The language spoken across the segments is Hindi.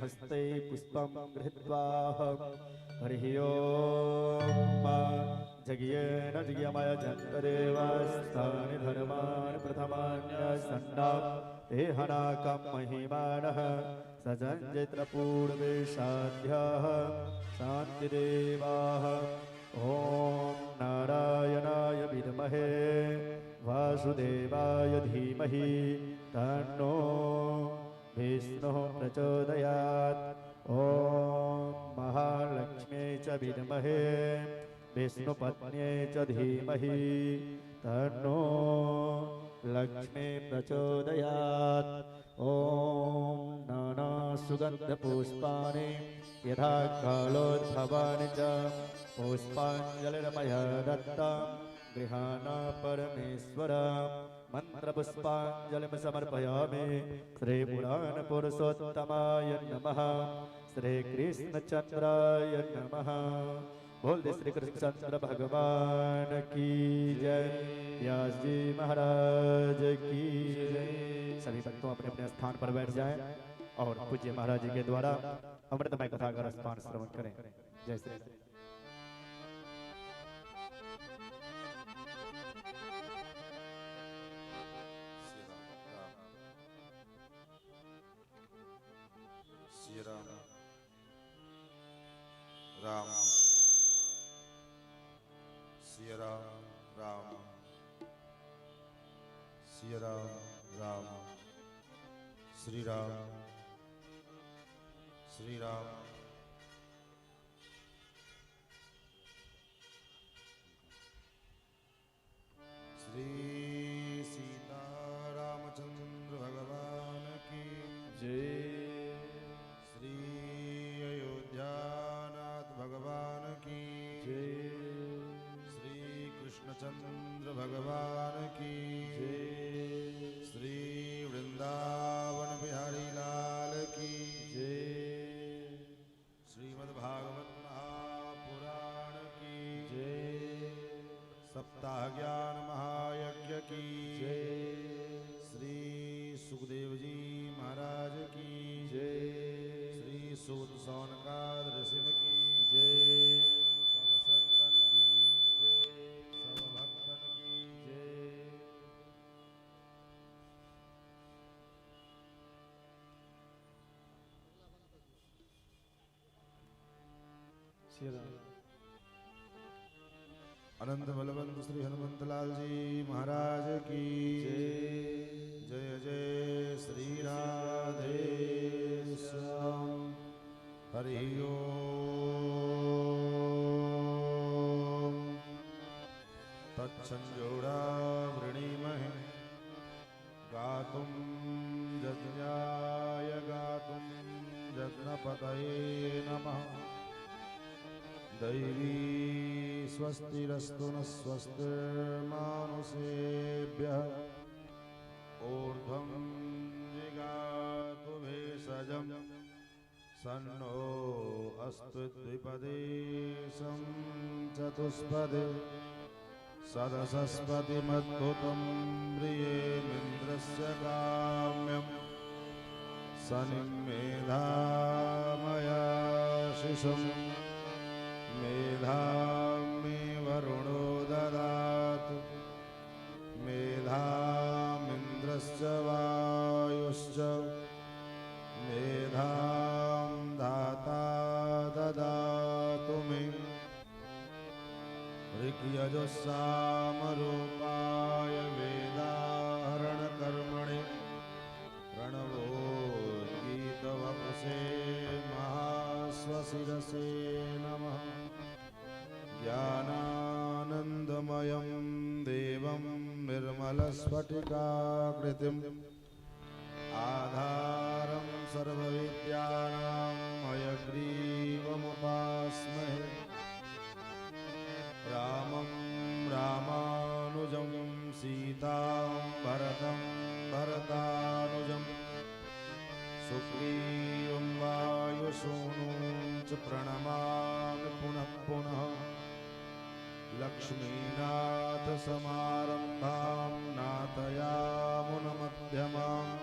हस्ते पुष्पं गृहीत्वा हरिः ओम् जज्ञेन जज्ञमय जन्तदेवास्तानि धर्मान् प्रथमान्यसण्डा देहनाकं महिमानः सजञ्जित्रपूर्वेशाद्यः शान्तिदेवाः ॐ नारायणाय विद्महे वासुदेवाय धीमहि तन्नो विष्णुः प्रचोदयात्। ॐ महालक्ष्म्यै च विद्महे विष्णुपत्न्यै च धीमहि तन्नो लक्ष्मी प्रचोदयात्। ॐ नाना सुगन्धपुष्पाणि यथा कालोद्भवानि च पुष्पाञ्जलिर्मया दत्तं गृहाण परमेश्वर। मंत्रपुष्पाञ्जलिं समर्पयामि श्रीपुराणपुरुषोत्तमाय नमः श्रीकृष्णचन्द्राय नमः। बोल दे श्री कृष्णचंद्र भगवान की जय। व्यास जी महाराज की जय। सभी भक्तों अपने अपने स्थान पर बैठ जाएं और पूज्य महाराज जी के द्वारा अमृतमय कथा का रसपान श्रवण करें। जय श्री राम राम सिया राम राम सिया राम राम श्री राम श्री राम श्री सीता रामचंद्र भगवान की जय। भगवान की जय। श्री कृष्णचंद्र भगवान की जय। श्री वृंदावन बिहारी लाल की जय। श्रीमद्भागवत महापुराण की जय। सप्ताह ज्ञान महायज्ञ की जय। श्री सुखदेव जी महाराज की जय। श्री सूत सौनकाद ऋषि की जय। सब संतन की जय। सब भक्तन की जय। अनंत बलवंत श्री हनुमंतलाल जी महाराज की जय जय श्री राधे श्याम। हरि ओम तत्संजोड़ा वृणीमहे गातुं यज्ञाय गातुं यज्ञपतये नमः। दैवी स्वस्तिरस्तु न स्वस्तिर्मानुषेभ्यः ऊर्ध्वं जिगातु भेषजं सन्नो अस्तु द्विपदे सं चतुष्पदे सदसस्पतिमद्भुतं प्रियेमिन्द्रस्य काम्यं शनिं मेधामया शिशुं मेधां मे वरुणो ददातु मेधामिन्द्रश्च वायुश्च मेधां धाता ददातु मे। ऋग्यजुस्सामरूपाय वेदाहरणकर्मणे प्रणवोद्गीतवपुषे महाश्वशिरसे नमः। ज्ञानानन्दमयं देवं निर्मलस्फटिकाकृतिम् आधारं सर्वविद्यानां हयग्रीवमुपास्महे। रामं रामानुजं सीतां भरतं भरतानुजं सुग्रीवं वायुसूनुं च प्रणमामि पुनः पुनः। लक्ष्मीनाथसमारम्भां नाथयामुनमध्यमाम्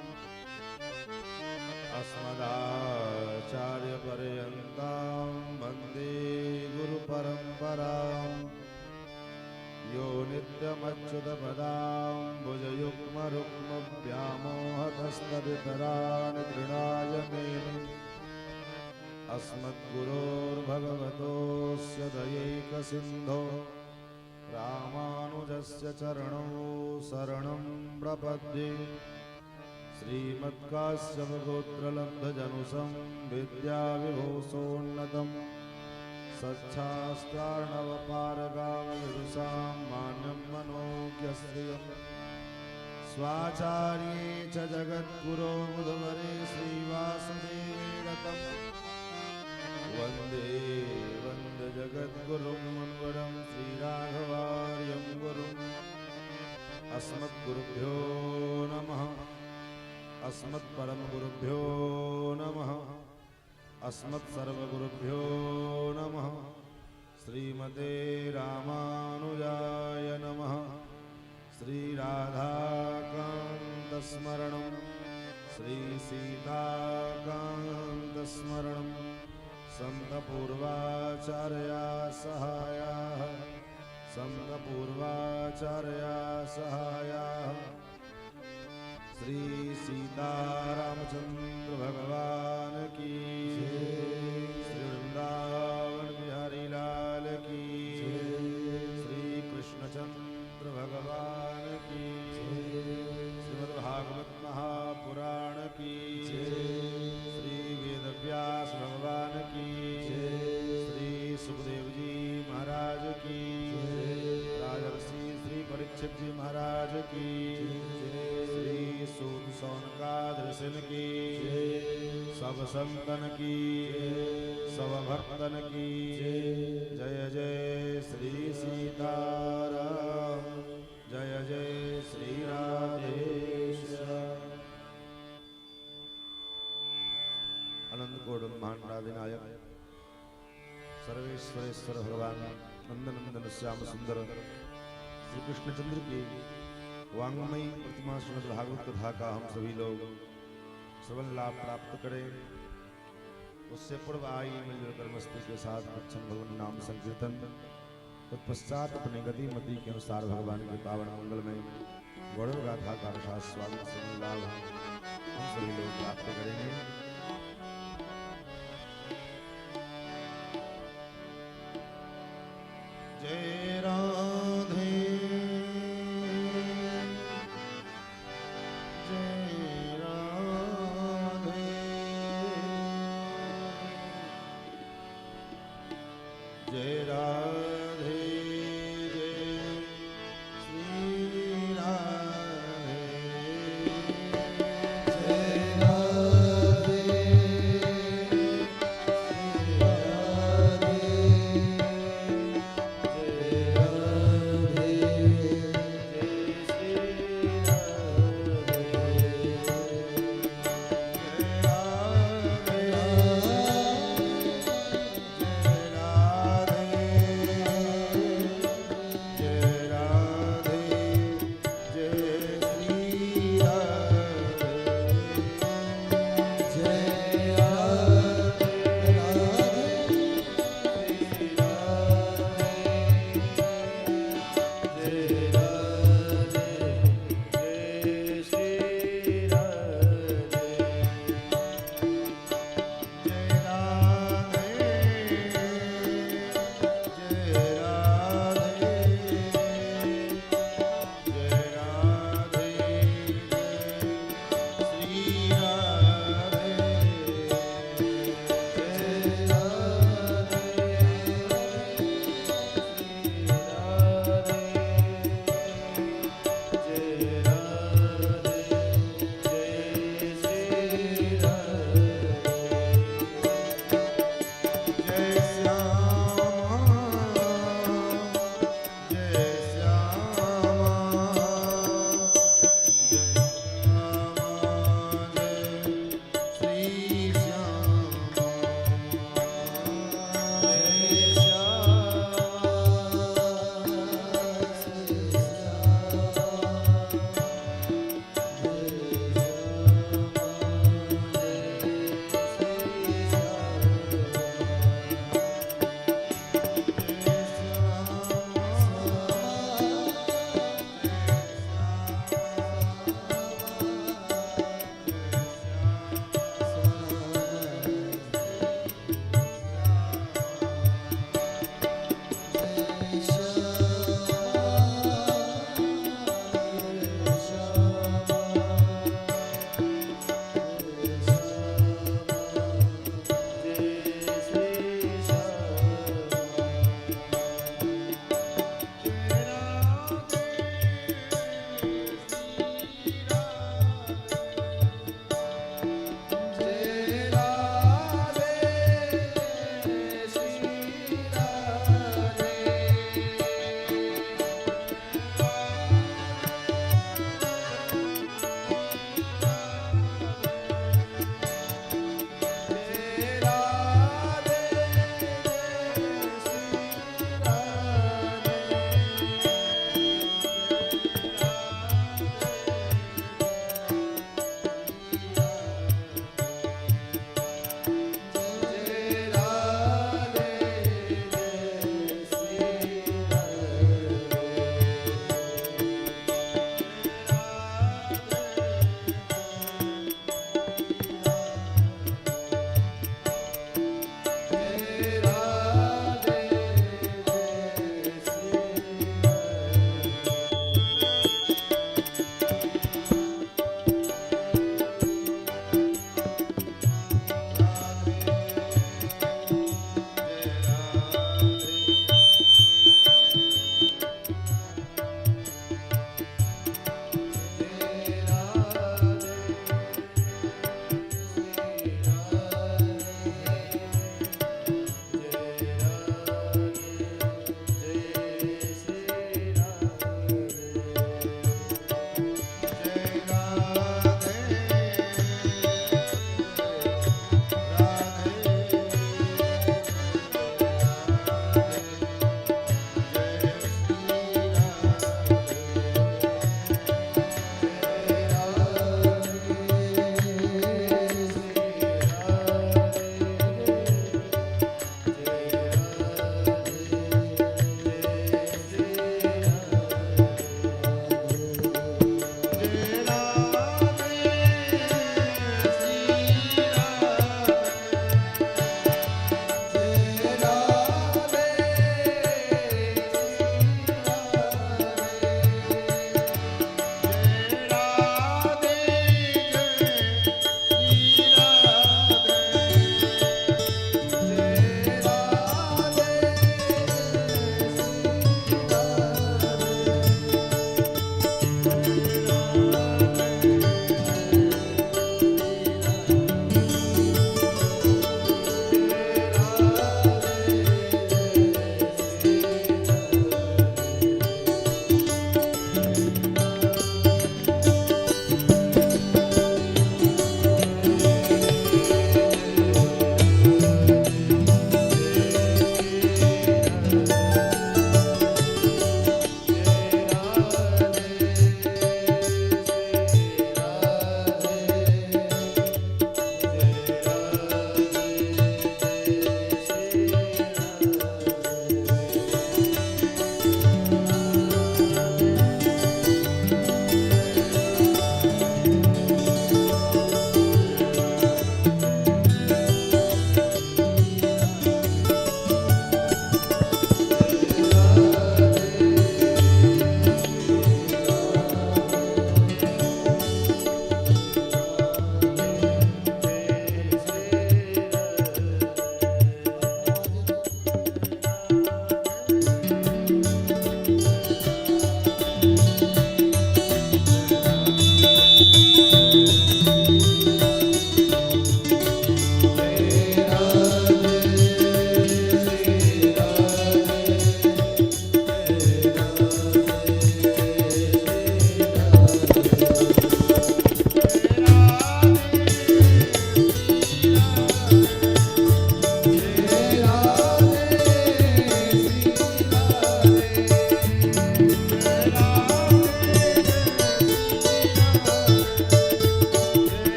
अस्मदाचार्यपर्यन्तां वन्दे गुरुपरम्पराम्। यो नित्यमच्युतपदाम्बुजयुग्मरुक्मव्यामोहतस्तदितराणि तृणाय मेने। अस्मद्गुरोर्भगवतोऽस्य दयैकसिन्धो रामानुजस्य चरणौ शरणं प्रपद्ये। श्रीमत्काश्यपगोत्रलब्धजनुसं विद्याविभूषोन्नतं सच्छास्त्रार्णवपारगामविदुषां मान्यं मनोज्ञश्रियम्। स्वाचार्ये च जगद्गुरो बुधवरे श्रीवासुदेवे रतं वन्दे वन्दे जगद्गुरुं मन्वरं श्रीराघवार्यं गुरुम्। अस्मद्गुरुभ्यो नमः अस्मत्परमगुरुभ्यो नमः अस्मत्सर्वगुरुभ्यो नमः। श्रीमते रामानुजाय नमः। श्रीराधाकान्तस्मरणं श्रीसीताकान्तस्मरणं सन्तपूर्वाचार्या सहायाः सन्तपूर्वाचार्या सहायाः। श्री सीतारामचंद्र भगवान की श्री वृंदावन बिहारी लाल की श्री कृष्णचंद्र भगवान की श्रीमद्भागवत महापुराण की श्री वेदव्यास भगवान की श्री सुखदेव जी महाराज की राजर्षि श्री परीक्षित जी महाराज की श्री सूत सौनकादि सिंह की सब संतन की सब भक्तन की जय जय श्री सीताराम जय जय श्री राधेश्याम। अनंत कोटि ब्रह्मांडाधिनायक सर्वेश्वरेश्वर भगवान नंदनंदन श्याम सुंदर श्री कृष्णचंद्र की वांग्मयी प्रतिमा श्रीमद् भागवत कथा का हम सभी लोग श्रवण लाभ प्राप्त करें। उससे पूर्व आई मिलजुल कर मस्ती के साथ अच्छन भगवान नाम संकीर्तन तत्पश्चात अपने गति मति के अनुसार भगवान के पावन मंगल में गौरव गाथा का रसास्वाद स्वागत से लाभ हम सभी लोग प्राप्त करेंगे। जय राम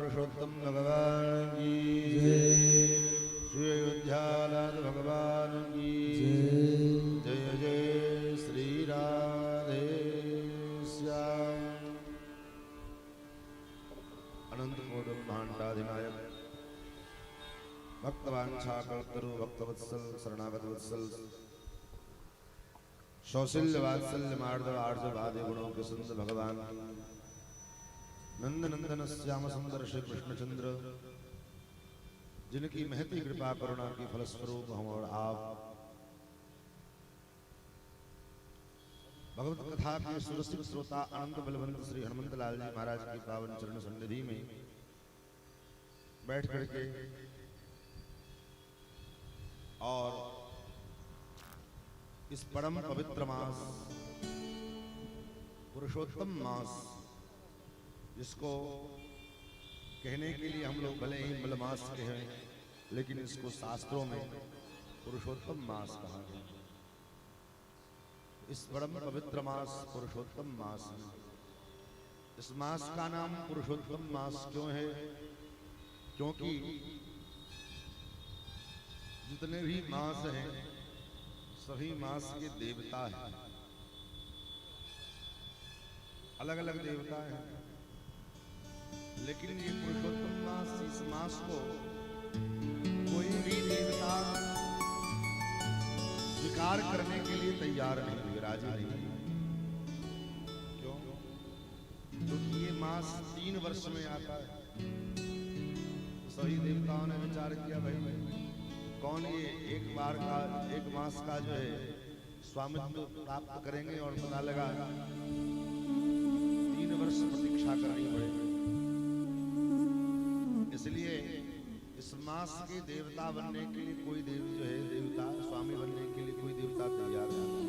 पुरुषोत्तम भगवान की श्री अयोध्यानाथ भगवान की जय जय श्री राधे श्याम। अनंत कोट ब्रह्मांडाधिनायक भक्तवांछाकल्पतरु भक्तवत्सल शरणागत वत्सल शौशल्य वात्सल्य मार्दव आर्जव आदि गुणों के सुंदर भगवान नंद नंदन श्याम सुंदर श्री कृष्णचंद्र, जिनकी महती कृपा करुणा की फलस्वरूप हम और आप भगवत कथा के सुरसिक श्रोता अनंत बलवंत श्री हनुमंत लाल जी महाराज की पावन चरण सन्निधि में बैठ करके और इस परम पवित्र मास पुरुषोत्तम मास, जिसको कहने के लिए हम लोग भले ही मलमास कहें, लेकिन इसको शास्त्रों में पुरुषोत्तम मास कहा गया। इस परम पवित्र मास पुरुषोत्तम मास है। इस मास का नाम पुरुषोत्तम मास क्यों है? क्योंकि जितने भी मास हैं सभी मास के देवता हैं, अलग अलग देवता हैं, लेकिन ये पुरुषोत्तम मास, इस मास को कोई भी देवता स्वीकार करने के लिए तैयार नहीं, विराजी नहीं। क्यों? क्योंकि ये मास 3 वर्ष में आता है। सभी देवताओं ने विचार किया, भाई कौन ये एक मास का जो है स्वामित्व प्राप्त करेंगे, और पता लगा 3 वर्ष प्रतीक्षा करनी पड़ेगी। इसलिए इस मास के देवता बनने के लिए कोई देवी जो है देवता स्वामी बनने के लिए कोई देवता तैयार नहीं।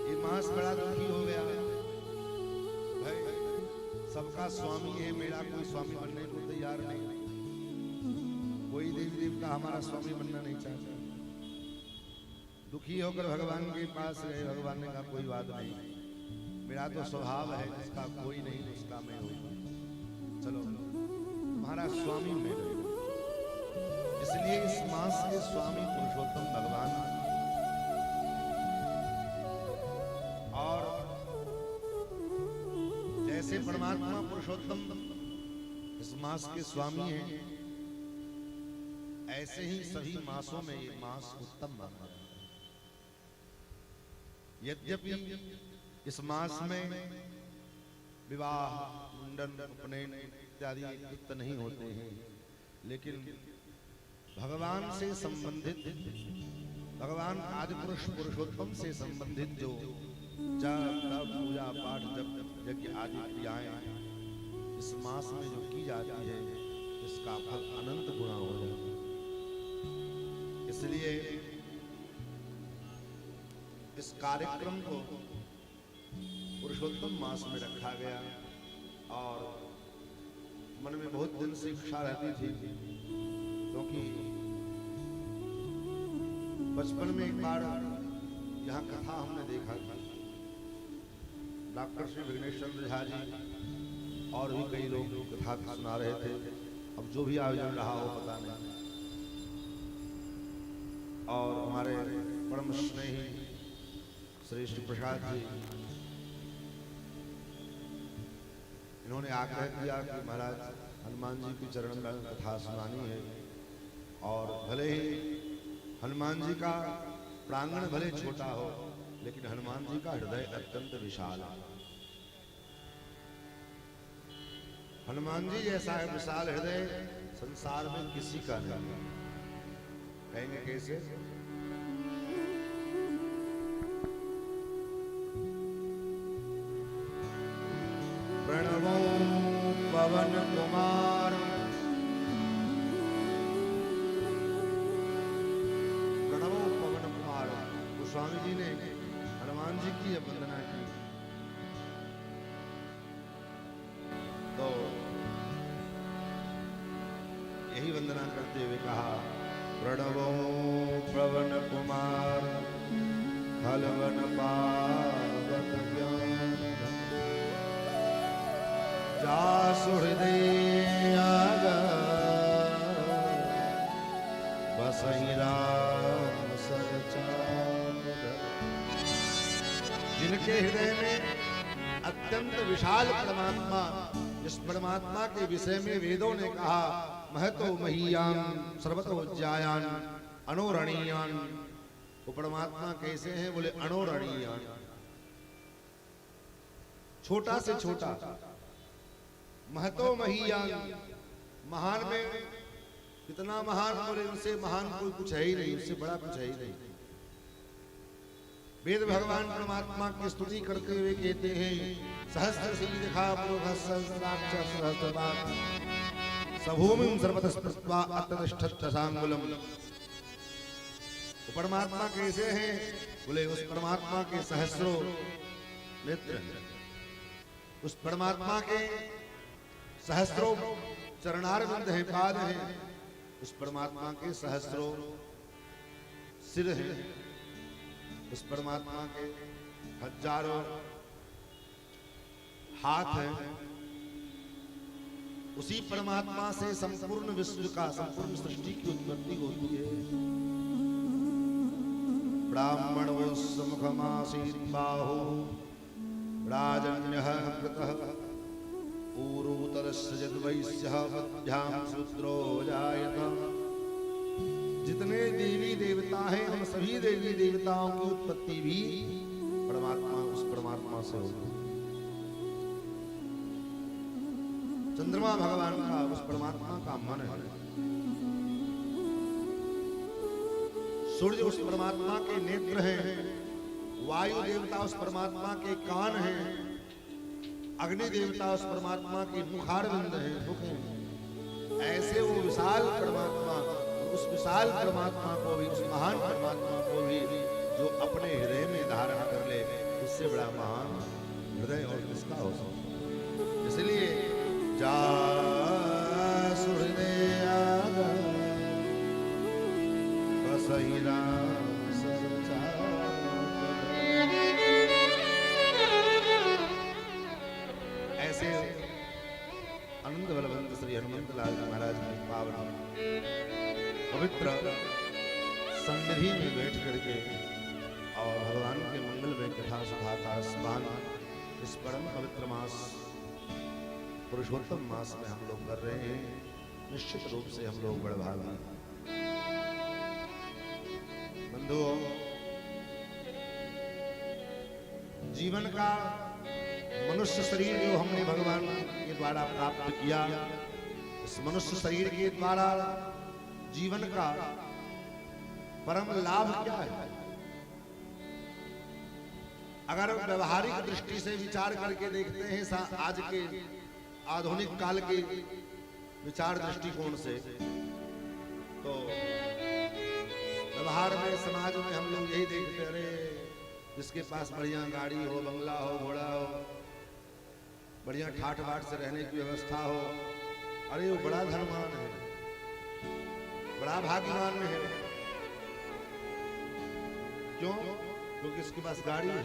ये मास बड़ा दुखी हो गया, भाई सबका स्वामी है, मेरा कोई स्वामी बनने को तैयार नहीं, कोई देवी देवता हमारा स्वामी बनना नहीं चाहता। दुखी होकर भगवान के पास गए। भगवान ने कहा कोई बात नहीं, मेरा तो स्वभाव है, जिसका कोई नहीं उसका मैं हूँ, चलो तुम्हारा स्वामी मैं हूँ। इसलिए इस मास के स्वामी पुरुषोत्तम भगवान, और जैसे परमात्मा पुरुषोत्तम इस मास के स्वामी हैं, ऐसे ही सभी मासों में ये मास उत्तम माना जाता है। यद्यपि इस मास में विवाह, मुंडन, उपनयन इत्यादि युक्त नहीं होते हैं, लेकिन भगवान से संबंधित, भगवान आदि पुरुष पुरुषोत्तम से संबंधित जो जप, पूजा पाठ, जप, यज्ञ आदि क्रियाएं इस मास में जो की जाती है, इसका फल अनंत गुना हो जाता है। इसलिए इस कार्यक्रम को पुरुषोत्तम मास में रखा गया, और मन में बहुत दिन से इच्छा रहती थी, क्योंकि बचपन में एक बार यहाँ कथा हमने देखा था, डॉक्टर श्री विघ्नेश चंद्र झा जी और भी कई लोग कथा सुना रहे थे। अब जो भी आयोजन रहा हो पता नहीं, और हमारे परम स्नेही श्री श्री प्रसाद जी, इन्होंने आग्रह किया कि महाराज हनुमान जी की चरण में कथा सुनानी है, और भले ही हनुमान जी का प्रांगण भले छोटा हो, लेकिन हनुमान जी का हृदय अत्यंत विशाल है। हनुमान जी जैसा है विशाल हृदय संसार में किसी का नहीं। कहेंगे कैसे? प्रणवो पवन कुमार, प्रणवो पवन कुमार। गोस्वामी जी ने हनुमान जी की वंदना की, तो यही वंदना करते हुए कहा, प्रणवो पवन कुमार हलवन पावक ज्ञान, जासु हृदय आगा बसहि राम सरचामर। जिनके हृदय में अत्यंत विशाल परमात्मा, जिस परमात्मा के विषय में वेदों ने कहा महतो महीयान सर्वतो ज्यायान अनोरणीयान, वो परमात्मा कैसे हैं? बोले अनोरणीयान, छोटा से छोटा, महतो महीयान, महान में कितना महान, बोले उनसे महान कोई कुछ है ही नहीं, उससे बड़ा कुछ है ही नहीं। वेद भगवान परमात्मा की स्तुति करते हुए कहते हैं सहस्र शीर्षा पुरुष सहस्राक्ष सहस्रपाद सभूमिं सर्वतस्तत्वा अततिष्ठत् सांगुलम। वो परमात्मा कैसे हैं? बोले उस परमात्मा के सहस्रों नेत्र हैं, उस परमात्मा के सहस्रों चरणारविंद हैं, पाद हैं, उस परमात्मा के सहस्रों सिर हैं, उस परमात्मा के हजारों हाथ हैं। उसी परमात्मा से संपूर्ण विश्व का, संपूर्ण सृष्टि की उत्पत्ति होती है। ब्राह्मण मुखमासीत् बाहु राजन्यः कृतः पूर्वोत्तरस्य यद्वैश्यः मध्यां शूद्रो जायत। जितने देवी देवता हैं, हम सभी देवी देवताओं की उत्पत्ति भी परमात्मा, उस परमात्मा से होती है। चंद्रमा भगवान का, उस परमात्मा का मन है। सूर्य उस परमात्मा के नेत्र हैं, वायु देवता उस परमात्मा के कान हैं, अग्नि देवता उस परमात्मा के मुखारविंद हैं, मुख हैं। ऐसे वो विशाल परमात्मा, उस विशाल परमात्मा को भी, उस महान परमात्मा को भी जो अपने हृदय में धारण कर ले, उससे बड़ा महान हृदय और किसका हो सकता। इसलिए जासु हृदय आगा बसहि राम सरचामर। ऐसे आनंद बलवंत श्री हनुमंत लाल महाराज की पावन पवित्र सन्निधि में बैठ करके और भगवान के मंगल में कथा सभा का स्नान इस परम पवित्र मास पुरुषोत्तम मास में हम लोग कर रहे हैं। निश्चित रूप से हम लोग बड़भागी बंधुओं, जीवन का मनुष्य शरीर जो हमने भगवान के द्वारा प्राप्त किया, इस मनुष्य शरीर के द्वारा जीवन का परम लाभ क्या है? अगर व्यवहारिक दृष्टि से विचार करके देखते हैं, आज के आधुनिक काल के विचार दृष्टिकोण से, तो व्यवहार में, समाज में हम लोग यही देखते रहे, जिसके पास बढ़िया गाड़ी हो, बंगला हो, घोड़ा हो, बढ़िया ठाठ बाट से रहने की व्यवस्था हो, अरे वो बड़ा धनवान है, बड़ा भाग्यवान है। क्यों? क्योंकि उसके पास गाड़ी है,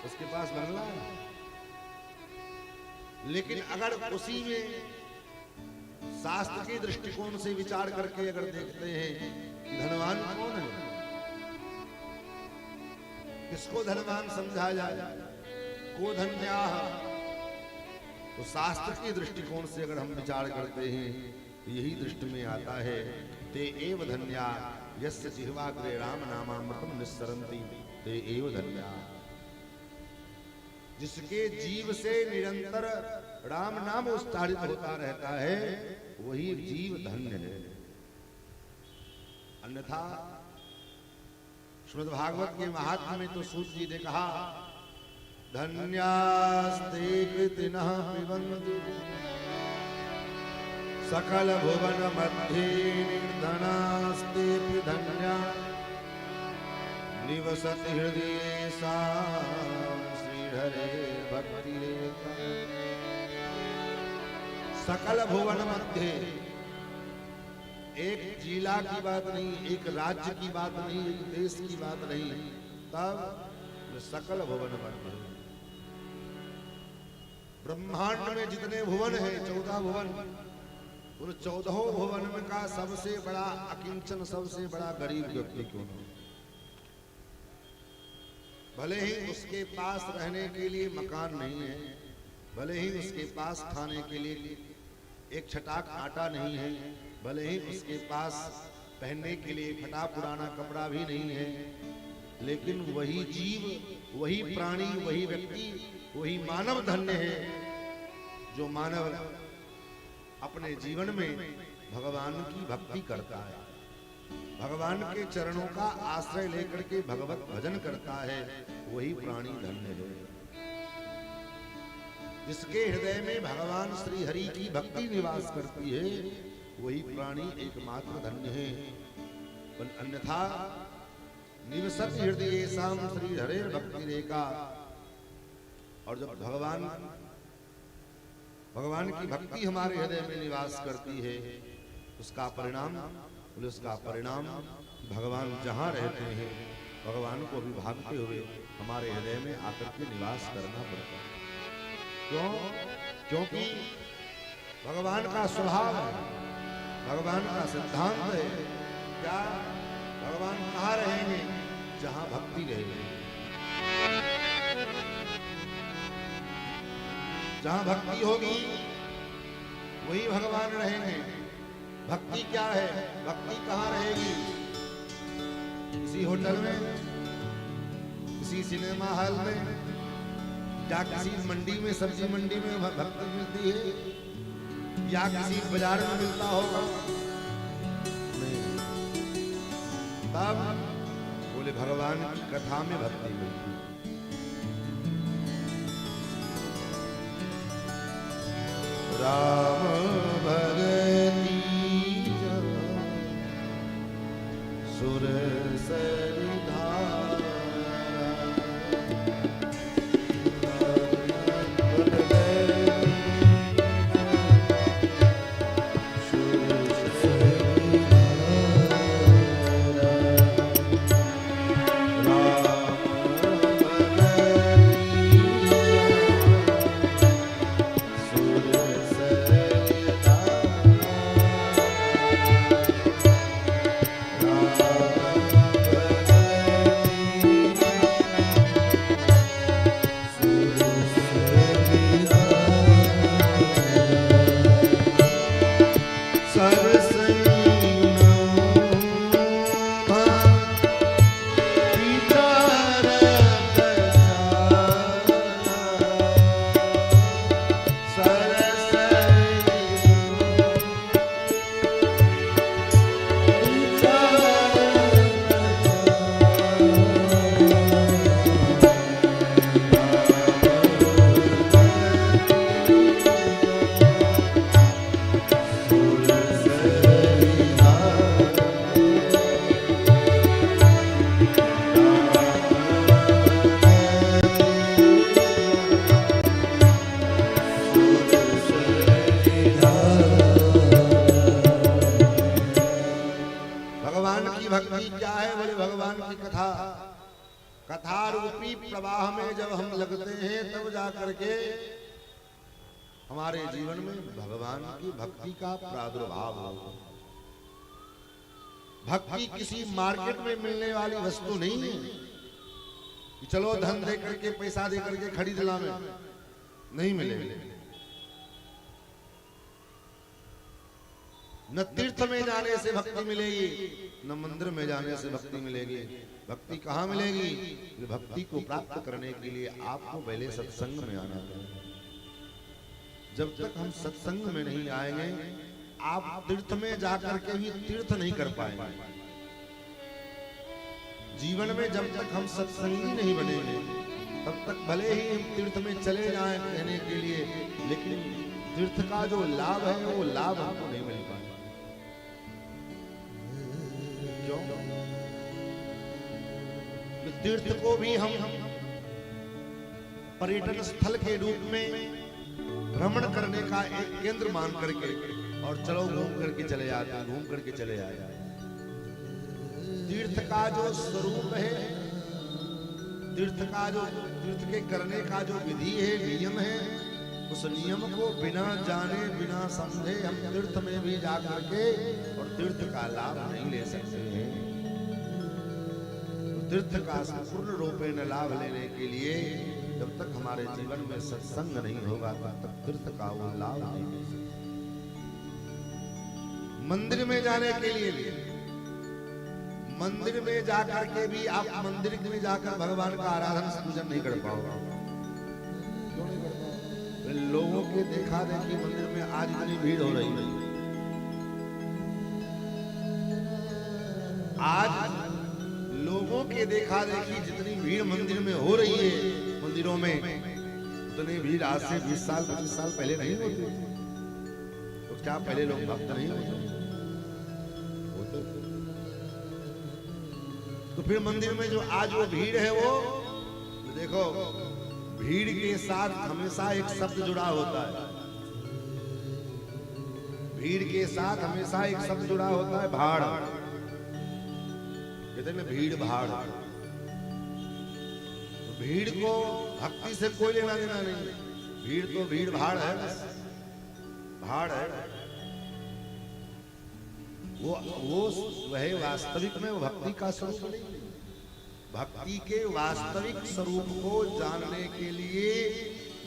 उसके पास बंगला है। लेकिन अगर उसी में शास्त्र के दृष्टिकोण से विचार करके अगर देखते हैं कि धनवान कौन है, किसको धनवान समझा जाए, को धन्याः, तो शास्त्र के दृष्टिकोण से अगर हम विचार करते हैं तो यही दृष्टि में आता है, ते एव धन्या यस्य जिह्वाग्रे राम नामामृतम निस्सरन्ति ते एव धन्या। जिसके जीव से निरंतर राम नाम उच्चारित होता रहता है, वही जीव धन्य है। अन्यथा श्रीमद् भागवत के महात्म्य में तो सूत जी ने कहा, धन्यास्ते कृतिनः पिबन्ति सकल भुवन मध्ये निर्धनास्तेऽपि धन्या निवसति हृदये सा श्रीहरे भक्तिरेका। सकल भुवन मध्य, एक जिला की बात नहीं, एक राज्य की बात नहीं, एक देश की बात नहीं, तब सकल भुवन मध्य ब्रह्मांड में जितने भुवन हैं 14 भुवन, उन 14 भुवन में का सबसे बड़ा अकिंचन, सबसे बड़ा गरीब व्यक्ति क्यों हो? भले ही उसके पास रहने के लिए मकान नहीं है, भले ही उसके पास खाने के लिए एक छटाक आटा नहीं है, भले ही उसके पास पहनने के लिए फटा पुराना कपड़ा भी नहीं है, लेकिन वही जीव, वही प्राणी, वही व्यक्ति, वही मानव धन्य है जो मानव अपने जीवन में भगवान की भक्ति करता है, भगवान के चरणों का आश्रय लेकर के भगवत भजन करता है, वही प्राणी धन्य है। जिसके हृदय में भगवान श्री हरि की भक्ति निवास करती है, वही प्राणी एकमात्र धन्य है। पर अन्यथा निवसत हृदय शाम श्री हरे भक्ति रेखा, और जब भगवान की भक्ति हमारे हृदय में निवास करती है, उसका परिणाम भगवान जहाँ रहते हैं, भगवान को भी भागते हुए हमारे हृदय में आकर के निवास करना पड़ता है। क्यों? क्योंकि भगवान का स्वभाव है, भगवान का सिद्धांत है। क्या? भगवान कहाँ रहेंगे? जहाँ भक्ति रहेगी। जहाँ भक्ति होगी वही भगवान रहेंगे। भक्ति क्या है? भक्ति कहाँ रहेगी? किसी होटल में, किसी सिनेमा हॉल में, या किसी मंडी में, सब्जी मंडी में भक्ति मिलती है, या किसी बाजार में मिलता होगा? नहीं। तब बोले भगवान की कथा में भक्ति मिलती है। राम भगति सुर सरधारा, कथा रूपी प्रवाह में जब हम लगते हैं, तब जाकर के हमारे जीवन में भगवान की भक्ति का प्रादुर्भाव हो। भक्ति किसी मार्केट में मिलने वाली वस्तु नहीं है कि चलो धन दे करके, पैसा दे करके खरीद लावे, नहीं मिलेगी। न तीर्थ में जाने से भक्ति मिलेगी, न मंदिर में जाने से भक्ति मिलेगी। भक्ति कहाँ मिलेगी? भक्ति को प्राप्त करने के लिए आपको पहले सत्संग में आना है। जब तक हम सत्संग में नहीं आएंगे, आप तीर्थ में जाकर के भी तीर्थ नहीं कर पाएंगे। जीवन में जब तक हम सत्संगी नहीं बनेंगे, तब तक भले ही हम तीर्थ में चले जाएं कहने के लिए, लेकिन तीर्थ का जो लाभ है वो लाभ हमको नहीं मिल पाएगा। क्यों? तीर्थ को भी हम पर्यटन स्थल के रूप में भ्रमण करने का एक केंद्र मान करके, और चलो घूम करके चले जाते हैं, घूम करके चले आए। तीर्थ का जो स्वरूप है, तीर्थ के करने का जो विधि है, नियम है, उस नियम को बिना जाने बिना समझे हम तीर्थ में भी जा करके और तीर्थ का लाभ नहीं ले सकते हैं। तो तीर्थ का संपूर्ण रूपेण लाभ लेने के लिए जब तक हमारे जीवन में सत्संग नहीं होगा तब तक तीर्थ का वो लाभ नहीं ले सकते। मंदिर में जाने के लिए भी, मंदिर में जाकर के भी आप मंदिर में जाकर भगवान का आराधन पूजन नहीं कर पाओगे। क्यों नहीं कर पाओगे? लोगों के देखा देखी मंदिर में आज इतनी भीड़ हो रही है। आज लोगों के देखा देखी जितनी भीड़ मंदिर में हो रही है, मंदिरों में उतनी भीड़ आज से 20 साल 25 साल पहले नहीं होती। तो क्या पहले लोग भक्त नहीं होते? तो फिर मंदिर में जो आज वो भीड़ है वो देखो, भीड़ के साथ हमेशा एक शब्द जुड़ा होता है। भीड़ के साथ हमेशा एक शब्द जुड़ा होता है, भाड़। कहते हैं भीड़ भाड़। तो भीड़ को भक्ति से कोई लेना देना नहीं। भीड़ तो भीड़ भाड़ है, भाड़ है। वो वह वास्तविक में भक्ति का स्वरूप नहीं। भक्ति के वास्तविक स्वरूप को जानने के लिए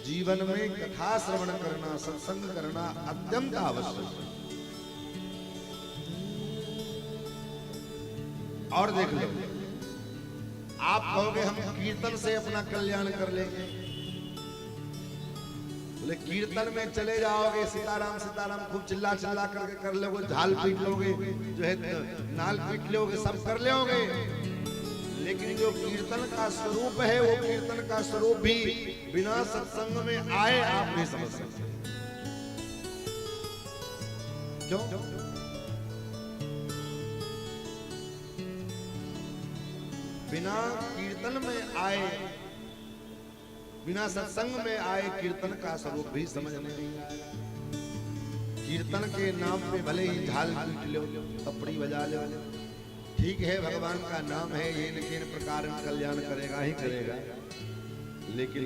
जीवन में कथा श्रवण करना, सत्संग करना अत्यंत आवश्यक है। और देख लो, आप कहोगे हम कीर्तन से अपना कल्याण कर लेंगे। बोले कीर्तन में चले जाओगे, सीताराम सीताराम खूब चिल्ला चिल्ला करके कर लोगे, झाल पीट लोगे, जो है नाल पीट लोगे, सब कर लोगे। लेकिन जो कीर्तन का स्वरूप है वो कीर्तन का स्वरूप भी बिना सत्संग में आए आप नहीं समझ सकते। क्यों? बिना कीर्तन में आए, बिना सत्संग में आए कीर्तन का स्वरूप भी समझ नहीं आएगा। कीर्तन के नाम पे भले ही झाल पीट लो, थपड़ी बजा लो, ठीक है, भगवान का नाम है, ये न किन प्रकार कल्याण करेगा ही करेगा। लेकिन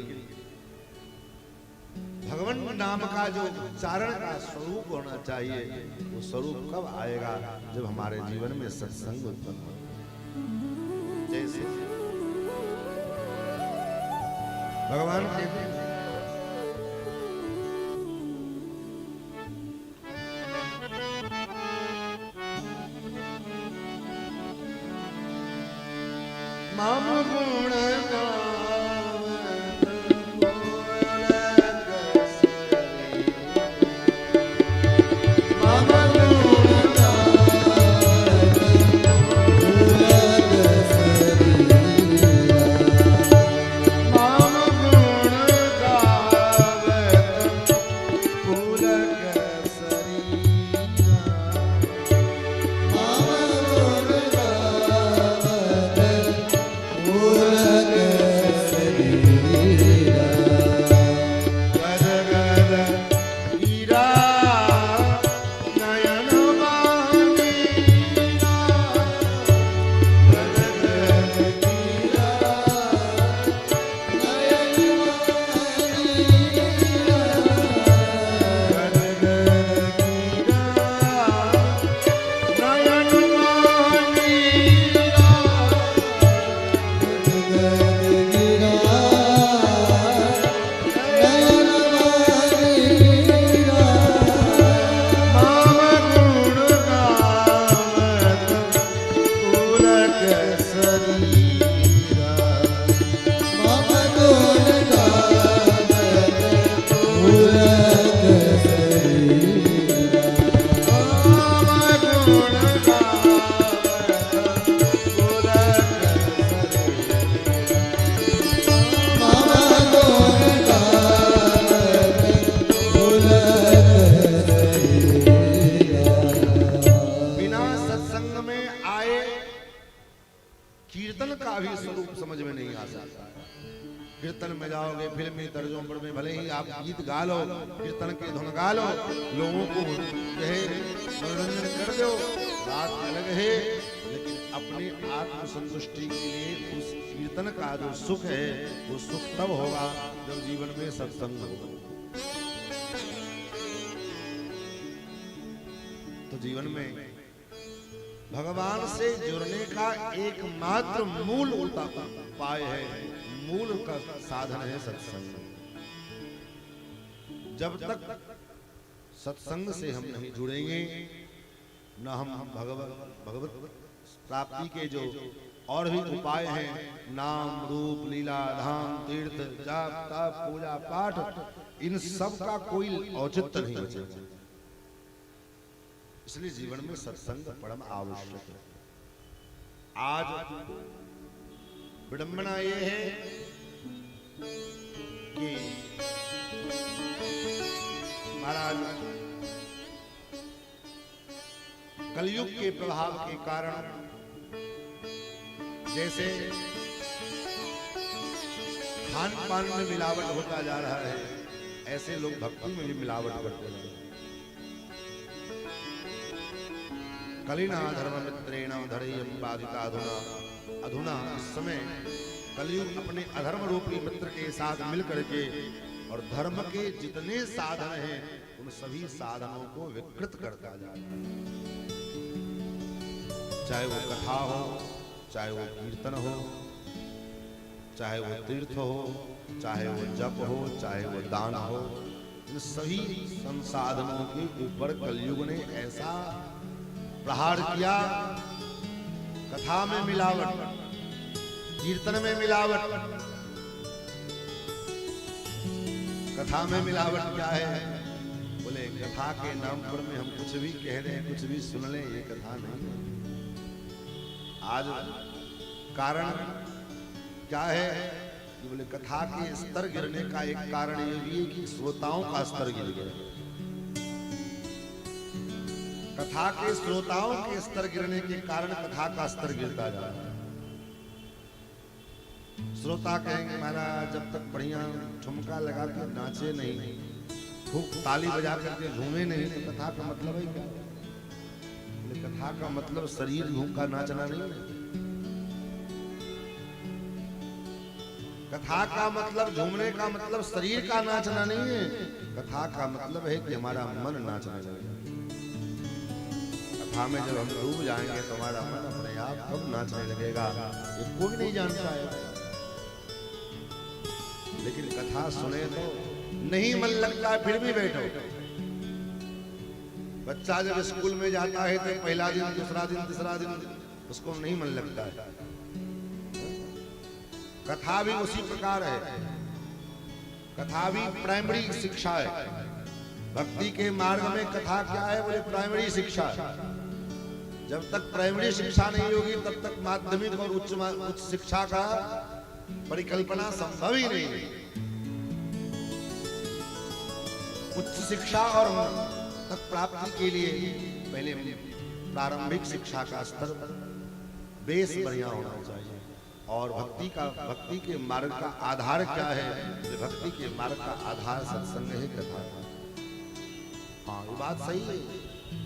भगवान नाम का जो उच्चारण का स्वरूप होना चाहिए, वो स्वरूप कब आएगा? जब हमारे जीवन में सत्संग उत्पन्न हो। जैसे भगवान कहते हैं मम गुण गावत कीर्तन में जाओगे, फिल्मी तर्जों पर में भले ही आप गीत गा लो, कीर्तन के धुन गा लो, लोगों को मनोरंजन कर दो, बात अलग है। लेकिन अपनी आत्म संतुष्टि के लिए उस कीर्तन का जो सुख है वो सुख तब होगा जब जीवन में सत्संग होगा। तो जीवन में भगवान से जुड़ने का एकमात्र मूल उपाय है, मूल का साधन है सत्संग। जब तक सत्संग से हम नहीं जुड़ेंगे, न हम भगवत प्राप्ति के जो और भी उपाय हैं, नाम रूप लीला धाम तीर्थ जाप तप पूजा पाठ, इन सब का कोई औचित्य नहीं बचेगा। इसलिए जीवन में सत्संग परम आवश्यक है। आज विडंबना ये है कि महाराज कलयुग के प्रभाव के कारण जैसे खान पान में मिलावट होता जा रहा है, ऐसे लोग भक्ति में भी मिलावट करते हैं। कलिना धर्म मित्रेण धरेयं बाधिता अधुना इस समय कलयुग अपने अधर्म रूपी मित्र के साथ मिलकर के और धर्म के जितने साधन हैं उन सभी साधनों को विकृत करता जा रहा है। चाहे वो कथा हो, चाहे वो कीर्तन हो, चाहे वो तीर्थ हो, चाहे वो जप हो, चाहे वो दान हो, इन सभी संसाधनों के ऊपर कलयुग ने ऐसा प्रहार किया। कथा में मिलावट, कीर्तन में मिलावट। कथा में मिलावट क्या है? बोले कथा के नाम पर में हम कुछ भी कह रहे हैं, कुछ भी सुन लें, ये कथा नहीं है। आज कारण क्या है? बोले कथा के स्तर गिरने का एक कारण ये भी है कि श्रोताओं का स्तर गिर गया। कथा के श्रोताओं के स्तर गिरने के कारण कथा का स्तर गिरता जा रहा है। श्रोता कहेंगे महाराज जब तक बढ़िया ठुमका लगा के नाचे नहीं, खूब ताली बजा करके झूमे नहीं, तो कथा का मतलब है क्या? कथा का मतलब शरीर घूम का नाचना नहीं है। कथा का मतलब झूमने का मतलब शरीर का नाचना नहीं है। कथा का मतलब है कि हमारा मन नाचने लगेगा। कथा में जब हम डूब जाएंगे तो हमारा मन अपने आप कब नाचने लगेगा ये कोई नहीं जानता है। लेकिन कथा सुने तो नहीं मन लगता है, फिर भी बैठो। बच्चा जब स्कूल में जाता है तो पहला दिन, दूसरा दिन, तीसरा दिन उसको नहीं मन लगता है। कथा भी उसी प्रकार है। कथा भी प्राइमरी शिक्षा है। भक्ति के मार्ग में कथा क्या है? बोले प्राइमरी शिक्षा। जब तक प्राइमरी शिक्षा नहीं होगी तब तक माध्यमिक और उच्च शिक्षा का परिकल्पना संभव ही नहीं है। उच्च शिक्षा और तक प्राप्ति के लिए पहले प्रारंभिक शिक्षा का स्तर बेस बढ़िया होना चाहिए। और भक्ति के मार्ग का आधार क्या है? भक्ति के मार्ग का आधार सत्संग है, कथा। हाँ ये बात सही है।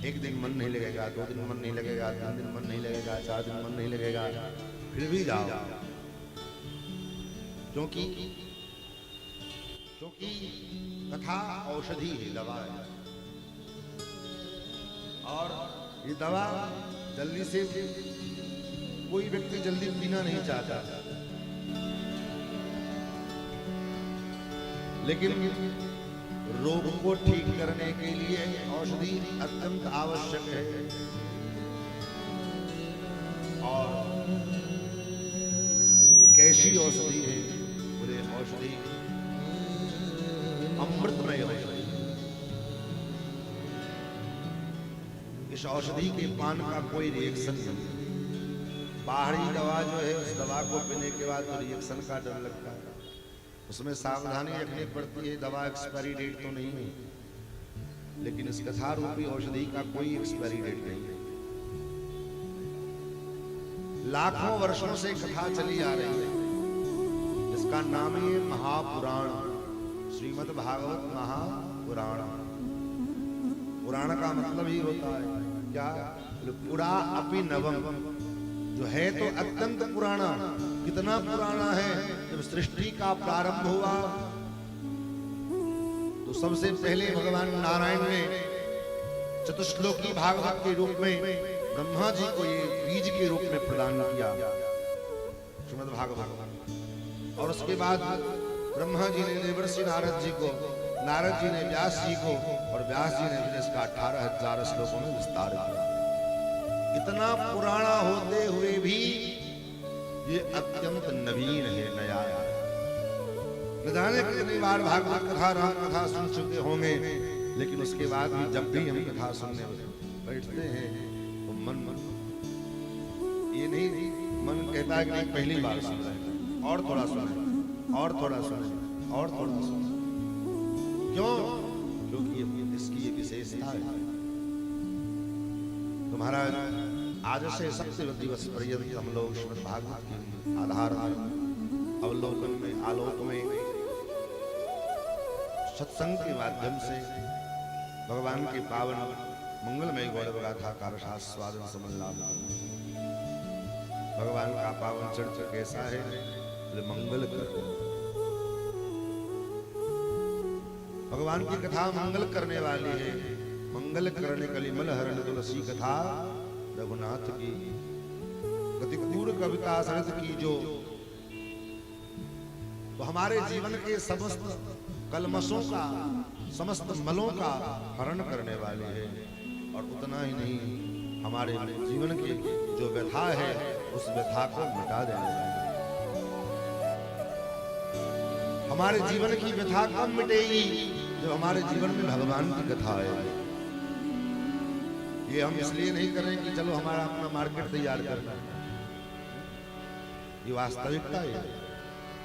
एक दिन मन नहीं लगेगा, 2 दिन मन नहीं लगेगा, 3 दिन मन नहीं लगेगा, 4 दिन मन नहीं लगेगा, फिर भी जाओ। क्योंकि कथा औषधि है, दवा है। और ये दवा जल्दी से कोई व्यक्ति जल्दी पीना नहीं चाहता, लेकिन रोग को ठीक करने के लिए औषधि अत्यंत आवश्यक है। और कैसी औषधि है? बोले औषधि अमृतमय औषधि। इस औषधि के पान का कोई रिएक्शन नहीं। बाहरी दवा जो है उस दवा को पीने के बाद तो रिएक्शन का डर लगता है, उसमें सावधानी रखनी पड़ती है। दवा एक्सपायरी डेट तो नहीं है, लेकिन इस कथा रूपी औषधि का कोई एक्सपायरी डेट नहीं है। लाखों वर्षों से कथा चली आ रही है। इसका नाम ही है महापुराण, श्रीमद् भागवत महापुराण। पुराण का मतलब ही होता है क्या? पुरा अपि नवम, जो है तो अत्यंत पुराना। कितना पुराना है? जब सृष्टि का प्रारंभ हुआ तो सबसे पहले भगवान नारायण ने चतुश्लोकी भागवत के रूप में ब्रह्मा जी को ये बीज के रूप में प्रदान किया श्रीमद् भागवत। और उसके बाद ब्रह्मा जी ने देवर्षि नारद जी को, नारद जी ने व्यास जी को, और व्यास जी ने फिर इसका 18,000 श्लोकों में विस्तार किया। इतना पुराना होते हुए भी ये अत्यंत नवीन है, नया है। न जाने कितनी बार भागवत कथा, राम कथा सुन चुके होंगे, लेकिन उसके बाद भी जब भी हम कथा सुनने बैठते हैं तो मन ये नहीं, मन कहता है कि नहीं पहली बार सुन रहे हैं, और थोड़ा सुने, और थोड़ा सुने, और थोड़ा सुने। क्यों? क्योंकि ये इसकी एक विशेषता है। तुम्हारा आज से सप्तम दिवस पर्यंत हम लोग श्रीमद् भागवत के आधार अवलोकन में, आलोक में, सत्संग के माध्यम से भगवान के पावन मंगलमय गौरव गाथा का रसास्वादन समझ लाभ। भगवान का पावन चरित्र कैसा है? मंगल कर, भगवान की कथा मंगल करने वाली है। मंगल करने कलिमल हरण तुलसी कथा रघुनाथ की, गतिकूर कविता सरस की जो, तो हमारे जीवन के समस्त कलमशों का, समस्त मलों का हरण करने वाली है। और उतना ही नहीं, हमारे जीवन की जो व्यथा है उस व्यथा को मिटा देने वाली है। हमारे जीवन की व्यथा कब मिटेगी? जो हमारे जीवन में भगवान की कथा है। ये हम इसलिए नहीं करें कि चलो हमारा अपना मार्केट तैयार करना है, ये वास्तविकता है।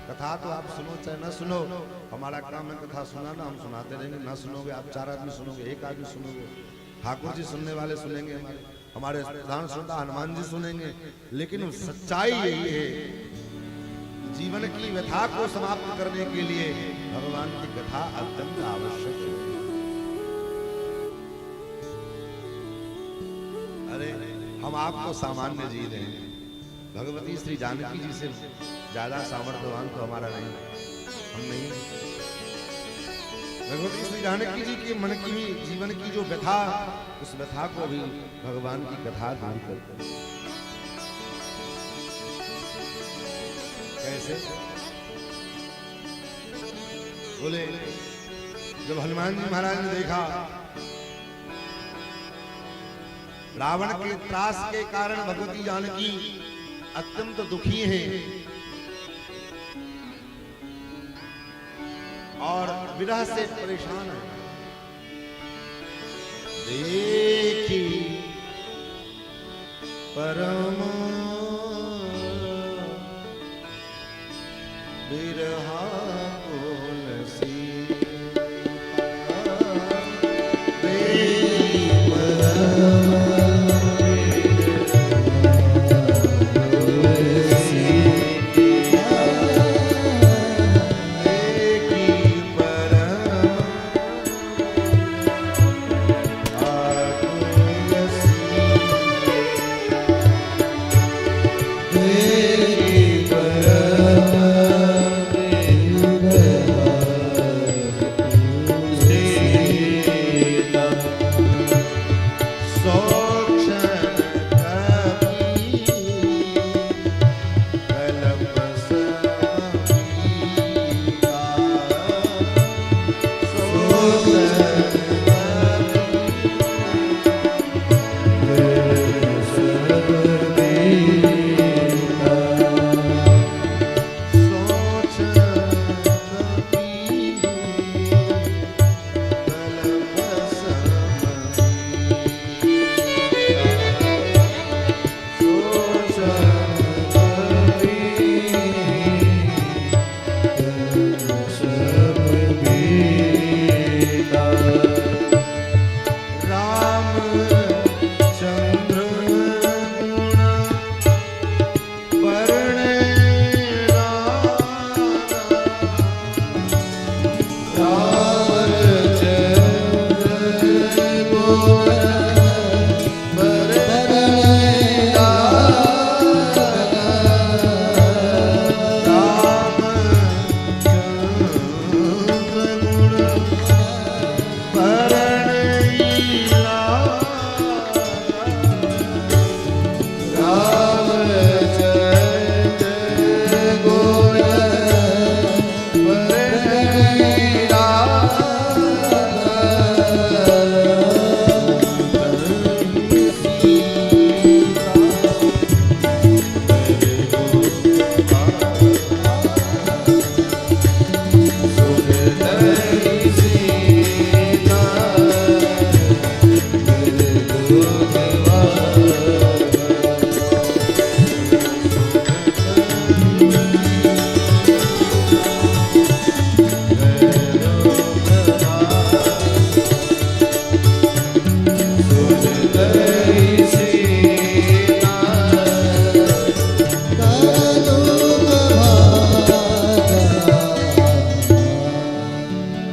कथा तो आप सुनो चाहे ना सुनो, हमारा काम है कथा सुनाना, हम सुनाते रहेंगे। ना सुनोगे आप 4 आदमी सुनोगे, 1 आदमी सुनोगे, ठाकुर जी सुनने वाले सुनेंगे, हमारे प्रधान श्रोता हनुमान जी सुनेंगे। लेकिन सच्चाई यही है, जीवन की व्यथा को समाप्त करने के लिए भगवान की कथा अत्यंत आवश्यक है। अरे हम आपको सामान्य जी रहे हैं, भगवती श्री जानकी जी से ज्यादा सामर्थ्यवान तो हमारा नहीं, हम नहीं। भगवती श्री जानकी जी के मन की, जीवन की जो व्यथा, उस व्यथा को भी भगवान की कथा दूर करती है। कैसे? बोले, जब हनुमान जी महाराज ने देखा रावण के त्रास के कारण भगवती जानकी अत्यंत दुखी हैं और विरह से परेशान है, देखी परम विरहा ला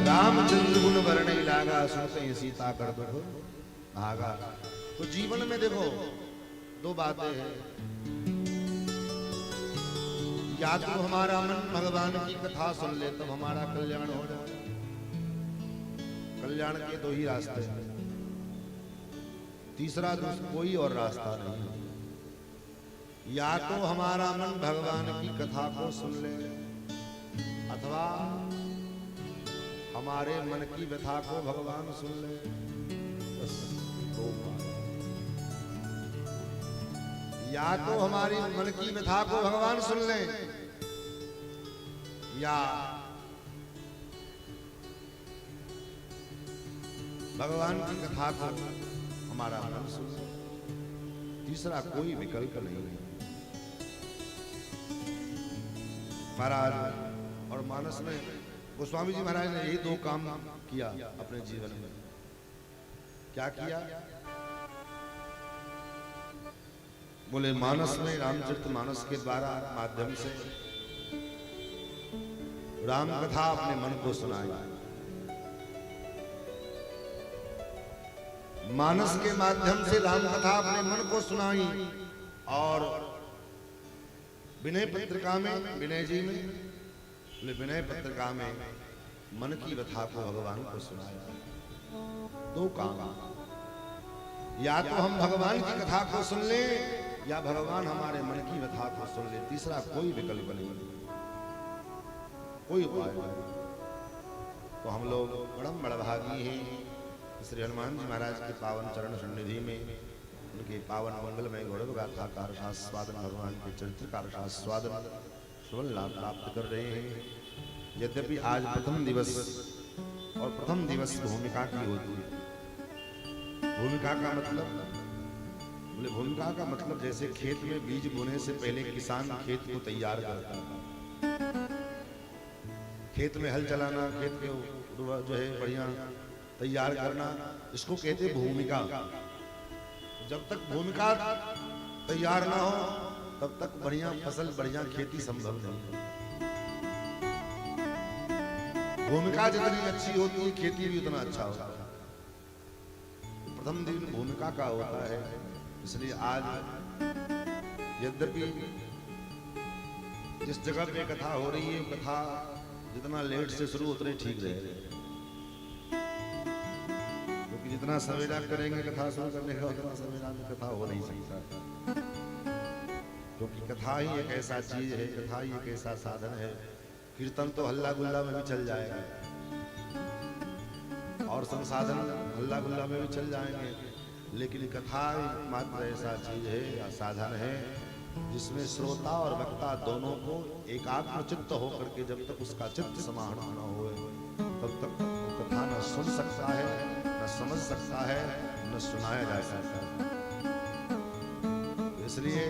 रामचंद्र गुण वर्ण लागा सुनते ही सीता कर दो भागा। तो जीवन में देखो दो बातें हैं, या तो हमारा मन भगवान की कथा सुन ले तब हमारा कल्याण हो जाए। कल्याण के दो ही रास्ते हैं, तीसरा कोई और रास्ता नहीं। या तो हमारा मन भगवान की कथा को सुन ले अथवा हमारे मन की व्यथा को भगवान सुन ले। बस दो बात। या तो हमारी मन की व्यथा को भगवान सुन ले या भगवान की कथा को हमारा मन सुन ले। तीसरा कोई विकल्प नहीं है। महाराज और मानस ने गोस्वामी जी महाराज ने यही दो काम किया अपने जीवन में। क्या किया? बोले मानस में रामचरितमानस के द्वारा माध्यम से राम कथा अपने मन को सुनाई। मानस के माध्यम से राम कथा अपने मन को सुनाई और विनय पत्रिका में विनय जी में विनय पत्रिका में मन की व्यथा को भगवान को सुनाया। दो काम, या तो हम भगवान की कथा को सुन ले या भगवान हमारे मन की व्यथा को सुन ले। तीसरा कोई विकल्प नहीं, कोई उपाय नहीं। तो हम लोग बड़म बड़भागी हैं श्री हनुमान जी महाराज के पावन चरण सन्निधि में उनके पावन मंगलमय गौरव गाथा का रसास्वादन, भगवान के चरित्र का रसास्वादन सुवन लाभ प्राप्त कर रहे हैं। यद्यपि आज प्रथम दिवस और प्रथम दिवस भूमिका की होती है। भूमिका का मतलब, बोले भूमिका का मतलब जैसे खेत में बीज बोने से पहले किसान खेत को तैयार करता है। खेत में हल चलाना, खेत को जो है बढ़िया तैयार करना, इसको कहते भूमिका। जब तक भूमिका तैयार ना हो तब तक बढ़िया फसल, बढ़िया खेती संभव नहीं। भूमिका जितनी अच्छी होती है खेती भी उतना अच्छा होता है। प्रथम दिन भूमिका का होता है, इसलिए आज यद्यपि जिस जगह पे कथा हो रही है कथा जितना लेट से शुरू उतने ठीक रहेगा, क्योंकि जितना सवेरा करेंगे कथा शुरू करने का उतना सवेरा में कथा हो नहीं सकता। क्योंकि कथा ही एक ऐसा चीज है, कथा ही एक ऐसा साधन है। कीर्तन तो हल्ला गुल्ला में भी चल जाएगा और संसाधन हल्ला गुल्ला में भी चल जाएंगे, लेकिन कथा मात्र ऐसा चीज है या साधन है जिसमें श्रोता और वक्ता दोनों को एकाग्र चित्त होकर के जब तक उसका चित्त समाहन न हो तब तक कथा न सुन सकता है, न समझ सकता है, न सुनाया जा सकता है। इसलिए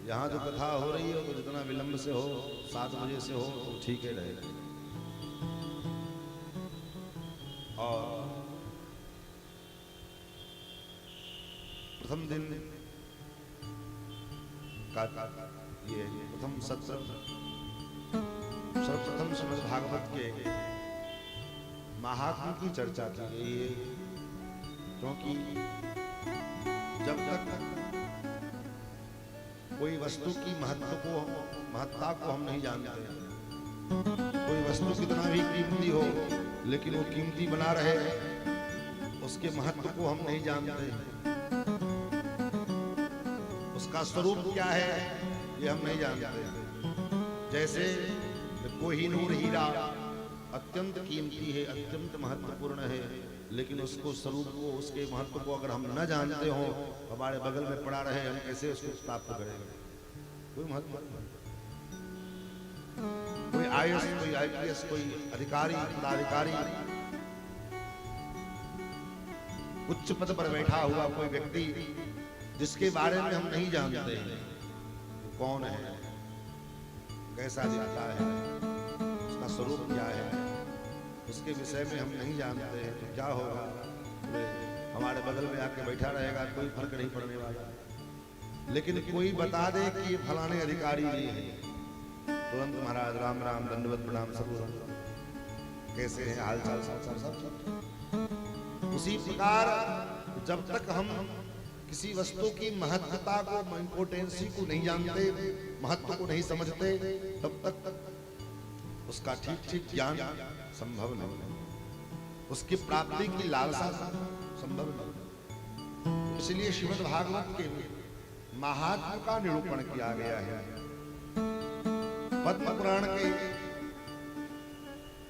यहाँ जो कथा हो रही है तो जितना विलंब से हो, 7 बजे से हो तो ठीक है रहेगा। और प्रथम दिन का ये प्रथम सत्र सर्वप्रथम श्रीमद् भागवत के महात्म्य की चर्चा की गई है, क्योंकि जब तक कोई वस्तु की महत्ता को हम नहीं जानते, कोई वस्तु कितना भी कीमती हो लेकिन वो कीमती बना रहे उसके महत्व को हम नहीं जानते, उसका स्वरूप क्या है ये हम नहीं जानते। जैसे कोहिनूर हीरा अत्यंत कीमती है, अत्यंत महत्वपूर्ण है, लेकिन उसको स्वरूप को, उसके महत्व को अगर हम न जानते हो, हमारे बगल में पड़ा रहे, हम कैसे उसको प्राप्त करेंगे? कोई महत्व नहीं। कोई IAS, कोई IPS, कोई अधिकारी, पदाधिकारी, उच्च पद पर बैठा हुआ कोई व्यक्ति जिसके बारे में हम नहीं जानते हैं कौन है, कैसा दिखता है, उसका स्वरूप क्या है, उसके विषय में हम नहीं जानते हैं, तो क्या होगा? हमारे बगल में आके बैठा रहेगा, कोई फर्क नहीं पड़ने वाला। लेकिन कोई बता दे कि ये फलाने अधिकारी जी हैं, तुरंत महाराज राम राम दंडवत प्रणाम सब कैसे हैं, हाल चाल सब। उसी प्रकार जब तक हम किसी वस्तु की महत्वता को, इंपोर्टेंसी को नहीं जानते, महत्व को नहीं समझते, तब तक उसका ठीक ठीक ज्ञान संभव नहीं, उसकी प्राप्ति की लालसा संभव नहीं। इसलिए श्रीमद् भागवत के महात्म का निरूपण किया गया है। पद्म पुराण के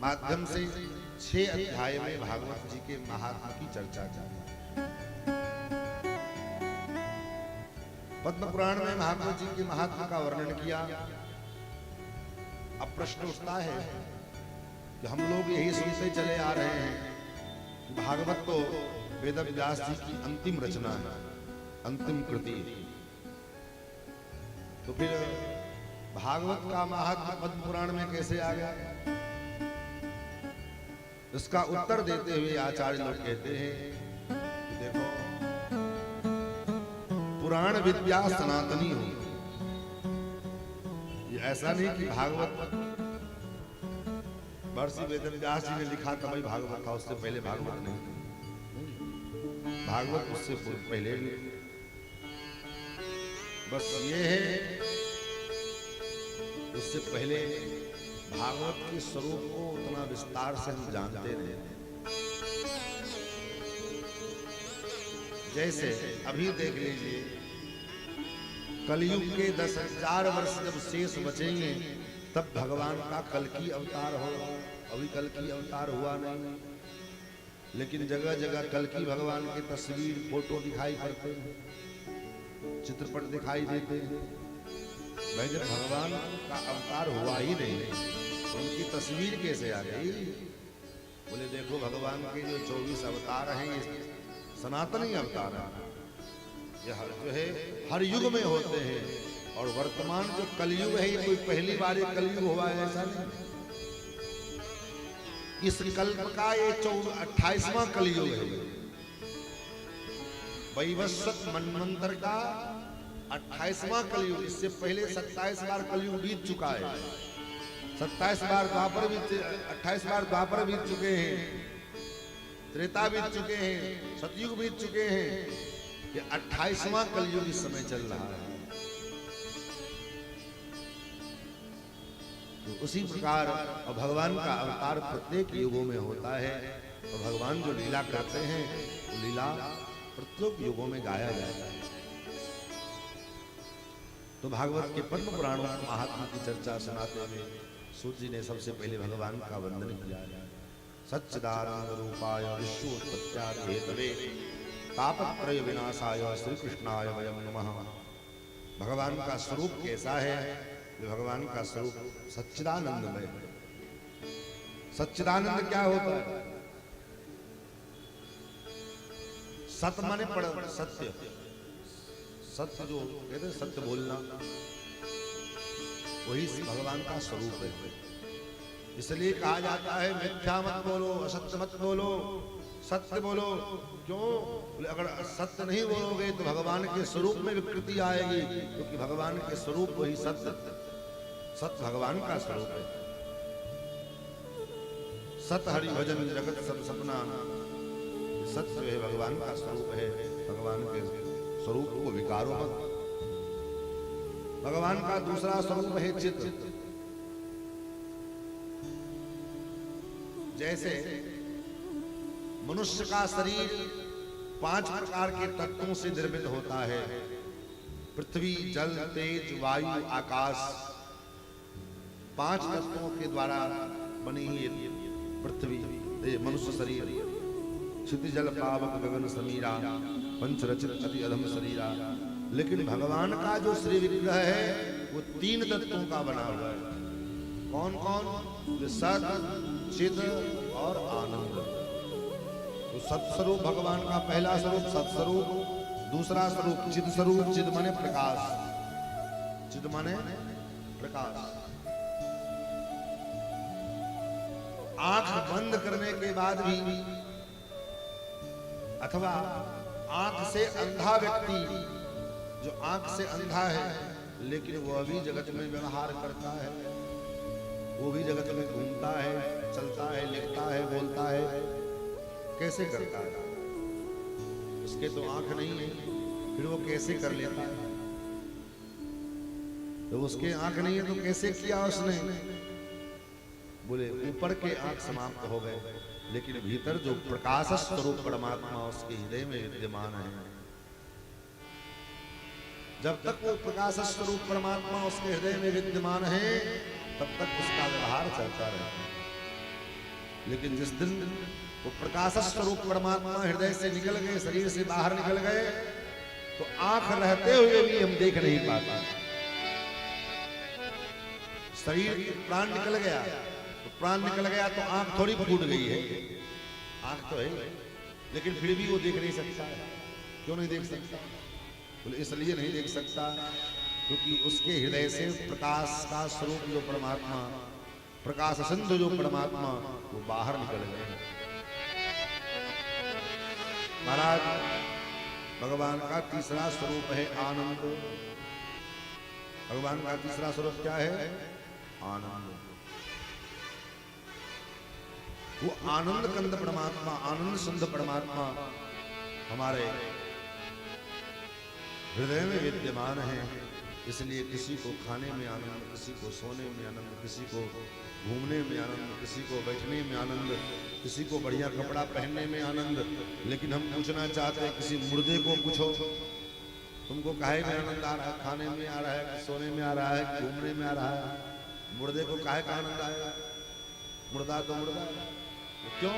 माध्यम से 6 अध्याय में भागवत जी के महात्म की चर्चा की। पद्म पुराण में भागवत जी के महात्म का वर्णन किया। अब प्रश्न उठता है कि हम लोग यही सुनते चले आ रहे हैं कि भागवत तो वेद व्यास जी की अंतिम रचना है, अंतिम कृति। तो फिर भागवत का महात्म पद्म पुराण में कैसे आ गया? इसका उत्तर देते हुए आचार्य लोग कहते हैं कि देखो, पुराण विद्या सनातनी हो। ये ऐसा नहीं कि भागवत महर्षि वेदव्यास जी ने लिखा तभी भागवत था, उससे पहले भागवत नहीं। भागवत उससे पहले भी। बस ये है, उससे पहले भागवत के स्वरूप को उतना विस्तार से हम जानते नहीं। जैसे अभी देख लीजिए, कलयुग के 10,000 वर्ष जब शेष बचेंगे तब भगवान का कल्कि अवतार होगा। अभी कल्कि अवतार हुआ नहीं, लेकिन जगह जगह कल्कि भगवान की तस्वीर, फोटो दिखाई पड़ते हैं, चित्रपट दिखाई देते हैं। भाई जब भगवान का अवतार हुआ ही नहीं, उनकी तस्वीर कैसे आ गई? बोले देखो, भगवान के जो 24 अवतार हैं ये सनातनी अवतार है। ये जो है हर युग में होते हैं, और वर्तमान जो कलयुग है ये कोई पहली बार ये कलयुग हुआ है ऐसा नहीं। इस कल्प का ये 28वां कलयुग है। वैवस्वत मनवंतर का 28वां कलयुग। इससे पहले 27 बार कलयुग बीत चुका है। 27 बार द्वापर बीत, 28 बार द्वापर बीत चुके हैं, त्रेता बीत चुके हैं, सतयुग बीत चुके हैं। ये 28वां कलयुग इस समय चल रहा है। तो उसी प्रकार भगवान का अवतार प्रत्येक युगों में होता है, और भगवान जो लीला करते हैं वो लीला प्रत्येक युगों में गाया जाता है। तो भागवत के पद्म पुराणों महात्मा की चर्चा सुनाते हुए सूत जी ने सबसे पहले भगवान का वंदन किया। सच्चिदानंद रूपाय विश्वोत्पत्त्यादि हेतवे तापत्रय विनाशाय श्री कृष्णाय वयं नमः। भगवान का स्वरूप कैसा है? भगवान का स्वरूप सच्चिदानंदमय है। सच्चिदानंद क्या होता है? सत्य माने पड़ सत्य, सत्य जो कहते हैं सत्य बोलना, वही भगवान का स्वरूप है। इसलिए कहा जाता है मिथ्या मत बोलो, असत्य मत बोलो, सत्य बोलो। क्यों? अगर सत्य नहीं बोलोगे तो भगवान के स्वरूप में विकृति आएगी, क्योंकि भगवान के स्वरूप वही सत्य, सत्य भगवान का स्वरूप है। सत हरि भजन जगत सब सपना, सत्य है भगवान का स्वरूप है। भगवान के स्वरूप को विकारो मत। भगवान का दूसरा स्वरूप है चित्त। जैसे मनुष्य का शरीर 5 प्रकार के तत्वों से निर्मित होता है। पृथ्वी, जल, तेज, वायु, आकाश। 5 तत्वों के द्वारा बनी ही पृथ्वी, मनुष्य शरीर। क्षिति जल पावक गगन समीरा, पंच रचित अति अधम शरीरा। लेकिन भगवान का जो श्री विग्रह है वो 3 तत्वों का बना हुआ है। कौन कौन? सत, चिद और आनंद। तो सत्स्वरूप भगवान का पहला स्वरूप सत्स्वरूप, दूसरा स्वरूप चिद स्वरूप। चिद माने प्रकाश, चिद माने प्रकाश। आंख बंद करने के बाद भी अथवा आंख से अंधा व्यक्ति, जो आंख से अंधा है लेकिन वह भी जगत में व्यवहार करता है, वो भी जगत में घूमता है, चलता है, लिखता है, बोलता है, कैसे करता है? उसके तो आंख नहीं है, फिर वो कैसे कर लेता है? तो उसके आंख नहीं है तो कैसे किया उसने? बोले ऊपर के आंख समाप्त हो गए, लेकिन भीतर जो प्रकाश स्वरूप परमात्मा उसके हृदय में विद्यमान है, जब तक वो प्रकाश स्वरूप परमात्मा उसके हृदय में विद्यमान है तब तक उसका व्यवहार चलता रहता है। लेकिन जिस दिन वो प्रकाश स्वरूप परमात्मा हृदय से निकल गए, शरीर से बाहर निकल गए, तो आंख रहते हुए भी हम देख नहीं पाते। शरीर प्राण निकल गया तो प्राण निकल गया तो आंख थोड़ी फूट गई है, आंख तो है, लेकिन फिर भी वो देख नहीं सकता। क्यों नहीं देख सकता? बोले इसलिए नहीं देख सकता क्योंकि उसके हृदय से प्रकाश का स्वरूप जो परमात्मा, प्रकाश सिंधु जो परमात्मा, वो बाहर निकल गए। महाराज, भगवान का तीसरा स्वरूप है आनंद। भगवान का तीसरा स्वरूप क्या है? आनंद। वो आनंद कंद परमात्मा, आनंद सिंधु परमात्मा हमारे हृदय में विद्यमान है। इसलिए किसी को खाने में आनंद, किसी को सोने में आनंद, किसी को घूमने में आनंद, किसी को बैठने में आनंद, किसी को बढ़िया कपड़ा पहनने में आनंद। लेकिन हम पूछना चाहते हैं, किसी मुर्दे को पूछो, तुमको काहे में आनंद आ रहा है? खाने में आ रहा है, सोने में आ रहा है, घूमने में आ रहा है? मुर्दे को काहे का आनंद आएगा? मुर्दा तो मुर्दा। क्यों?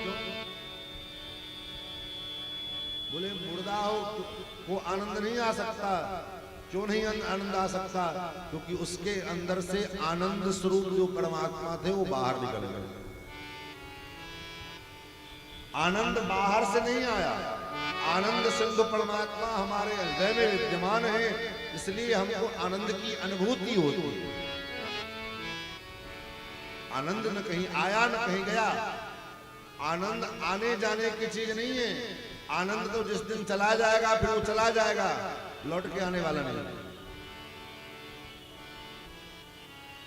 बोले मुर्दा हो वो आनंद नहीं आ सकता। क्यों नहीं आनंद आ सकता? क्योंकि उसके अंदर से आनंद स्वरूप जो परमात्मा थे वो बाहर निकल गए। आनंद बाहर से नहीं आया, आनंद सिंधु परमात्मा हमारे हृदय में विद्यमान है, इसलिए हमको आनंद की अनुभूति होती है। आनंद न कहीं आया न कहीं गया। आनंद आने जाने की चीज नहीं है। आनंद तो जिस दिन चला जाएगा फिर वो चला जाएगा, लौट के आने वाला नहीं।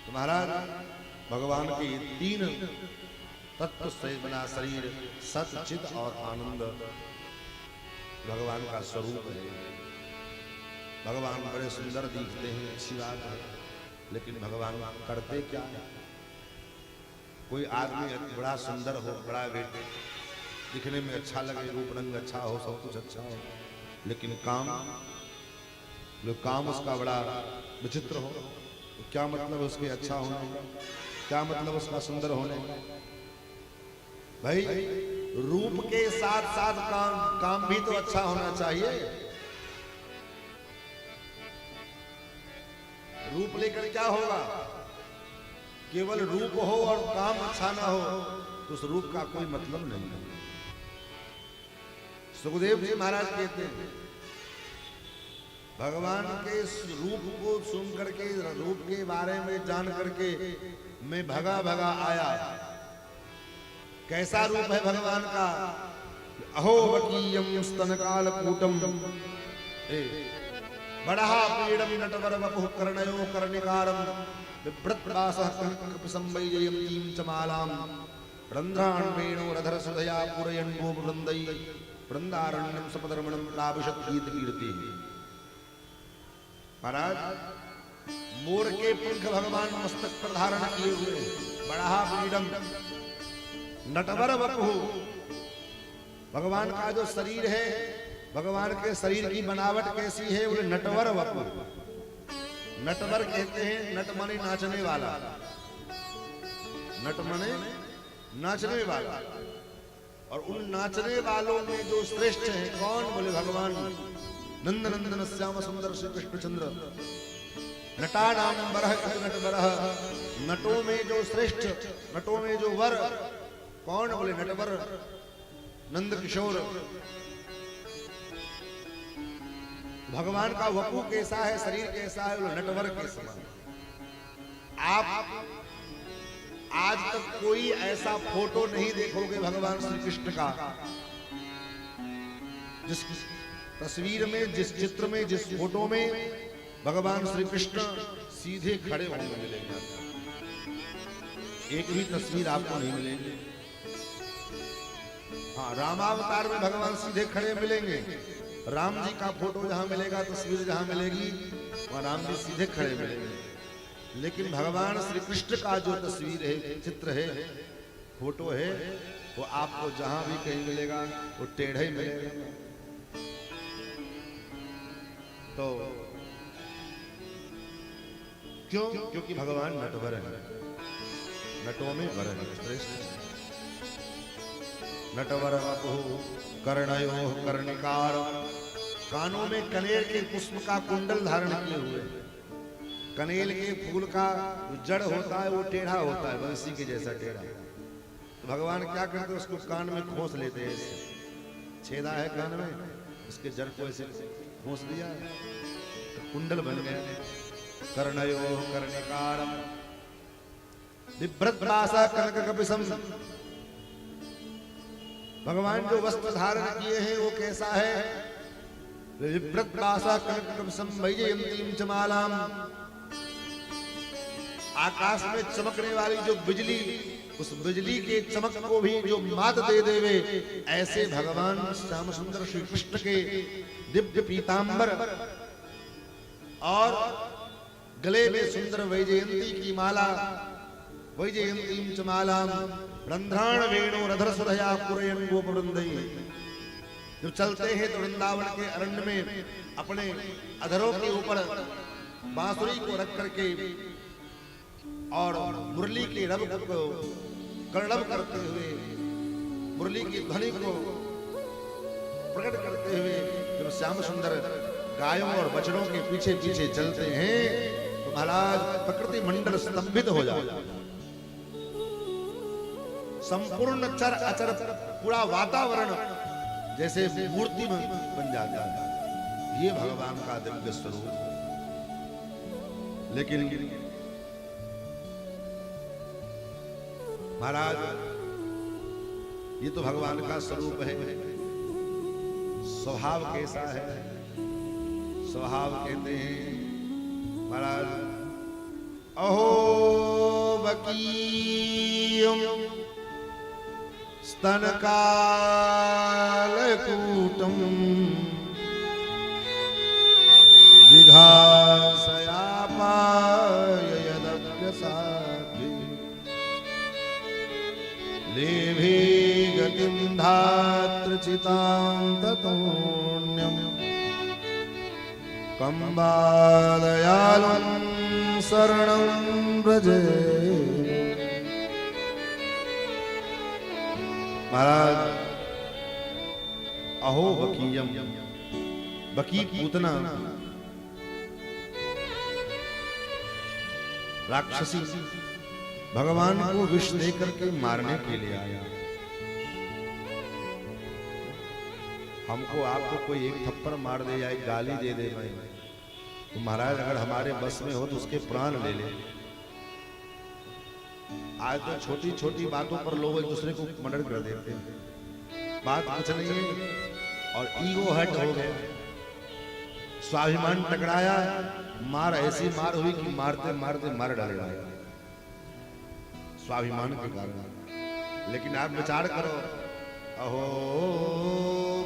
तो महाराज, भगवान के तीन तत्व से बना शरीर, सत, चित और आनंद भगवान का स्वरूप है। भगवान बड़े सुंदर दिखते हैं, अच्छी बात है, लेकिन भगवान करते क्या है? कोई आदमी बड़ा सुंदर हो, बड़ा बेटे दिखने में अच्छा लगे, रूप रंग अच्छा हो, सब कुछ अच्छा हो, लेकिन काम उसका बड़ा विचित्र हो, तो क्या मतलब उसके अच्छा होने का? क्या मतलब उसका सुंदर होने का? भाई, रूप के साथ साथ काम भी तो अच्छा होना चाहिए। रूप लेकर क्या होगा? केवल रूप हो और काम अच्छा ना हो तो उस रूप का कोई मतलब नहीं है। सुखदेव जी महाराज कहते हैं, भगवान के रूप को सुन करके, रूप के बारे में जान करके मैं भगा भगा आया। कैसा रूप है भगवान का? अहो वकीयम स्तन काल कूटम बड़ा पीड़म नटवर वपुः कर्णयो कर्णिकारम विभ्रतवासः कनकसंवैजयन्तीं च मालां रन्ध्रान् वेणोरधर सुधया पूरयन् गोपवृन्दै वृंदारण्यम सपदरमणम प्राविशत गीत कीर्ति। महाराज, मोर के पंख भगवान मस्तक पर धारण किए हुए, बड़ा पीड़म नटवर वपुः। भगवान का जो शरीर है, भगवान के शरीर की बनावट कैसी है? बोले नटवर वपुः। नटवर कहते हैं नट माने नाचने वाला, नट माने नाचने वाला। और उन नाचने वालों में जो श्रेष्ठ है कौन? बोले भगवान नंद नंदन श्याम सुंदर श्री कृष्णचंद्र। नटा नाम बरह नट बरह। नटों में जो श्रेष्ठ, नटों में जो वर कौन? बोले नटवर नंद किशोर। भगवान का वपु कैसा है, शरीर कैसा है? बोले नटवर के समान। आप आज तक कोई ऐसा फोटो नहीं देखोगे भगवान श्री कृष्ण का जिस तस्वीर में, जिस चित्र में, जिस फोटो में भगवान श्री कृष्ण सीधे खड़े होंगे मिलेंगे, एक भी तस्वीर आपको नहीं मिलेंगे। हाँ, रामावतार में भगवान सीधे खड़े मिलेंगे। राम जी का फोटो जहां मिलेगा, तस्वीर जहां मिलेगी, वहां राम जी सीधे खड़े मिलेंगे। लेकिन भगवान श्री कृष्ण का जो तस्वीर है, चित्र है, फोटो है, वो आपको जहां भी कहीं मिलेगा वो टेढ़ा ही मिलेगा। तो क्यों? क्योंकि भगवान नटवर है, नटों में वर है, श्रेष्ठ। नटवर वपुः कर्णयोः कर्णिकार, कानों में कनेर के पुष्प का कुंडल धारण किए हुए। कनेल के फूल का जड़ होता है वो टेढ़ा होता है, बंसी के जैसा टेढ़ा। तो भगवान क्या करते हैं, उसको कान में खोस लेते हैं। छेदा है कान में, उसके जड़ को ऐसे खोस दिया, तो कुंडल बन गया। कर्णयोः कर्णिकारम बिभ्रत वासा कनककपिशम। भगवान जो वस्त्र धारण किए हैं वो कैसा है? विभ्रत वासा कनककपिशम वैजयंतीं च मालाम। आकाश में चमकने वाली जो बिजली, उस बिजली के चमक को भी जो मात दे देवे, ऐसे भगवान श्याम सुंदर श्री कृष्ण के दिव्य पीतांबर और गले में सुंदर वैजयंती की माला, वैजयंतीं च मालाम रंध्राण वेणु रधर सुधया पुरयन गोपवृंदई। जब चलते हैं तो वृंदावन के अरण्य में अपने अधरों के ऊपर बांसुरी को रख करके और मुरली के रब को कर्णव करते हुए, मुरली की ध्वनि को प्रकट करते हुए जब श्याम सुंदर गायों और बछड़ों के पीछे पीछे चलते हैं तो महाराज प्रकृति मंडल स्तंभित हो जाता है। संपूर्ण चर अचर पूरा वातावरण जैसे मूर्ति बन जाता है। ये भगवान का दिव्य स्वरूप। लेकिन महाराज ये तो भगवान का स्वरूप है, स्वभाव कैसा है? स्वभाव कहते हैं महाराज, अहो बकीयम स्तनकालकूटम जिघासयापाय यदप्यसाधि लेभे गतिं धात्रचितां ततोऽन्यं कंबादयालं शरणं व्रजे। महाराज, अहो बकीयम, बकी पूतना राक्षसी भगवान को विष देकर के मारने के लिए आया। हमको आपको कोई एक थप्पड़ मार दे या एक गाली दे दे भाई, तो महाराज अगर हमारे बस में हो तो उसके प्राण ले ले। आज तो छोटी छोटी बातों पर लोग एक दूसरे को मर्डर कर देते हैं। बात कुछ नहीं है और ईगो हर्ट हो गए, स्वाभिमान टकराया, मार ऐसी मार हुई कि मारते मारते मार डालेगा स्वाभिमान के कारण। लेकिन आप विचार करो, अहो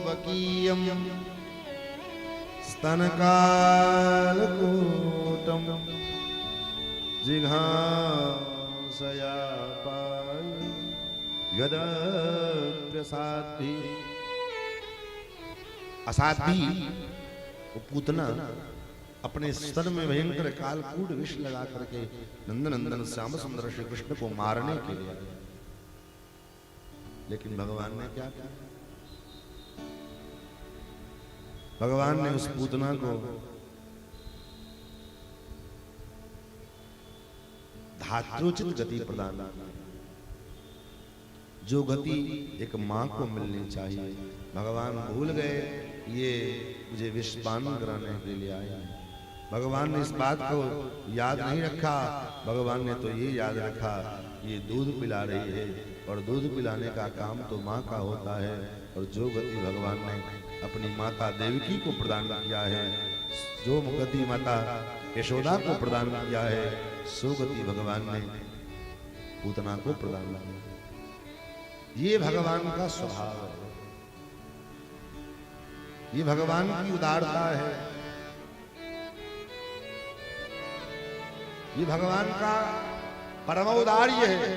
बकीयम स्तनकालकूटम जिघांसयापाय यदप्यसाधि। असाध्वी वो पूतना अपने स्तन में भयंकर कालकूट विष लगा करके नंदनंदन श्याम सुंदर श्री कृष्ण को मारने के लिए। लेकिन भगवान ने क्या किया? भगवान ने उस पूतना को धात्रोचित गति प्रदान की, जो गति एक मां को मिलनी चाहिए। भगवान भूल गए ये मुझे विषपान कराने के लिए आया है। भगवान ने इस बात को याद नहीं रखा। भगवान ने तो ये याद रखा ये दूध पिला रही है और दूध पिलाने का काम तो माँ का होता है। और जो गति भगवान ने अपनी माता देवकी को प्रदान किया है, जो गति माता यशोदा को प्रदान किया है, सो गति भगवान ने पूतना को प्रदान किया। ये भगवान का स्वभाव है, ये भगवान की उदारता है, ये भगवान का परम औदार्य है।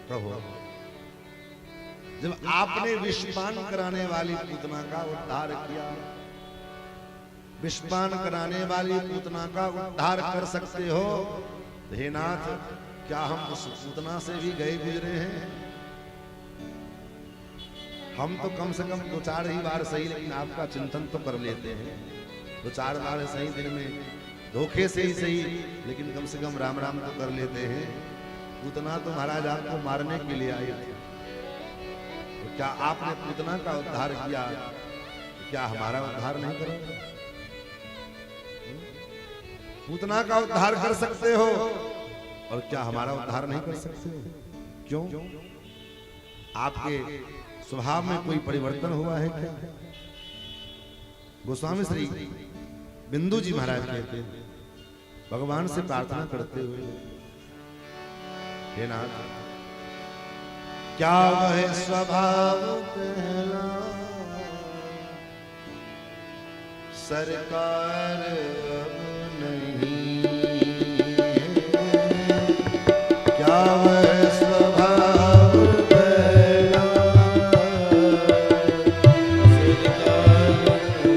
प्रभु, जब आपने विषपान कराने वाली पूतना का उद्धार किया, विषपान कराने वाली पूतना का उद्धार कर सकते हो, हे नाथ, क्या हम उस पूतना से भी गए गुजरे हैं? हम तो कम से कम 2-4 ही बार सही, लेकिन आपका चिंतन तो कर लेते हैं। 2-4 बार सही, दिन में धोखे से ही सही, लेकिन कम से कम राम राम तो कर लेते हैं। पूतना तो महाराज आपको मारने के लिए आई थी, तो क्या आपने पूतना का उद्धार किया, क्या हमारा उद्धार नहीं करोगे? पूतना का उद्धार कर सकते हो और क्या हमारा उद्धार नहीं कर सकते हो? क्यों? आपके स्वभाव में कोई परिवर्तन हुआ है क्या? गोस्वामी श्री बिंदु जी महाराज कहते हैं, भगवान से प्रार्थना करते हुए, हे नाथ, क्या वह स्वभाव पहला सरकार अब नहीं है, क्या वह स्वभाव पहला सरकार अब नहीं है,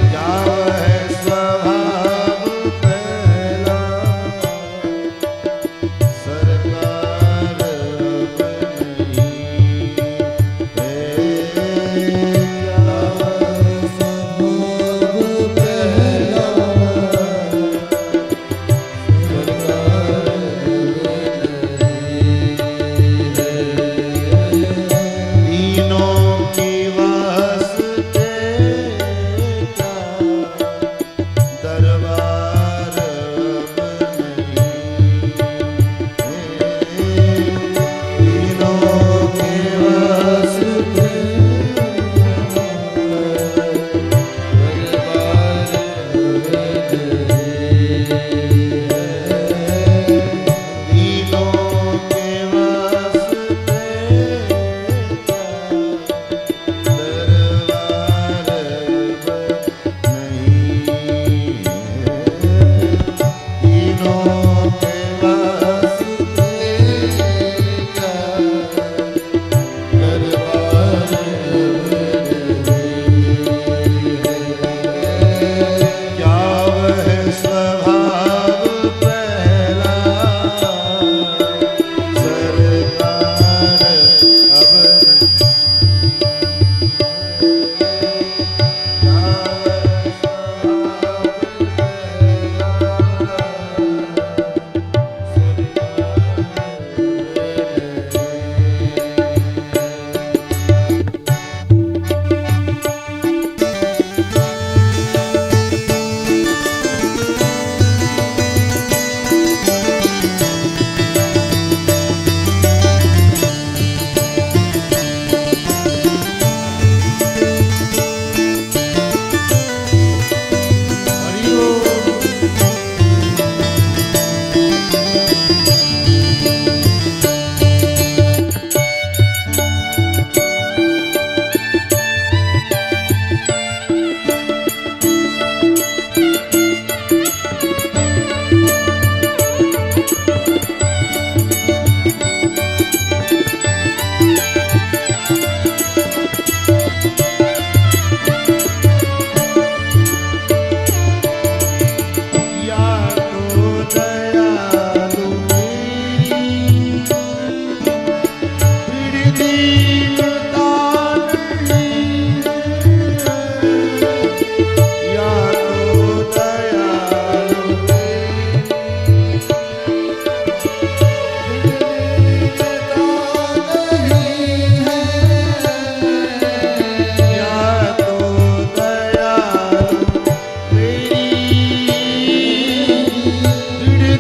क्या वह स्वभाव पहला सरकार अब नहीं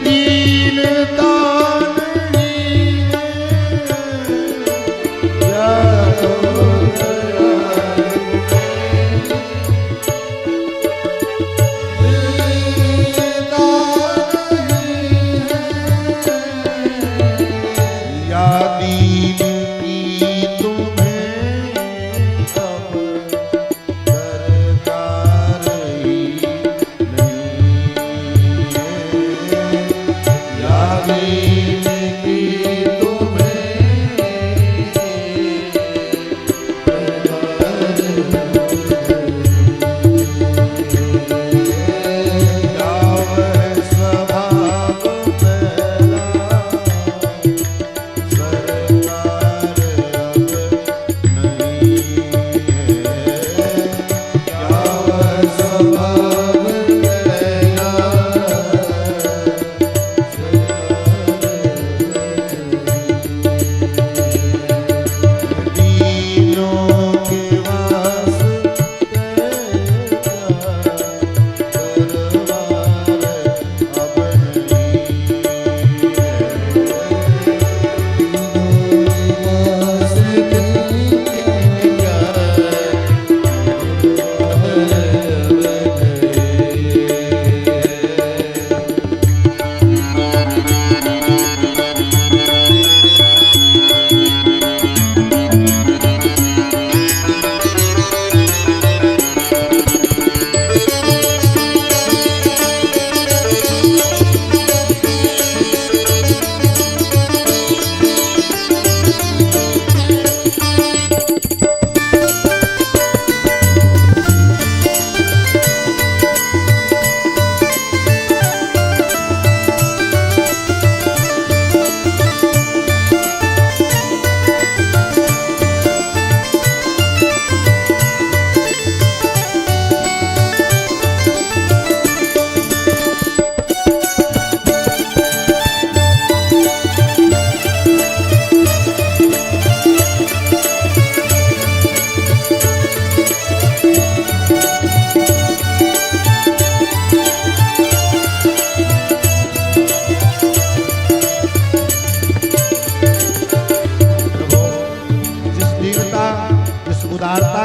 दीनता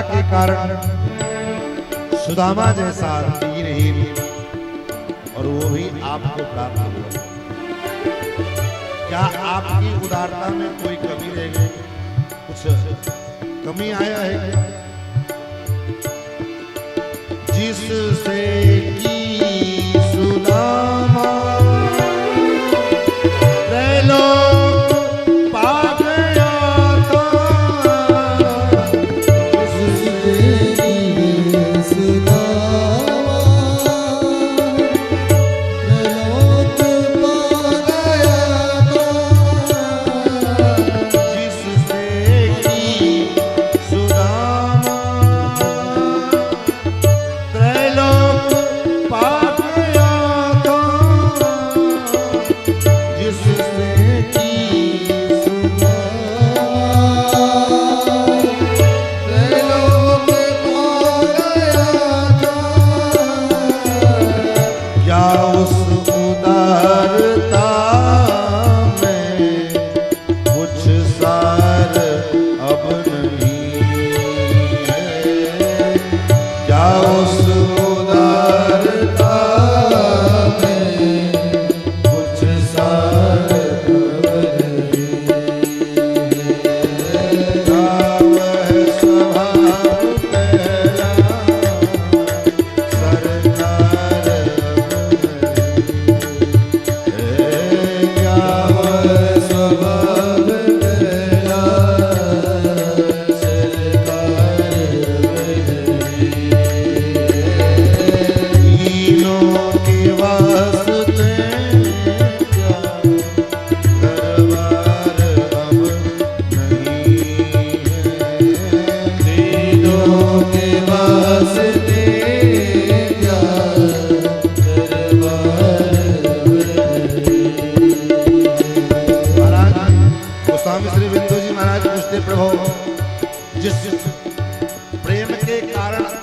के कारण सुदामा जैसा वीरहीन और वो भी आपको प्राप्त हुआ। क्या आपकी उदारता में कोई कमी रह गई, कुछ कमी आया है? जिससे की सुदामा त्रैलोक पा गया था,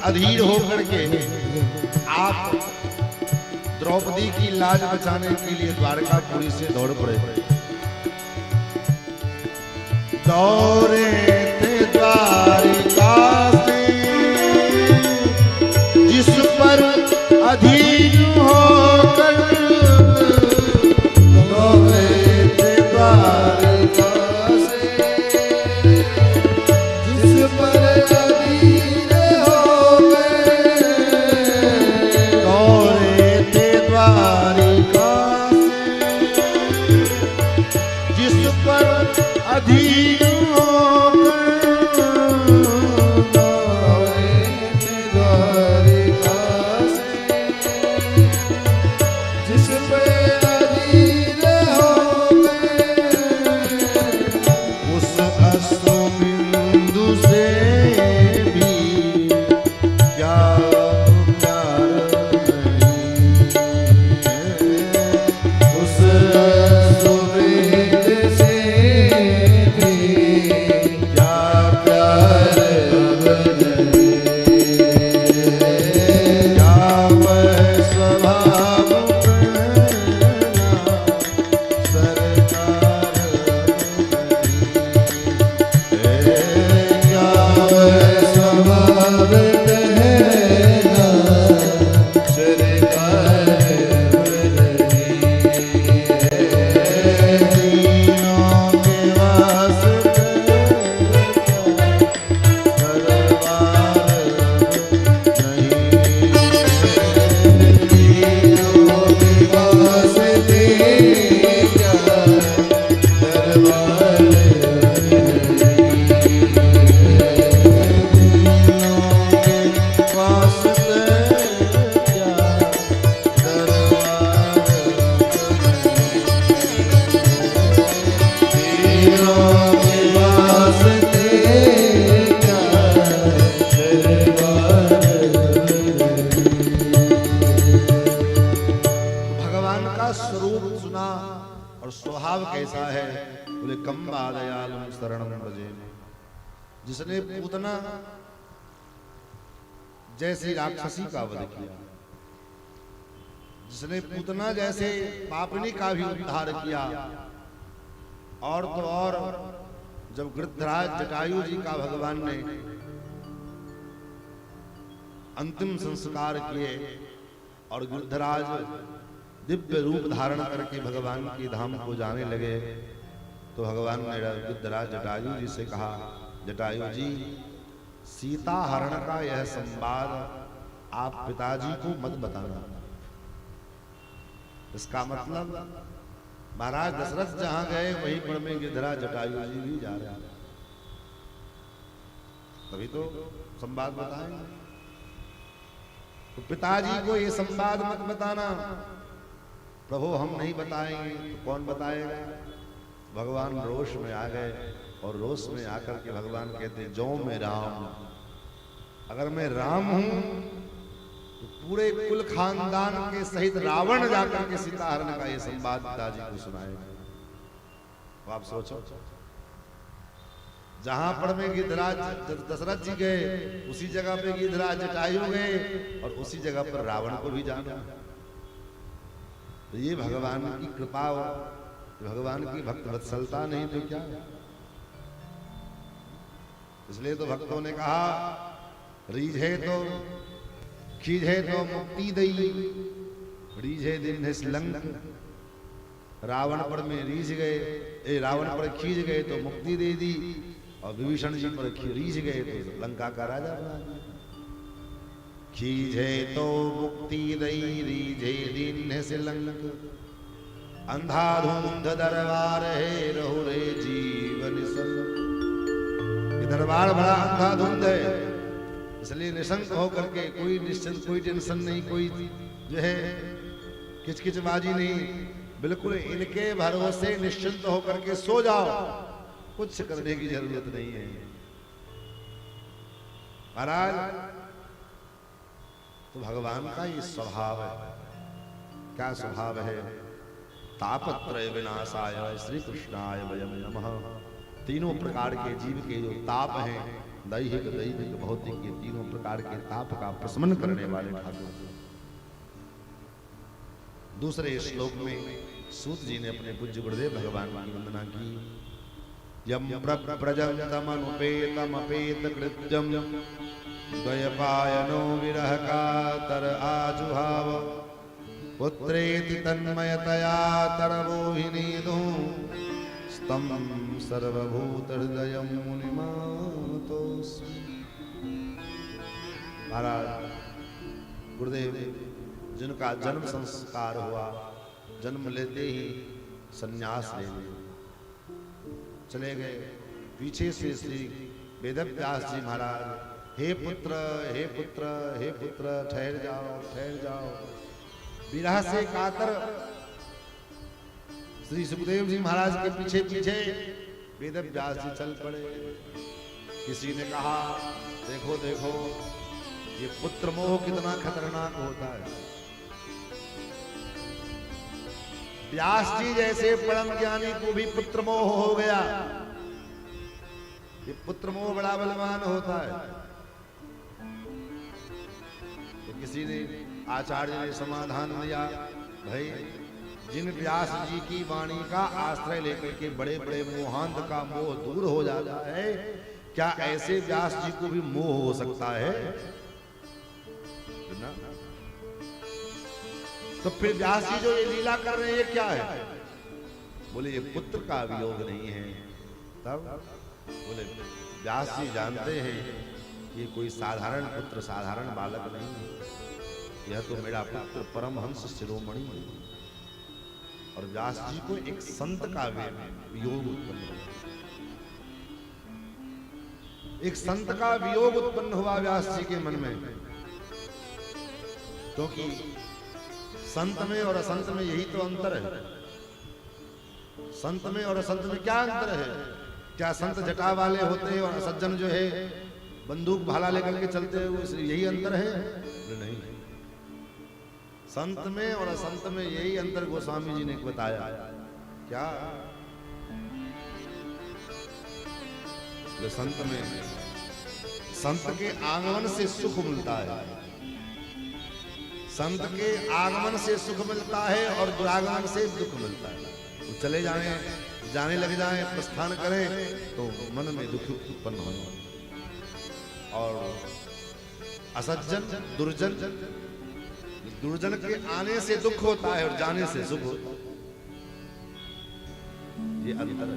अधीर होकर के आप द्रौपदी की लाज बचाने के लिए द्वारकापुरी से दौड़ पड़े। दौड़े थे द्वारिका से जिस पर अधीर होकर, दौड़े थे द्वारिका से जिस पर जिसने पूतना जैसी राक्षसी का वध किया, जिसने पूतना जैसे पापनी का भी उद्धार किया, और तो और जब गृद्धराज जटायु जी का भगवान ने अंतिम संस्कार किए और गिरधराज दिव्य रूप धारण करके भगवान के धाम को जाने लगे, तो भगवान ने गिरधराज जटायु जी से कहा, जटायु जी, सीता हरण का यह संवाद आप पिताजी को मत बताना। इसका मतलब महाराज दशरथ जहां गए वहीं पर में गिरधराज जटायु जी भी जा रहे हैं, तभी तो संवाद बताएंगे। तो पिताजी को ये संवाद मत बताना। प्रभु हम नहीं बताएंगे तो कौन बताएगा? भगवान रोष में आ गए और रोष में आकर के भगवान कहते, जो मैं राम, अगर मैं राम हूं तो पूरे कुल खानदान के सहित रावण जाकर के सीता हरण का ये संवाद पिताजी को सुनाएगा। तो आप सोचो, जहां पर में गिरधराज दशरथ जी गए उसी जगह पे गिरधराज जटायु गए और उसी जगह पर रावण को भी जाना। तो ये भगवान की कृपा, भगवान की भक्त वत्सलता नहीं तो क्या। इसलिए तो भक्तों ने कहा, रीझे तो खीझे तो मुक्ति दई, रीझे दिन है लंक। रावण पर में रीझ गए, रावण पर खींच गए तो मुक्ति दे दी, और विभीषण जी पर रीझ गए तो लंका का राजा बना दिया। खींचे तो मुक्ति दई, रीझे दिन है लंक। अंधाधुंध दरबार है, रहो रे जीवन संग। ये दरबार बड़ा अंधाधुंध है, इसलिए निशंक होकर के, कोई निश्चिंत, कोई टेंशन नहीं, कोई जो है किचकिचबाजी नहीं, बिल्कुल इनके भरोसे निश्चिंत होकर के सो जाओ, कुछ करने की जरूरत नहीं है। महाराज तो भगवान का ये स्वभाव है। क्या स्वभाव है? तापत्रय विनाशाय श्री कृष्णाय वयम नमः। तीनों प्रकार के जीव के जो ताप हैं, दैहिक, दैविक, भौतिक, ये तीनों प्रकार के ताप का प्रशमन करने वाले ठाकुर। दूसरे श्लोक में सूत जी ने अपने पूज्य गुरुदेव भगवान की वंदना की। यम प्रजन्तमनुपेतमपेत कृत्यम, द्वयपायनो विरह कातर आजुहाव। पुत्रेति तन्मयतया तरवोहिनीदो, स्तम सर्वभूत हृदयं मुनिमातोऽस्मि। महाराज गुरुदेव जिनका जन्म संस्कार हुआ, जन्म लेते ही संन्यास ले लिया, चले गए। पीछे से श्री वेदव्यास जी महाराज, हे पुत्र, हे पुत्र, हे पुत्र, ठहर जाओ, ठहर जाओ। विरह से कातर श्री सुखदेव जी महाराज के पीछे पीछे वेदव्यास जी चल पड़े। किसी ने कहा, देखो देखो ये पुत्र मोह कितना खतरनाक होता है। व्यास जी जैसे परम ज्ञानी को भी पुत्र मोह हो गया। ये पुत्र मोह बड़ा बलवान होता है। तो किसी ने, आचार्य ने समाधान दिया, भाई जिन व्यास जी की वाणी का आश्रय लेकर के बड़े बड़े मोहांत का मोह दूर हो जाता है, क्या ऐसे व्यास जी को भी मोह हो सकता है ना? तो फिर व्यास जी जो ये लीला कर रहे हैं ये क्या है? बोले ये पुत्र का वियोग नहीं है। तब बोले व्यास जी जानते हैं ये कोई साधारण पुत्र, साधारण बालक नहीं है, यह तो मेरा पुत्र परमहंस शिरोमणि है। और व्यास जी को एक संत का वियोग उत्पन्न हुआ, एक संत का वियोग उत्पन्न हुआ व्यास जी के मन में। क्योंकि संत में और असंत में यही तो अंतर है। संत में और असंत में क्या अंतर है? क्या संत जटा वाले होते हैं और सज्जन जो है बंदूक भाला लेकर के चलते हुए, यही अंतर है? नहीं, संत में और असंत में यही अंतर गोस्वामी जी ने बताया। क्या? संत में, संत के आगमन से सुख मिलता है, संत के आगमन से सुख मिलता है और दुरागमन से दुख मिलता है। वो चले जाए, जाने लग जाए, प्रस्थान करें तो मन में दुख उत्पन्न हो। और असज्जन दुर्जन, दुर्जन के आने से दुख होता है और जाने से सुख होता है। ये अंतर है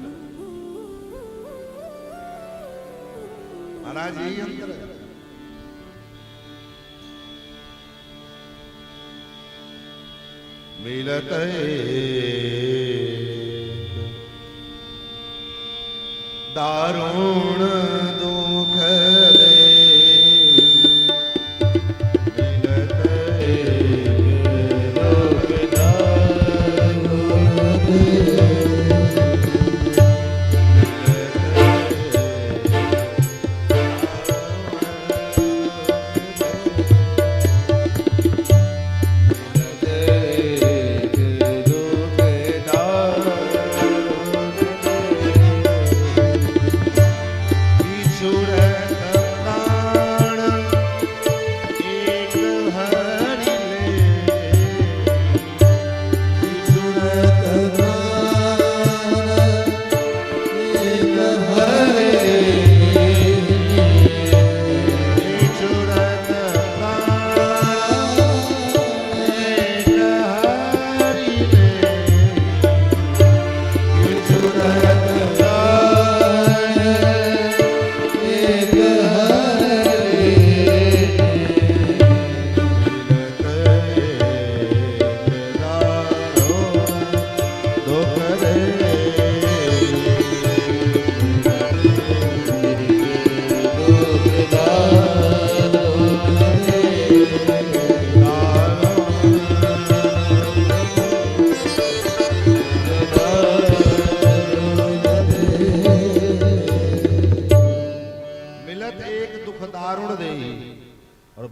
महाराज, यही अंतर है। मिलत दारुण दुख दे,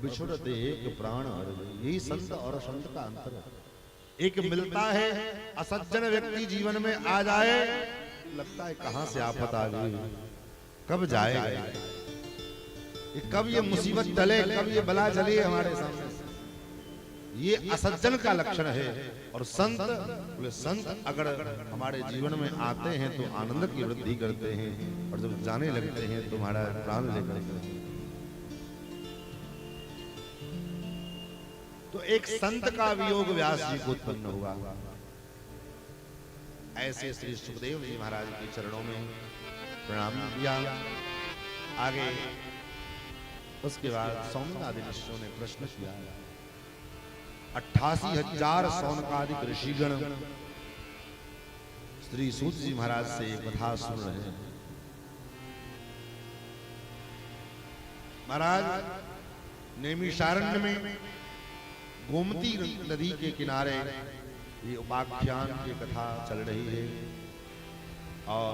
बिछुड़ते एक प्राण हर। यही संत और संत का अंतर है। एक मिलता है, असज्जन व्यक्ति जीवन में आ जाए, लगता है कहां से आफत आ गई, कब जाएगा, कब ये मुसीबत टले, कब ये बला चले हमारे सामने। ये असज्जन का लक्षण है। और संत बोले, संत अगर हमारे जीवन में आते हैं तो आनंद की वृद्धि करते हैं, और जब जाने लगते हैं तो हमारा प्राण ले करते हैं। तो एक संत का वियोग व्यास जी को उत्पन्न हुआ। ऐसे श्री सुखदेव जी महाराज के चरणों में प्रणाम किया। आगे उसके बाद सौनकादि ऋषियों ने प्रश्न किया। 88,000 सौनकादिक ऋषिगण श्री सूत जी महाराज से कथा सुन रहे हैं। महाराज नैमिषारण्य में गोमती नदी के किनारे ये उपाख्यान की कथा चल रही है। और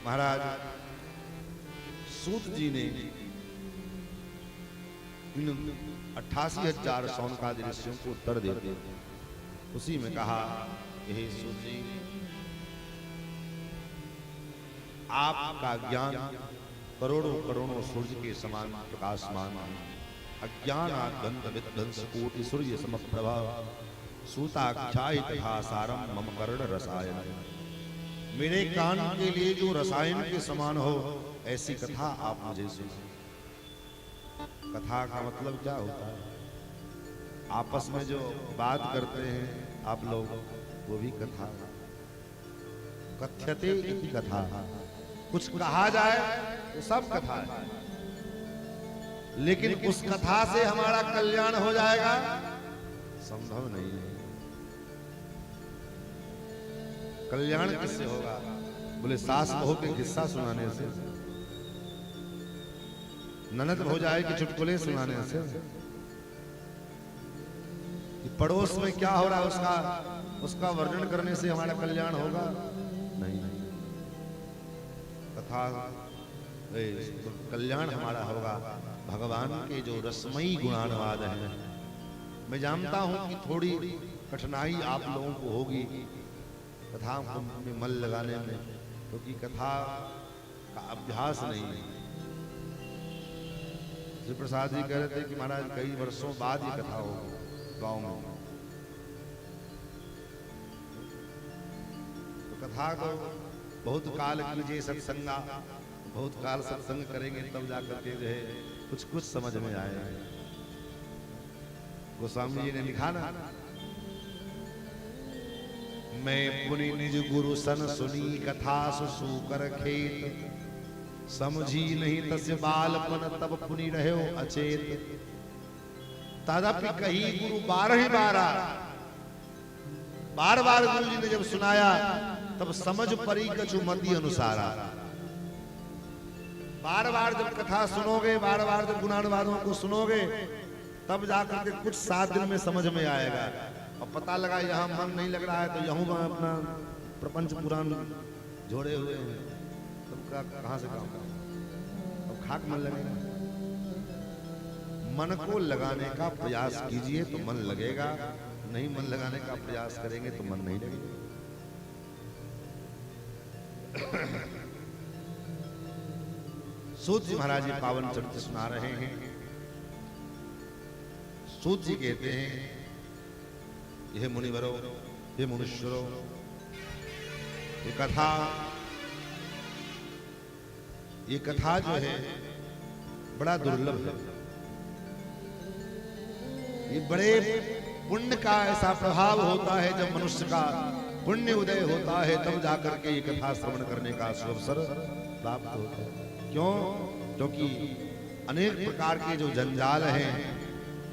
महाराज सूत जी ने इन 88,000 सौनकादि ऋषियों को उत्तर देते उसी में कहा, हे सूत जी, आपका ज्ञान करोड़ों करोड़ों सूर्य के समान प्रकाशमान है। अज्ञानाद्वंद विध्वंस कोटि सूर्य समप्रभा सूताख्यायि तथा सारम मम कर्ण रसायन। मेरे कान के लिए जो रसायन के समान हो, ऐसी कथा आप मुझे सुनाओ। कथा का मतलब क्या होता है? आपस में जो बात करते हैं आप लोग, वो भी कथा। कथ्यते इति कथा। कुछ कहा जाए तो सब कथा है, लेकिन उस कथा से हमारा कल्याण हो जाएगा संभव नहीं है। कल्याण किससे होगा? बोले सास बहू के किस्सा सुनाने से, ननद हो जाएगी चुटकुले सुनाने से, कि पड़ोस में क्या हो रहा है उसका वर्णन करने से हमारा कल्याण होगा नहीं। कथा तो कल्याण हमारा होगा भगवान के जो रसमयी गुणानुवाद है। मैं जानता हूं कि थोड़ी कठिनाई आप लोगों को होगी कथा में मन लगाने में, क्योंकि कथा का अभ्यास नहीं है। श्री प्रसाद जी कह रहे थे कि महाराज कई वर्षों बाद ये कथा होगी गांव में। तो कथा को बहुत काल कीजिए सत्संगा, बहुत काल सत्संग करेंगे तब जाकर के जो है कुछ कुछ समझ में आए। गोस्वामी जी ने लिखा ना, मैं पुनि निज गुरु सन सुनी कथा सुकर खेत, समझी नहीं तस्य बालपन तब पुनि रहो अचेत। तदपि कही गुरु 12 बार गुरु जी ने जब सुनाया तब समझ परी कछु मति अनुसारा। बार जब कथा सुनोगे, बार जब गुणानुवादों को सुनोगे, तब जाकर के कुछ 7 दिन में समझ में आएगा। और पता लगा यहाँ मन नहीं लग रहा है तो यहूं मैं अपना प्रपंच पुराण जोड़े हुए हैं, तब कहां से काम, अब खाक मन लगेगा। मन को लगाने का प्रयास कीजिए तो मन लगेगा, नहीं मन लगाने का प्रयास करेंगे तो मन नहीं लगेगा। सूत जी महाराज जी पावन चरित्र सुना रहे हैं। सूत जी कहते हैं, यह मुनिवरों, ये मनुष्यरों, ये कथा जो है बड़ा दुर्लभ है। ये बड़े पुण्य का ऐसा प्रभाव होता है, जब मनुष्य का पुण्य उदय होता है तब जाकर के ये कथा श्रवण करने का अवसर प्राप्त होता है। क्यों? क्योंकि अनेक प्रकार के जो जंजाल हैं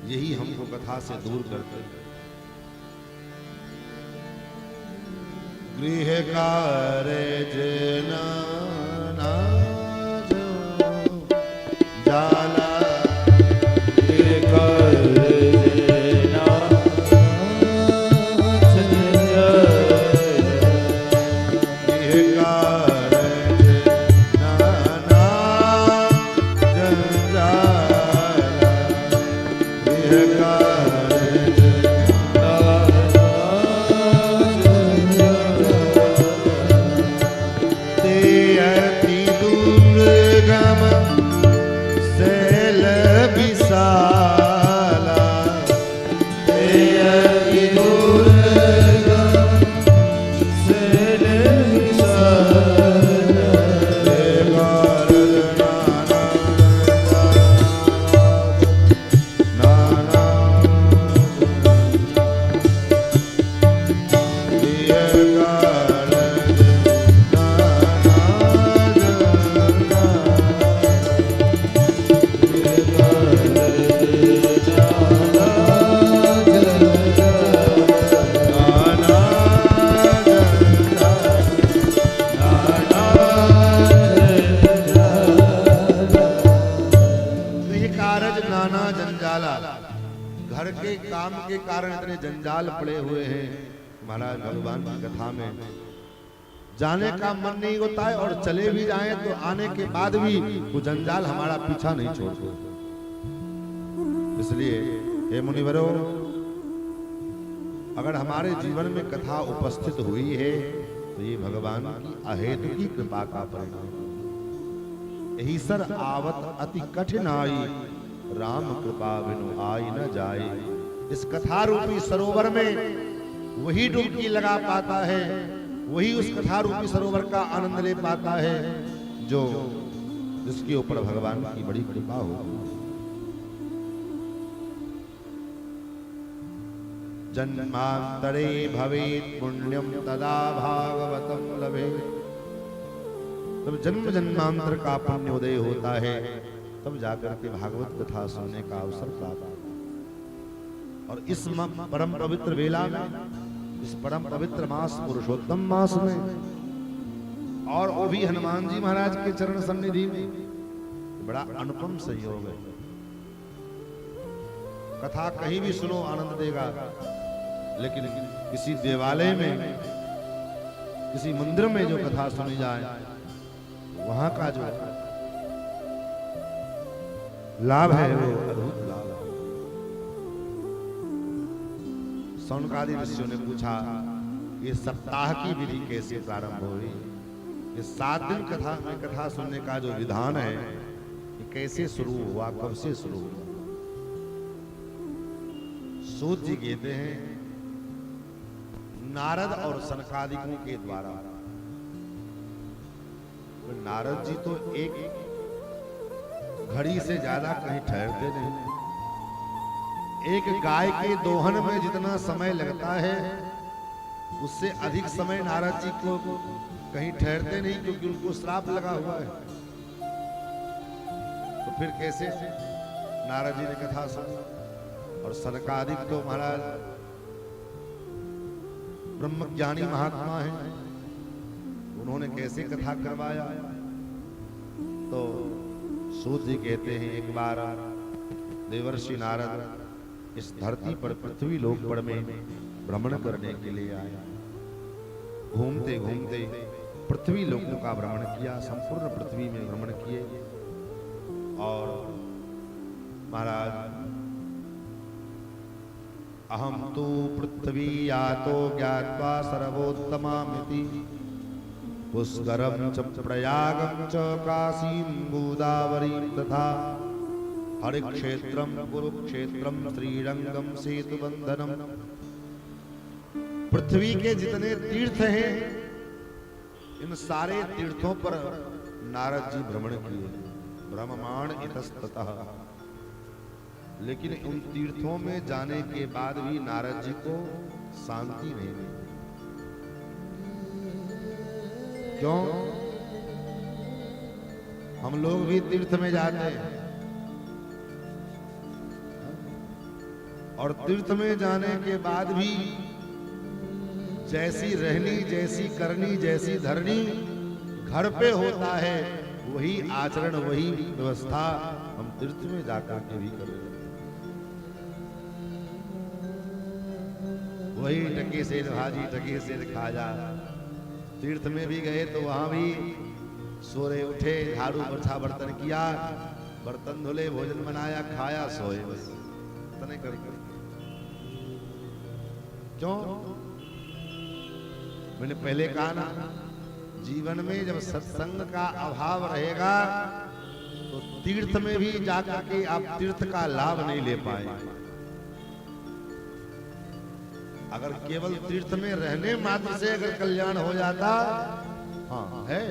यही हमको कथा से दूर करते हैं। गृह कारज जाला पड़े हुए हैं। महाराज भगवान की कथा में जाने का मन नहीं होता है, और चले भी जाएं तो आने के बाद भी वो जंजाल हमारा पीछा नहीं छोड़ते। इसलिए हे मुनिवरों, अगर हमारे जीवन में कथा उपस्थित हुई है तो ये भगवान की अहेतु की कृपा का परिणाम। यही सर आवत अति कठिन आई, राम कृपा बिनु आई न जाए। इस कथा रूपी सरोवर में वही डुबकी लगा पाता है, वही उस कथा रूपी सरोवर का आनंद ले पाता है जो जिसके ऊपर भगवान की बड़ी कृपा हो। जन्मांतरे भवेत् पुण्यम तदा भागवतम लभे। जब जन्म जन्मांतर का पुण्य उदय होता है तब जाकर के भागवत कथा सुनने का अवसर प्राप्त होता है। और इस परम पवित्र वेला में, इस परम पवित्र मास पुरुषोत्तम मास में, और वो भी हनुमान जी महाराज के चरण सन्निधि में, बड़ा अनुपम संयोग है। कथा कहीं भी सुनो आनंद देगा, लेकिन किसी देवालय में, किसी मंदिर में जो कथा सुनी जाए वहां का जो लाभ है वो अद्भुत लाभ है। सौनकादि ऋषियों ने पूछा ये सप्ताह की विधि कैसे प्रारंभ हुई? ये 7 दिन कथा में कथा सुनने का जो विधान है ये कैसे शुरू हुआ, कब से शुरू हुआ? सूत जी कहते हैं नारद और सनकादिकों के द्वारा। नारद जी तो एक घड़ी से ज्यादा कहीं ठहरते नहीं। एक गाय के दोहन में जितना समय लगता है उससे अधिक समय नारद जी को कहीं ठहरते नहीं, क्योंकि उनको श्राप लगा हुआ है। तो फिर कैसे नारद जी ने कथा सुनी। और सनकादिक तो महाराज ब्रह्मज्ञानी महात्मा हैं, उन्होंने कैसे कथा करवाया। तो सूत जी कहते हैं एक बार देवर्षि नारद इस धरती पर पृथ्वी लोक पर में भ्रमण करने के लिए आया। घूमते घूमते पृथ्वी लोकों का भ्रमण किया, संपूर्ण पृथ्वी में भ्रमण किए। और महाराज अहम तो पृथ्वी यातो ज्ञात्वा सर्वोत्तमामिति पुष्करम च प्रयागम च काशीम गोदावरीं तथा हरिक्षेत्रम कुरुक्षेत्रम श्रीरंगम सेतुबंधनम। पृथ्वी के जितने तीर्थ हैं इन सारे तीर्थों पर नारद जी भ्रमण किए, भ्रममाण इतस्ततः। लेकिन उन तीर्थों में जाने के बाद भी नारद जी को शांति नहीं मिली। क्यों? हम लोग भी तीर्थ में जाते हैं और तीर्थ में जाने के बाद भी जैसी रहनी, जैसी करनी, जैसी धरनी घर पे होता है, वही आचरण, वही व्यवस्था हम तीर्थ में जाकर के भी कर रहे हैं। वही टके से भाजी, टके से खाजा। तीर्थ में भी गए तो वहां भी सोरे उठे, झाड़ू पोछा बर्तन किया, बर्तन धुले, भोजन बनाया, खाया, सोए, बस इतने करके। क्यों? मैंने पहले कहा ना, जीवन में जब सत्संग का अभाव रहेगा तो तीर्थ में भी जाकर के आप तीर्थ का लाभ नहीं ले पाएंगे। अगर केवल तीर्थ में रहने मात्र से अगर कल्याण हो जाता, हाँ है,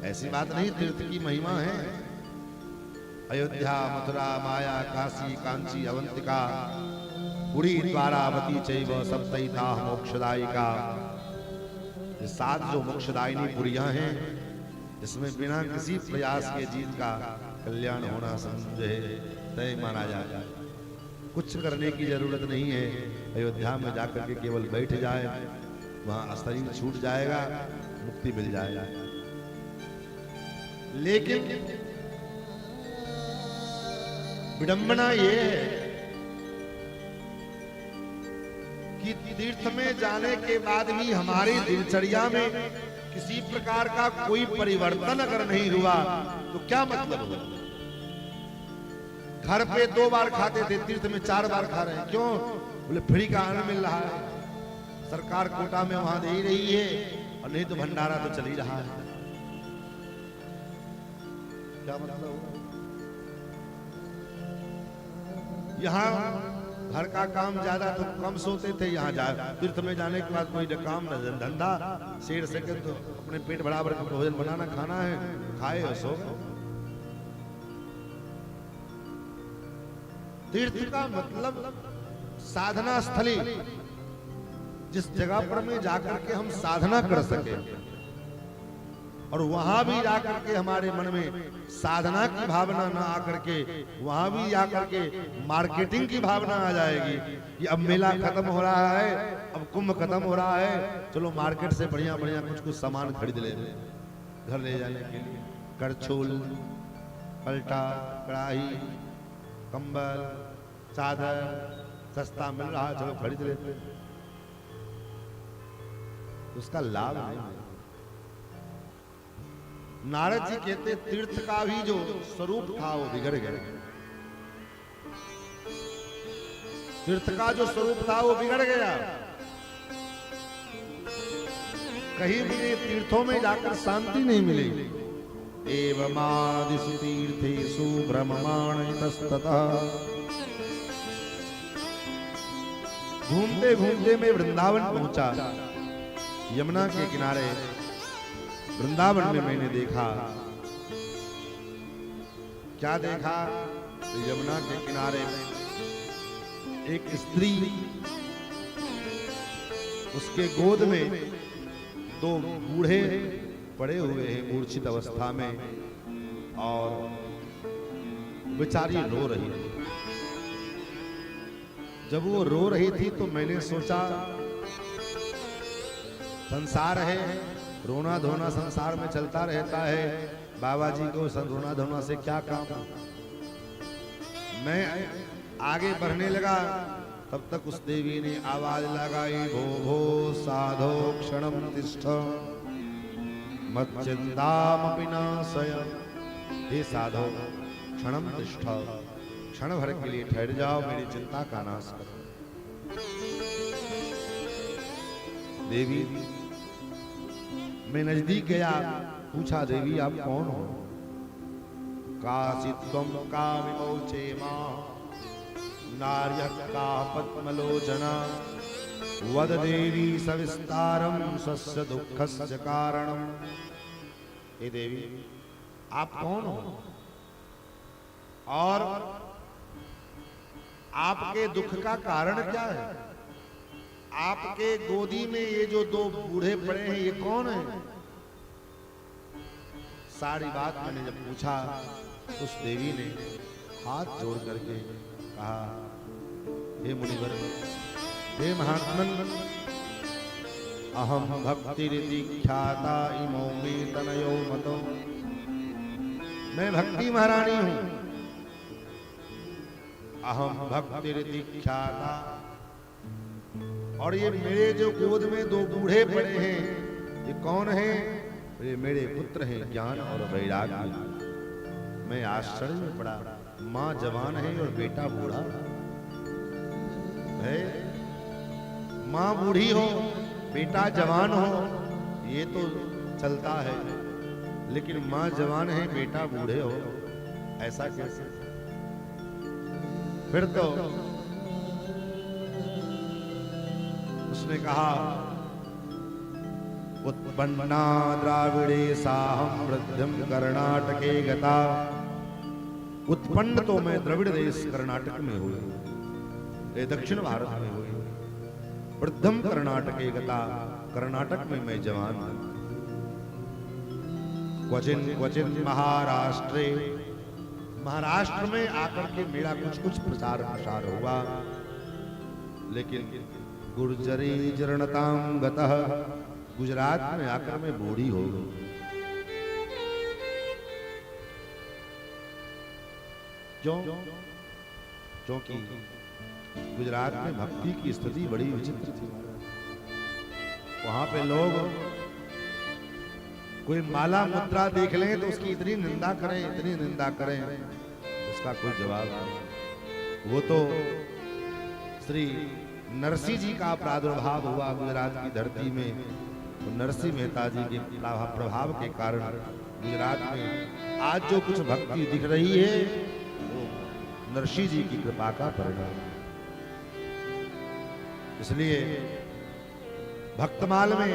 ऐसी बात नहीं, तीर्थ की महिमा है। अयोध्या, मथुरा, माया, काशी, कांची, अवंतिका, पुरी, द्वारावती चैव सप्तैता मोक्षदायिका। ये 7 जो मोक्षदायिनी पुरियां हैं, इसमें बिना किसी प्रयास के जीव का कल्याण होना समझे तय माना जाता है। कुछ करने की जरूरत नहीं है। अयोध्या में जाकर के केवल बैठ जाए, वहां शरीर छूट जाएगा, मुक्ति मिल जाएगा। लेकिन विडंबना ये है कि तीर्थ में जाने के बाद भी हमारी दिनचर्या में किसी प्रकार का कोई परिवर्तन अगर नहीं हुआ तो क्या मतलब हुआ? घर पे 2 बार खाते थे, तीर्थ में 4 बार खा रहे हैं। क्यों? बोले फ्री का अन्न मिल रहा है, सरकार कोटा में वहां दे ही रही है, और नहीं तो भंडारा तो चल ही रहा है। क्या मतलब? यहाँ घर का काम ज्यादा तो कम सोते थे, यहाँ जा तीर्थ में जाने के बाद कोई काम न धंधा, 1.5 सेकंड तो अपने पेट बराबर का भोजन बनाना, खाना है, खाए और सो। तीर्थ का मतलब साधना स्थली, जिस जगह पर में जाकर के हम साधना कर सके, और वहां भी जाकर के हमारे मन में साधना की भावना ना आकर के वहां भी जाकर के मार्केटिंग की भावना आ जाएगी कि अब मेला खत्म हो रहा है, अब कुंभ खत्म हो रहा है, चलो मार्केट से बढ़िया बढ़िया कुछ सामान खरीद ले घर ले जाने के लिए। करछुल, पलटा, कढ़ाई, कंबल, चादर सस्ता मिल रहा है, चलो खरीद लेते। उसका लाभ नहीं है। नारद जी कहते तीर्थ का भी जो स्वरूप था वो बिगड़ गया। तीर्थ का जो स्वरूप था वो बिगड़ गया। कहीं भी तीर्थों में जाकर शांति नहीं मिली। एवमादिषु तीर्थेषु भ्रममाणतस्ततः। घूमते घूमते मैं वृंदावन पहुंचा। यमुना के किनारे वृंदावन में मैंने देखा क्या देखा? यमुना के किनारे एक स्त्री, उसके गोद में दो बूढ़े पड़े हुए हैं मूर्छित अवस्था में, और बेचारी रो रही थी। जब वो रो रही थी तो मैंने सोचा संसार है, रोना धोना संसार में चलता रहता है, बाबा जी को रोना धोना से क्या काम। मैं आगे बढ़ने लगा, तब तक उस देवी ने आवाज लगाई, भो भो साधो क्षणम तिष्ठ मच्चिंतामपि नाशय। हे साधो क्षणम तिष्ठ, क्षण भर के लिए ठहर जाओ, मेरी चिंता का नाश करो। देवी, मैं नजदीक गया, पूछा देवी आप कौन हो? कासित्वं कामिमोचे मां नार्यः का पद्मलोचना वद देवी सविस्तारं स्वस्य दुःखस्य कारणम्। हे देवी, आप कौन हो और आपके दुख का कारण क्या है? आपके गोदी में ये जो दो बूढ़े पड़े हैं, ये कौन है? सारी बात मैंने जब पूछा, उस देवी ने हाथ जोड़ करके कहा, हे मुनिवर, हे महात्मन, अहम भक्तिरिति ख्याता इमो मे तनयो मतो। मैं भक्ति महारानी हूं। अहम भक्तिरिति ख्याता, और ये मेरे जो गोद में दो बूढ़े पड़े हैं, ये कौन है? ये मेरे पुत्र हैं ज्ञान और वैराग्य। मैं आश्चर्य में पड़ा, माँ जवान है और बेटा बूढ़ा है। माँ बूढ़ी हो, बेटा जवान हो, ये तो चलता है, लेकिन माँ जवान है, बेटा बूढ़े हो, ऐसा कैसे? फिर तो उसने कहा, उत्पन्ना द्राविड़े साहम वृद्धिम कर्नाटके गता। उत्पन्न तो मैं द्रविड़ देश कर्नाटक में हुई, दक्षिण भारत में हुई। वृद्धम कर्नाटके गता, कर्नाटक में मैं जवान हूं। क्वचिन क्वचिन महाराष्ट्रे, महाराष्ट्र में आकर के मेरा कुछ कुछ प्रचार प्रसार हुआ, लेकिन गुर्जरी जीर्णतां गतः, गुजरात में आकर मैं बूढ़ी हो गई। क्यों? क्योंकि गुजरात में भक्ति की स्थिति बड़ी विचित्र थी। वहां पे लोग कोई माला मुद्रा देख लें तो उसकी इतनी निंदा करें, इतनी निंदा करें, उसका कोई जवाब नहीं। वो तो श्री नरसिंह जी का प्रादुर्भाव हुआ गुजरात की धरती में, तो नरसिंह मेहता जी के प्रभाव के कारण गुजरात में आज जो कुछ भक्ति दिख रही है, वो नरसिंह जी की कृपा का परिणाम। इसलिए भक्तमाल में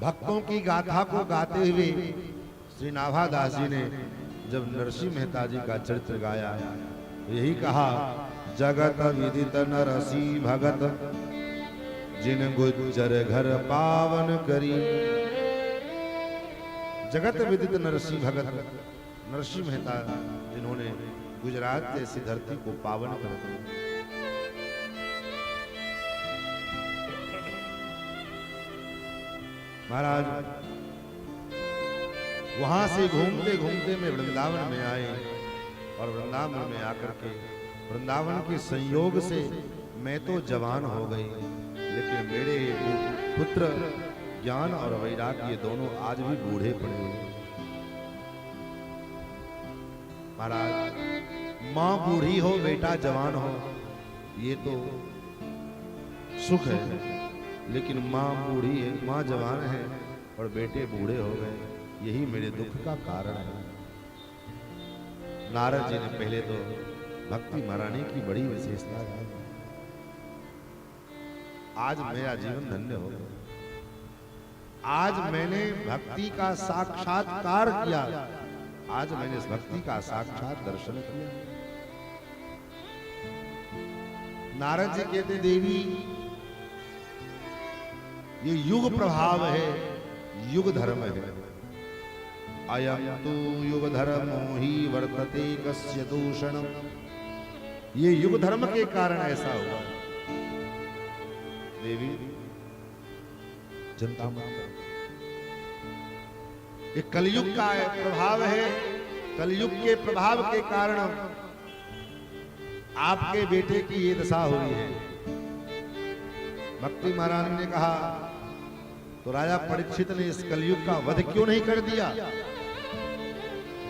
भक्तों की गाथा को गाते हुए श्री नाभादास जी ने जब नरसिंह मेहता जी का चरित्र गाया, यही कहा, जगत विदित नरसी भगत जिन गुज्जर घर पावन करी। जगत विदित नरसिंह भगत, नरसिंह मेहता जिन्होंने गुजरात जैसी धरती को पावन कर दिया। महाराज वहां से घूमते घूमते मैं वृंदावन में आए, और वृंदावन में आकर के वृंदावन के संयोग से मैं तो जवान हो गई, लेकिन मेरे पुत्र ज्ञान और वैराग्य ये दोनों आज भी बूढ़े पड़े हुए। महाराज, माँ बूढ़ी हो बेटा जवान हो, ये तो सुख है, लेकिन माँ बूढ़ी है, माँ जवान है और बेटे बूढ़े हो गए, यही मेरे दुख का कारण है। नारद जी ने पहले तो भक्ति महारानी की बड़ी विशेषता है। आज मेरा जीवन धन्य हो गया। आज मैंने भक्ति का साक्षात्कार किया, आज मैंने इस भक्ति का साक्षात दर्शन किया। नारद जी कहते देवी ये युग प्रभाव है, युग धर्म है। अयम तो युग धर्मो ही वर्तते कस्य दूषणम। ये युग धर्म के कारण ऐसा हुआ। देवी जनता ये कलयुग का प्रभाव है। कलयुग के प्रभाव के कारण आपके बेटे की ये दशा हो रही है। भक्ति महारानी ने कहा तो राजा परीक्षित ने इस कलयुग का वध क्यों नहीं कर दिया?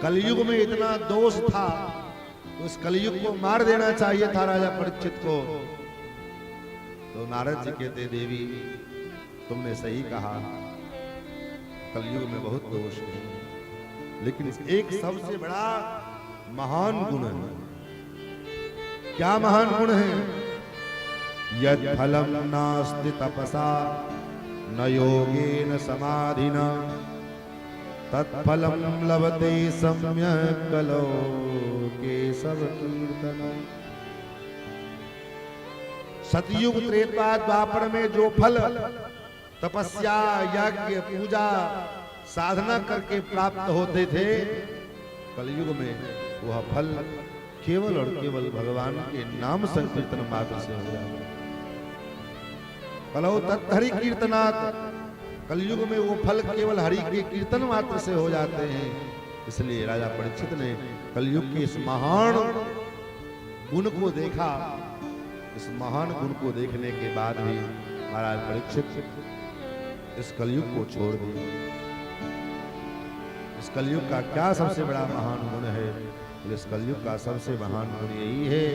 कलयुग में इतना दोष था तो इस कलयुग को मार देना चाहिए था राजा परीक्षित को। तो नारद जी कहते देवी तुमने सही कहा, कलयुग में बहुत दोष है, लेकिन एक सबसे बड़ा महान गुण है। क्या महान गुण है? यत् फलम नास्ति तपसा न योगेन समाधिना तत्फलम लभते सम्यक् कलौ केशव कीर्तन। सतयुग त्रेता द्वापर में जो फल तपस्या यज्ञ पूजा साधना करके प्राप्त होते थे, कलयुग में वह फल केवल और केवल भगवान के नाम संकीर्तन मात्र से हो जाता है। कलौ तत्हरि कीर्तनात्, कलयुग में वो फल केवल हरि के कीर्तन मात्र से हो जाते हैं। इसलिए राजा परीक्षित ने कलयुग के इस महान गुण को देखा। इस महान गुण को देखने के बाद भी महाराज परीक्षित इस कलयुग को छोड़ दिया। इस कलयुग का क्या सबसे बड़ा महान गुण है? इस कलयुग का सबसे महान गुण यही है,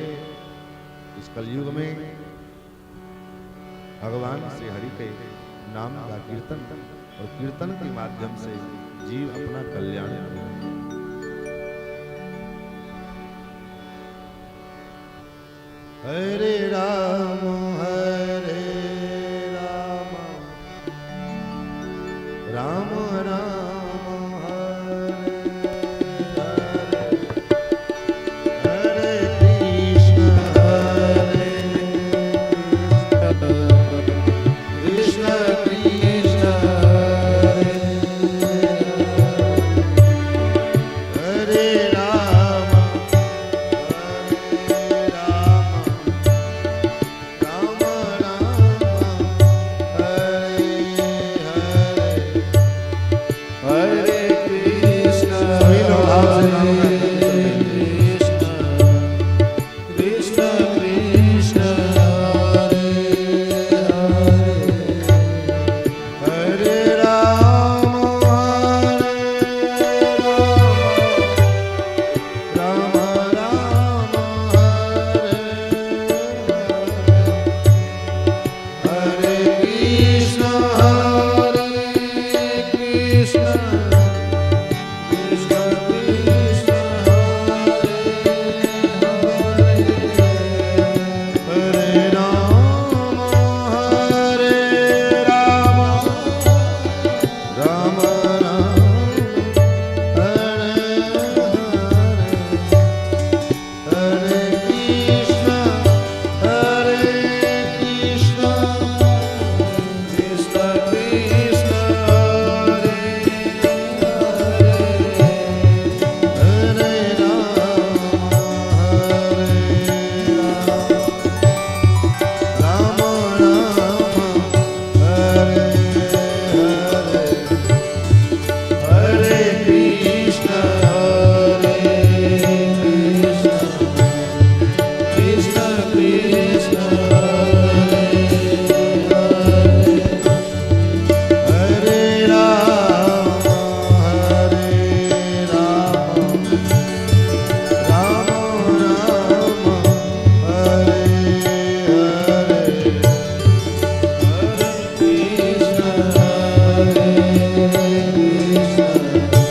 इस कलयुग में भगवान श्री हरि के नाम का कीर्तन और कीर्तन के माध्यम से जीव अपना कल्याण करे। हरे राम राम राम हरे हरे, हरे कृष्ण कृष्ण कृष्ण हरे राम राम राम हरे हरे कृष्ण। सभी लोग भाव से नाम कृष्ण कृष्ण हरे राम राम राम हरे कृष्ण कृष्ण कृष्ण कृष्ण हरे राम राम राम हरे हरे कृष्ण कृष्ण कृष्ण कृष्ण हरे राम हरे कृष्ण कृष्ण कृष्ण हरे राम राम राम हरे हरे कृष्ण कृष्ण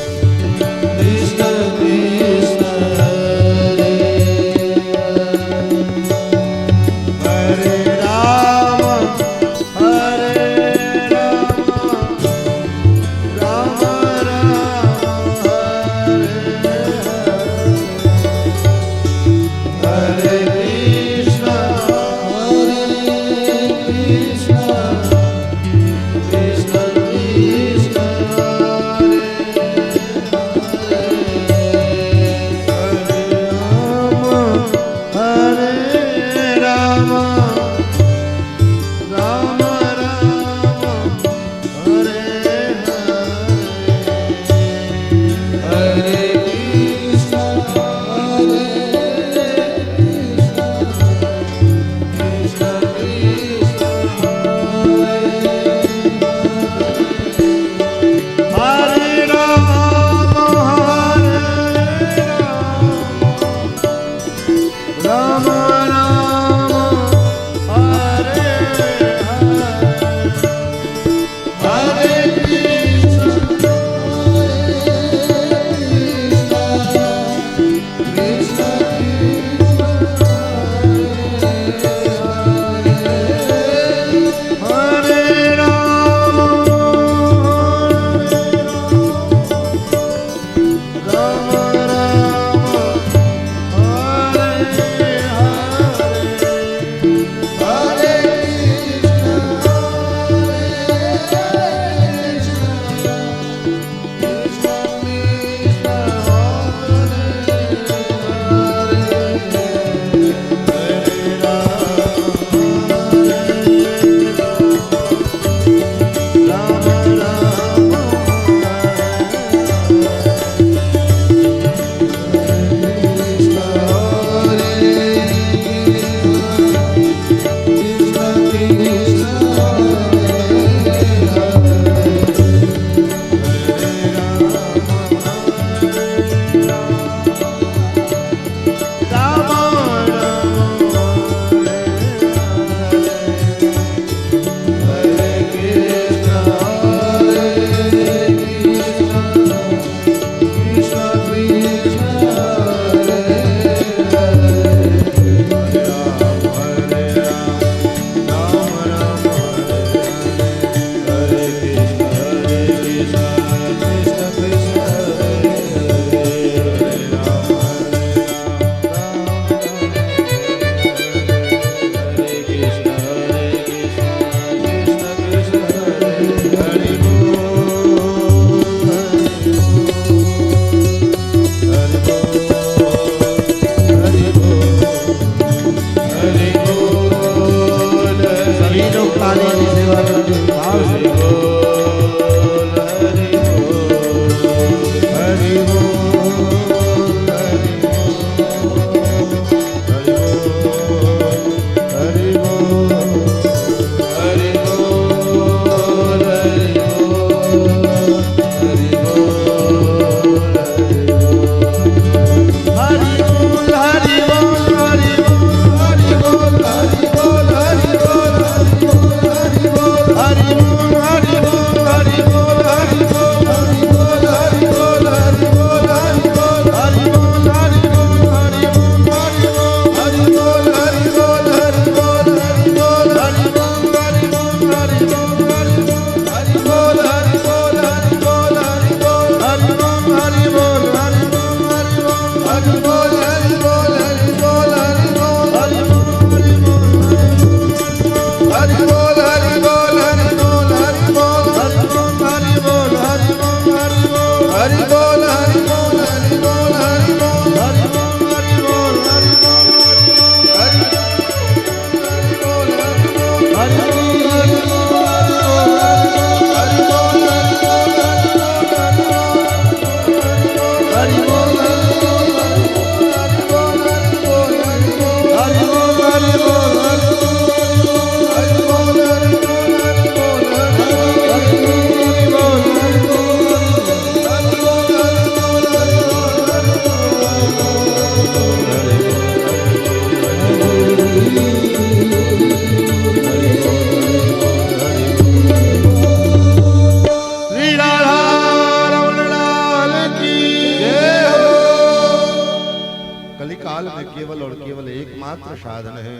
एकमात्र साधन है।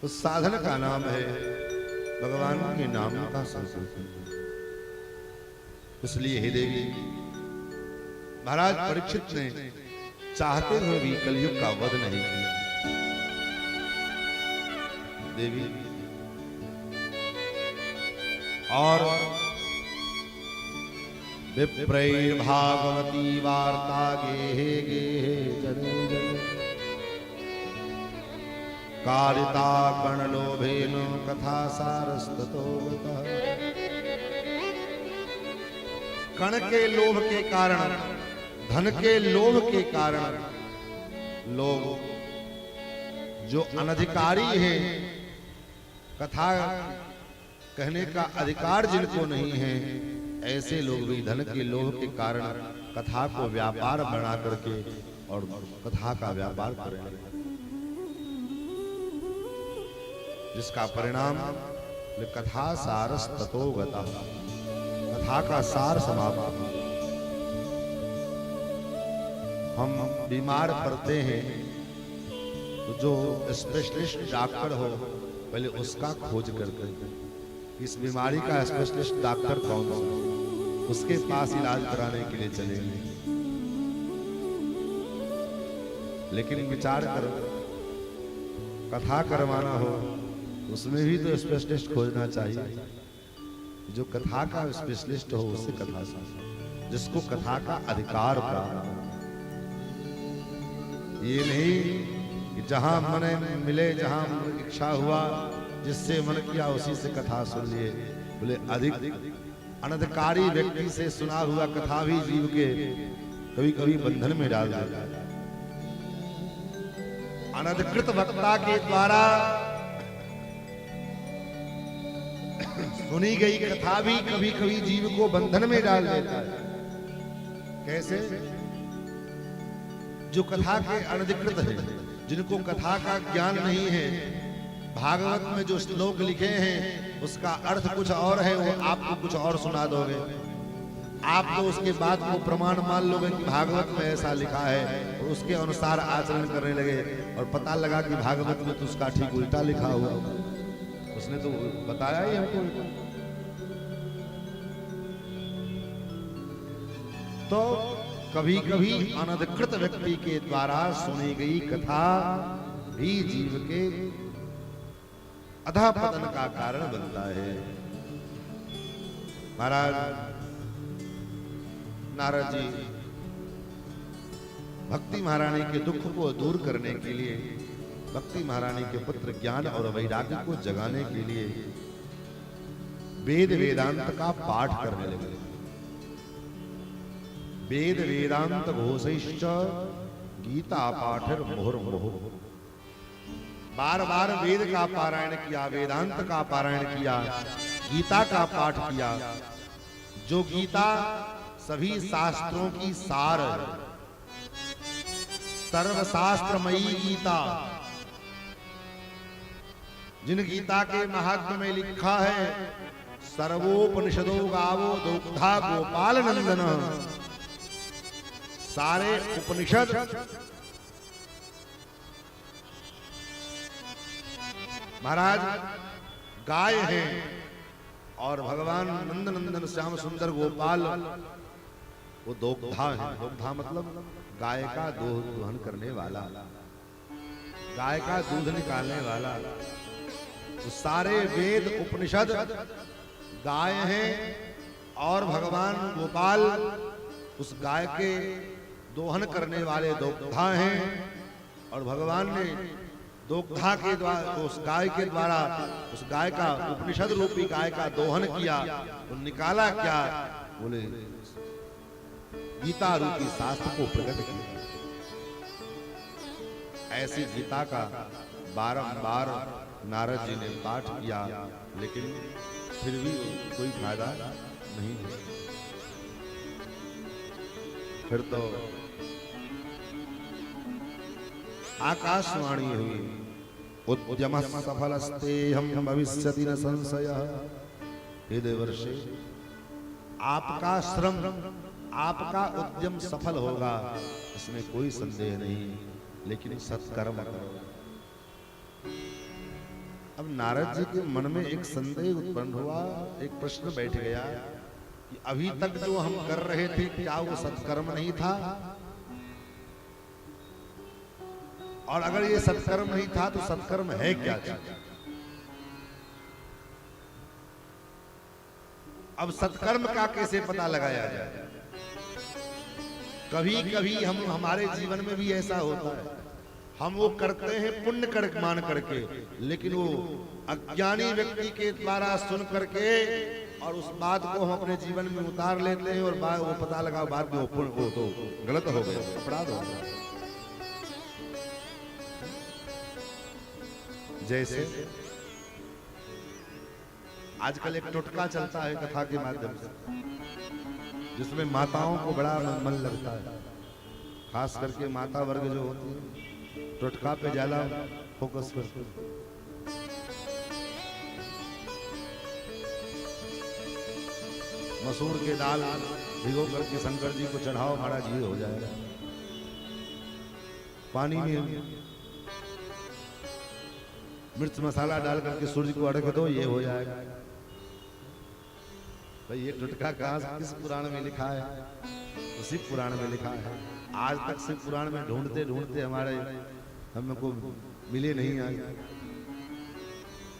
उस साधन का नाम है भगवान के नाम का संकीर्तन। इसलिए हे देवी, महाराज परीक्षित ने चाहते हुए भी कलयुग का वध नहीं किया। देवी और विप्रैर्भागवती वार्ता गेहे गेहे जने जने कारिता कर्णलोभेन कथा सारस्ततो गतः। कण के लोभ के कारण, धन के लोभ के कारण लोग जो अनधिकारी है, कथा कहने का अधिकार जिनको नहीं है, ऐसे लोग भी धन के लोभ के कारण कथा को व्यापार बना करके और कथा का व्यापार कर रहे हैं, जिसका परिणाम कथा सारस ततो गतः, कथा का सार समाप्त। हम बीमार पड़ते हैं तो जो स्पेशलिस्ट डॉक्टर हो पहले उसका खोज करते हैं, इस बीमारी का स्पेशलिस्ट डॉक्टर कौन है, उसके पास इलाज कराने के लिए चलेंगे। लेकिन विचार करो, कथा करवाना हो उसमें भी तो स्पेशलिस्ट खोजना चाहिए। जो कथा का स्पेशलिस्ट हो उससे कथा सुनो, जिसको कथा का अधिकार प्राप्त हो। ये नहीं कि जहां मन मिले, जहां इच्छा हुआ, जिससे मन किया उसी से कथा सुन लिए। बोले अधिक अनधिकारी व्यक्ति से सुना हुआ कथा भी जीव के कभी कभी बंधन में डाल देता है। अनधिकृत वक्ता के द्वारा सुनी गई कथा भी कभी कभी जीव को बंधन में डाल देता है। कैसे? जो कथा के अनधिकृत है, जिनको कथा का ज्ञान नहीं है, भागवत में जो श्लोक लिखे हैं उसका अर्थ कुछ और है, वो आपको कुछ और सुना दोगे। आप तो उसके बाद को प्रमाण मान लोगे कि भागवत में ऐसा लिखा है और उसके अनुसार आचरण करने लगे, और पता लगा कि भागवत में तो उसका ठीक उल्टा लिखा हुआ, उसने तो बताया ही हमको। तो कभी कभी अनधिकृत व्यक्ति के द्वारा सुनी गई कथा भी जीव के अधःपतन का कारण बनता है। महाराज नारद जी भक्ति महारानी के दुख को दूर करने के लिए, भक्ति महारानी के पुत्र ज्ञान और वैराग्य को जगाने के लिए वेद वेदांत का पाठ करने लगे। वेद वेदांत घोषैश्च गीता पाठर मुहुर्मुहुः। बार बार वेद का पारायण किया, वेदांत का पारायण किया, गीता का पाठ किया। जो गीता सभी शास्त्रों की सार है, सर्वशास्त्रमयी गीता, जिन गीता के महात्म्य में लिखा है सर्वोपनिषदो गावो दुग्धा गोपाल नंदन, सारे उपनिषद महाराज गाय हैं, और भगवान नंद नंदन श्याम सुंदर गोपाल वो दोग्धा है। दोग्धा मतलब गाय का दूध दोहन करने वाला, गाय का दूध निकालने वाला। तो सारे वेद उपनिषद गाय हैं, और भगवान गोपाल उस गाय के दोहन करने वाले दोग्धा हैं। और भगवान ने दोग्धा के द्वारा, उस गाय के द्वारा, उस गाय का उपनिषद रूपी गाय का दोहन किया। तो निकाला क्या? बोले गीता रूपी शास्त्र को प्रकट किया। ऐसी गीता का बारंबार नारद जी ने पाठ किया, लेकिन फिर भी कोई फायदा नहीं हुआ। फिर तो आकाशवाणी हुई, उद्यम सफलस्ते हम भविष्यति न संशयः। हे देवर्षि, आपका श्रम, आपका उद्यम सफल होगा, इसमें कोई संदेह नहीं, लेकिन सत्कर्म करो। अब नारद जी के मन में एक संदेह उत्पन्न हुआ, एक प्रश्न बैठ गया कि अभी तक जो हम कर रहे थे क्या वो सत्कर्म नहीं था? और अगर ये सत्कर्म नहीं था तो सत्कर्म है क्या चीज? अब सत्कर्म का कैसे पता लगाया जाए? कभी कभी हम हमारे जीवन में भी ऐसा होता है, हम वो करते हैं पुण्य कर्म मान करके, लेकिन वो अज्ञानी व्यक्ति के द्वारा सुन करके और उस बात को हम अपने जीवन में उतार लेते हैं और वो पता लगा बाद में वो तो गलत हो गया, अपराध हो गया। जैसे आजकल एक टोटका चलता है कथा के माध्यम से, जिसमें माताओं को बड़ा मन लगता है, खास करके माता वर्ग जो होती है टोटका पे ज्यादा फोकस करते हैं। मसूर के दाल भिगो करके शंकर जी को चढ़ाओ, महाराज ये हो जाएगा। पानी में मिर्च मसाला डाल करके सूर्य को अड़क दो, ये हो जाएगा। भाई ये टोटका कहाँ किस पुराण में लिखा है? उसी पुराण में लिखा है। आज तक से पुराण में ढूंढते ढूंढते हमारे हमको मिले नहीं आए।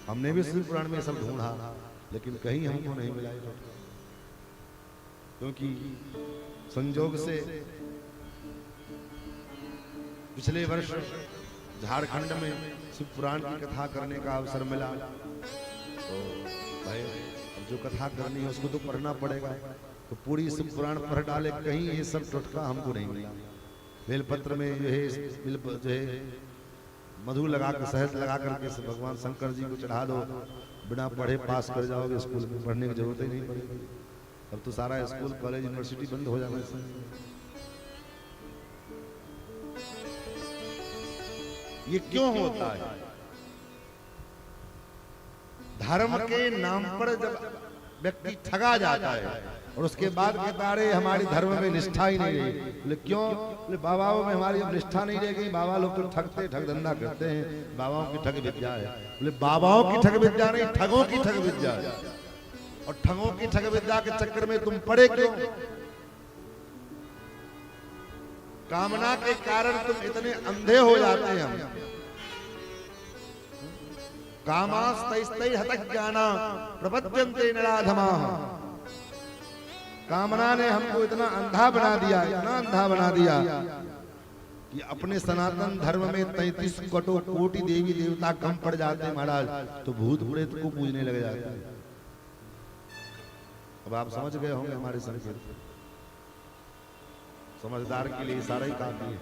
हमने भी शिव पुराण में सब ढूंढा, लेकिन कहीं हमको नहीं मिला। क्योंकि संजोग से पिछले वर्ष झारखंड में शिव पुराण की कथा करने का अवसर मिला, तो भाई अब जो कथा करनी है उसको तो पढ़ना पड़ेगा, तो पूरी शिव पुराण पढ़ डाले, कहीं ये सब टोटका हमको नहीं मिला। बेलपत्र में जो है मधु लगा कर शहद लगा करके भगवान शंकर जी को चढ़ा दो, बिना पढ़े पास कर जाओगे, स्कूल में पढ़ने की जरूरत ही नहीं पड़ेगी। अब तो सारा स्कूल कॉलेज यूनिवर्सिटी बंद हो जाना है। ये क्यों होता है? धर्म के नाम पर जब व्यक्ति ठगा जाता है और उसके बाद कहता है हमारी धर्म में निष्ठा ही नहीं रही। बोले क्यों? बोले बाबाओं में हमारी अब निष्ठा नहीं रह गई, बाबा लोग तो ठग धंधा करते हैं, बाबाओं की ठग विद्या है। बोले बाबाओं की ठग विद्या नहीं, ठगों की ठग विद्या है। और ठगों की ठग विद्या के चक्कर में तुम पड़े क्यों? कामना के कारण तुम इतने अंधे हो जाते हैं। हम कामास्तैस्तै हतः ज्ञाना प्रपद्यन्ते नराधमाः। कामना ने हमको इतना अंधा बना दिया, इतना अंधा बना दिया कि अपने सनातन धर्म में 33 कोटि देवी देवता कम पड़ जाते हैं महाराज, तो भूत प्रेत को पूजने लग जाते हैं। अब आप समझ गए होंगे हमारे संकेत। समझदार के लिए सारा ही काफी है,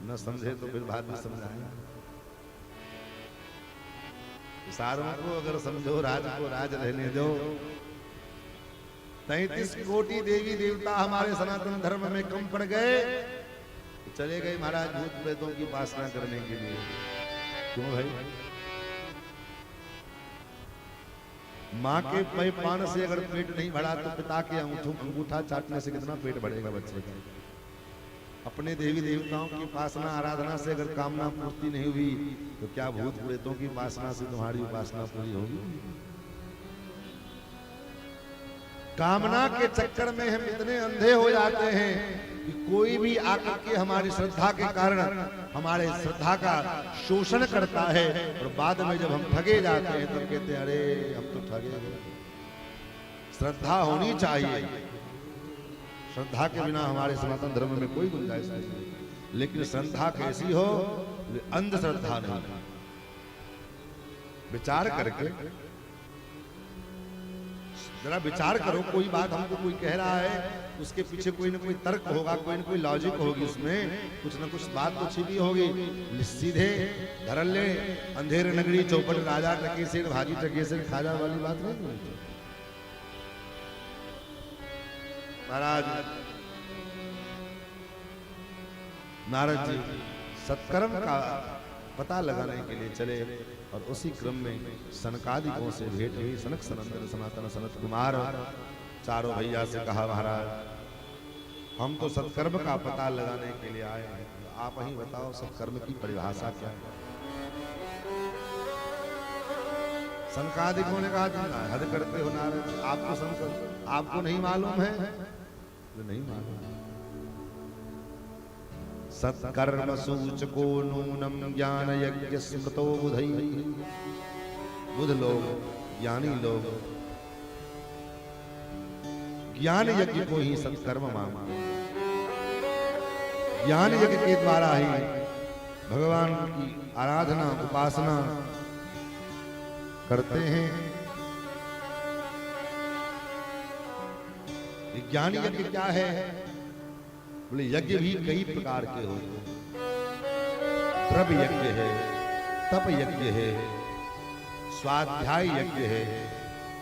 न समझे तो फिर बाद में समझाएंगे। सारों को अगर समझो, राज को राज रहने दो। 33 कोटि देवी देवता हमारे सनातन धर्म में कम पड़ गए, तो चले गए महाराज भूत प्रेतों की उपासना करने के लिए। क्यों भाई? माँ के पै पान से अगर पेट नहीं भरा तो पिता के अंगूठा चाटने से कितना पेट बढ़ेगा बच्चे का। अपने देवी देवताओं की उपासना आराधना से अगर कामना पूर्ति नहीं हुई तो क्या भूत प्रेतों की उपासना से तुम्हारी उपासना पूरी होगी? कामना के चक्कर में हम इतने अंधे हो जाते हैं कि कोई भी आकर के हमारी श्रद्धा के कारण हमारे श्रद्धा का शोषण करता है, और बाद में जब हम ठगे जाते हैं तब कहते हैं अरे हम तो ठगे गए। श्रद्धा होनी चाहिए, श्रद्धा के बिना हमारे सनातन धर्म में कोई गुंजाइश नहीं, लेकिन श्रद्धा कैसी हो? अंधश्रद्धा नहीं। विचार करके जरा विचार करो, कोई बात हमको कोई कह रहा है, उसके पीछे कोई ना कोई तर्क होगा, कोई ना कोई लॉजिक होगी, उसमें कुछ ना कुछ बात तो छिपी होगी। सीधे धरल्ले अंधेर नगरी चौपट राजा टके से भाजी टके से खाजा वाली बात नहीं। महाराज नारद जी सत्कर्म का पता लगाने के लिए चले, और उसी क्रम में सनकादिकों से भेंट हुई। सनक सनंदन सनातन सनत कुमार चारों भैया से कहा महाराज हम तो सत्कर्म का पता लगाने के लिए आए हैं, आप ही बताओ सत्कर्म की परिभाषा क्या है? सनकादिकों ने कहा तुम हद करते हो नारद, आपको संकल्प आपको नहीं मालूम है? तो नहीं मालूम। सत्कर्म सूचको नूनम ज्ञान यज्ञ स्मृतो बुधई। बुध लोग, ज्ञानी लोग ज्ञान यज्ञ को ही सत्कर्म मानते हैं। ज्ञान यज्ञ के द्वारा ही भगवान की आराधना उपासना करते हैं। ज्ञान यज्ञ क्या है? बोले यज्ञ भी कई प्रकार के होते हैं। द्रव्य यज्ञ है, तप यज्ञ है, स्वाध्याय यज्ञ है,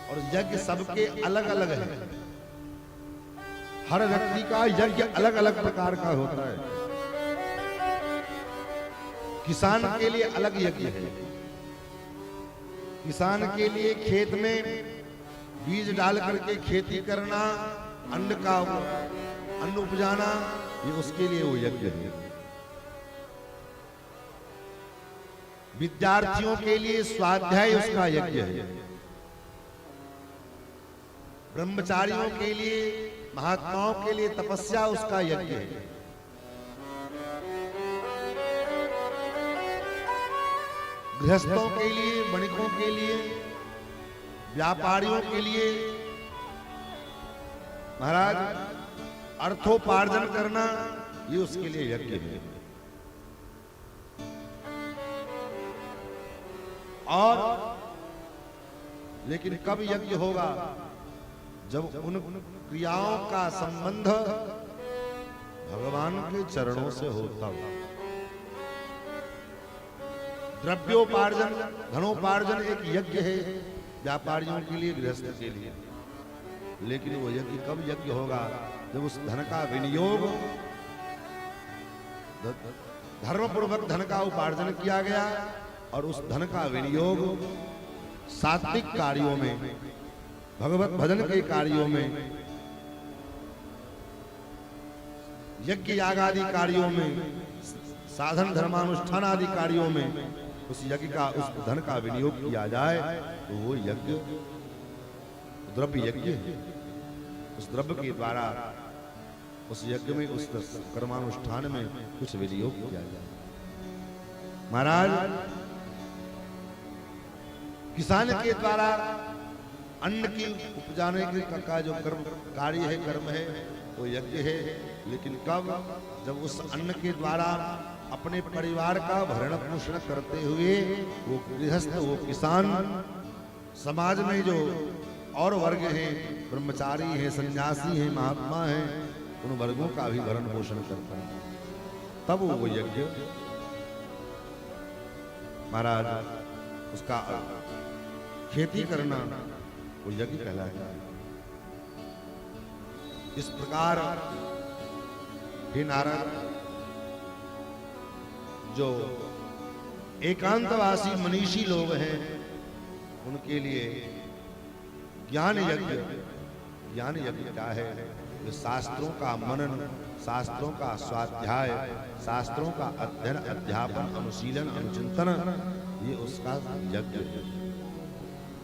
और यज्ञ सबके अलग अलग है। हर व्यक्ति का यज्ञ अलग अलग प्रकार का होता है। किसान के लिए अलग यज्ञ है। किसान के लिए खेत में बीज डाल करके खेती करना, अन्न उपजाना, ये उसके लिए वो यज्ञ है। विद्यार्थियों के लिए स्वाध्याय उसका यज्ञ है। ब्रह्मचारियों के लिए, महात्माओं के लिए तपस्या उसका यज्ञ है। गृहस्थों के लिए, वणिकों के लिए, व्यापारियों के लिए महाराज अर्थोपार्जन करना, ये उसके लिए यज्ञ है। और लेकिन कब यज्ञ होगा? जब उन क्रियाओं का संबंध भगवान के चरणों से होता हो। द्रव्योपार्जन, धनोपार्जन एक यज्ञ है व्यापारियों के लिए, गृहस्थ के लिए। लेकिन वो यज्ञ कब यज्ञ होगा? जब उस धन का विनियोग धर्मपूर्वक धन का उपार्जन किया गया और उस धन का विनियोग सात्विक कार्यों में, भगवत भजन के कार्यों में, यज्ञ याग आदि कार्यों में, साधन धर्मानुष्ठान आदि कार्यों में उस यज्ञ का, उस धन का विनियोग किया जाए तो वो यज्ञ द्रव्य यज्ञ है। उस द्रव्य के द्वारा उस यज्ञ में, उस कर्मानुष्ठान में कुछ विनियोग किया जाए। महाराज किसान के द्वारा अन्न की उपजाने का जो कर्म कार्य है, कर्म है, वो यज्ञ है। लेकिन कब? जब उस अन्न के द्वारा अपने परिवार का भरण पोषण करते हुए वो गृहस्थ, वो किसान, समाज में जो और वर्ग हैं, ब्रह्मचारी हैं, सन्यासी हैं, महात्मा हैं, उन वर्गों का भी भरण पोषण करता है, तब वो यज्ञ महाराज उसका खेती करना वो यज्ञ कहलाएगा। इस प्रकार हे नारद, जो एकांतवासी मनीषी लोग हैं उनके लिए ज्ञान यज्ञ, ज्ञान यज्ञ क्या है? जो शास्त्रों का मनन, शास्त्रों का स्वाध्याय, शास्त्रों का अध्ययन, अध्यापन, अनुशीलन, अनुचिंतन, ये उसका यज्ञ है।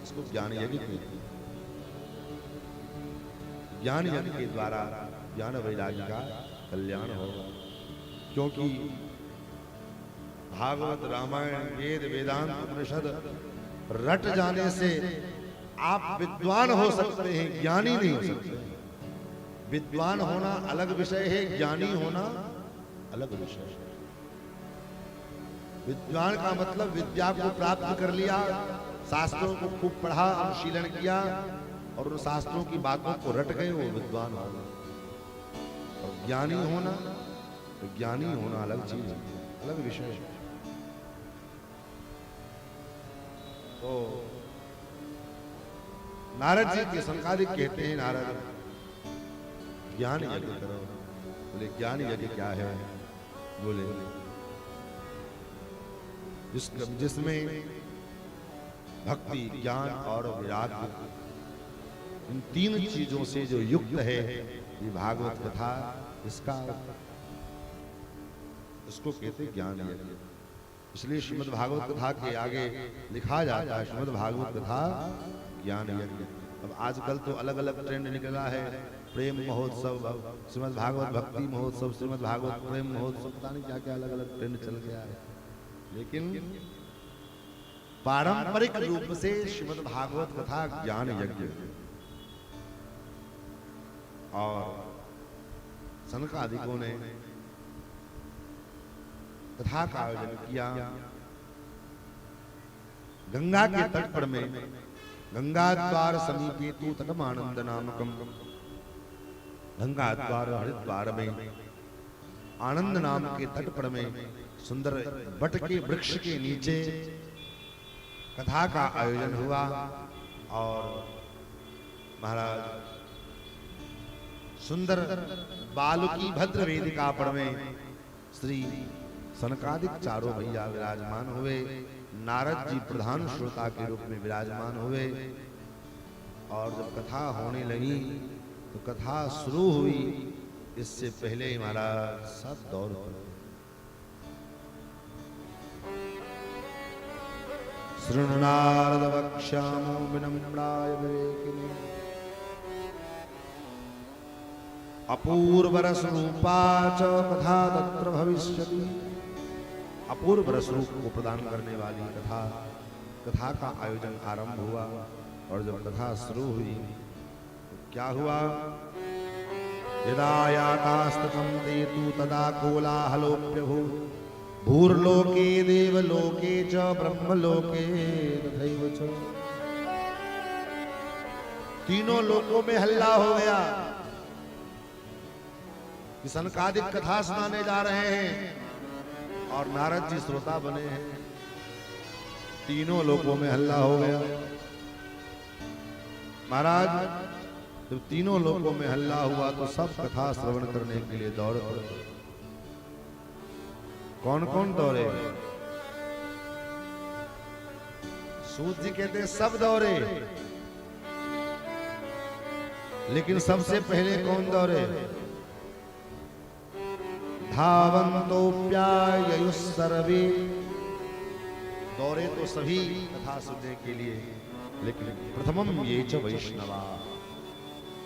इसको ज्ञान यज्ञ कहते हैं। ज्ञान यज्ञ के द्वारा ज्ञान वैराग्य का कल्याण होगा। क्योंकि भागवत, रामायण, वेद, वेदांत, उपनिषद रट जाने से आप विद्वान हो सकते हैं, ज्ञानी नहीं हो सकते। विद्वान होना अलग विषय है, ज्ञानी होना अलग विषय है। विद्वान का मतलब विद्या को प्राप्त कर लिया, शास्त्रों को खूब पढ़ा, अनुशीलन किया और उन शास्त्रों की बातों को रट गए, वो विद्वान होना। और ज्ञानी होना, तो ज्ञानी होना अलग चीज है, अलग विषय है। तो नारद जी के संकादिक कहते हैं, नारद ज्ञान यज्ञ करो। बोले ज्ञान यज्ञ क्या है? बोले जिसमें भक्ति, ज्ञान और वैराग्य, इन तीन चीजों से जो युक्त है ये भागवत कथा, इसका इसको कहते ज्ञान यज्ञ। इसलिए श्रीमद् भागवत कथा के आगे लिखा जाता है श्रीमद् भागवत कथा ज्ञान यज्ञ। अब आजकल तो अलग अलग ट्रेंड निकला है, प्रेम महोत्सव, श्रीमद् भागवत भक्ति महोत्सव, श्रीमद् भागवत प्रेम महोत्सव, पता नहीं क्या क्या अलग अलग ट्रेंड चल गया है। लेकिन पारंपरिक रूप से श्रीमद् भागवत कथा ज्ञान यज्ञ। और सनकादिकों ने कथा का आयोजन किया गंगा के तट पर में, गंगा द्वार समीपे तू तटमानंद नामकम, गंगा द्वार हरिद्वार में आनंद नाम के तट पर में सुंदर बट के वृक्ष के नीचे कथा का आयोजन हुआ। और महाराज सुंदर बालुकी भद्र वेदिका पर में श्री सनकादिक चारों भैया विराजमान हुए, नारद जी प्रधान श्रोता के रूप में विराजमान हुए। और जब कथा होने लगी तो कथा शुरू हुई, इससे पहले हमारा सब दौर पड़े। शृणुनारद वक्ष्यामो विनम्राय विवेकिने, अपूर्व रस रूपा च कथा तत्र भविष्यति। अपूर्व रस रूप को प्रदान करने वाली कथा का आयोजन आरंभ हुआ। और जब कथा शुरू हुई तो क्या हुआ? यदा यातास्ततं तेतु तदा कोलाहलोऽप्यभूत्, भूर्लोके देवलोके च ब्रह्मलोके तथैव च। तीनों लोकों में हल्ला हो गया कि सनकादिक कथा सुनाने जा रहे हैं और नारद जी श्रोता बने हैं। तीनों लोकों में हल्ला हो गया। महाराज जब तीनों लोकों में हल्ला हुआ तो सब कथा श्रवण करने के लिए दौड़ पड़े। कौन कौन दौड़े? सूत जी कहते सब दौड़े, लेकिन सबसे पहले कौन दौड़े? धावन्तोऽप्याययुः सर्वे। दौड़े तो सभी कथा सुनने के लिए, लेकिन प्रथमम ये च वैष्णवा,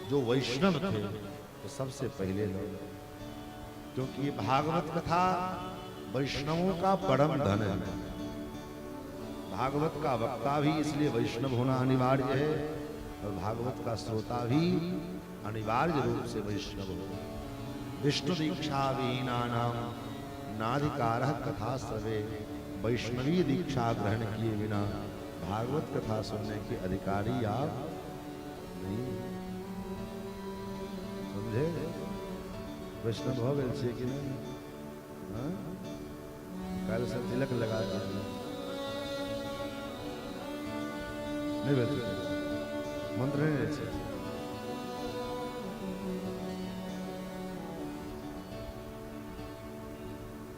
जो वैष्णव थे तो सबसे पहले दौड़े। क्योंकि ये भागवत कथा वैष्णवों का परम धन है। भागवत का वक्ता भी इसलिए वैष्णव होना अनिवार्य है, और भागवत का श्रोता भी अनिवार्य रूप से वैष्णव हो। विष्णु दीक्षा विहीनानां नाधिकारः कथा श्रवे, वैष्णवी दीक्षा ग्रहण किए बिना भागवत कथा सुनने के अधिकारी आप नहीं। समझे? वैष्णव हो गए छे कि नहीं? कल से तिलक लगा दिया नहीं बैठे, मंत्र नहीं रहे।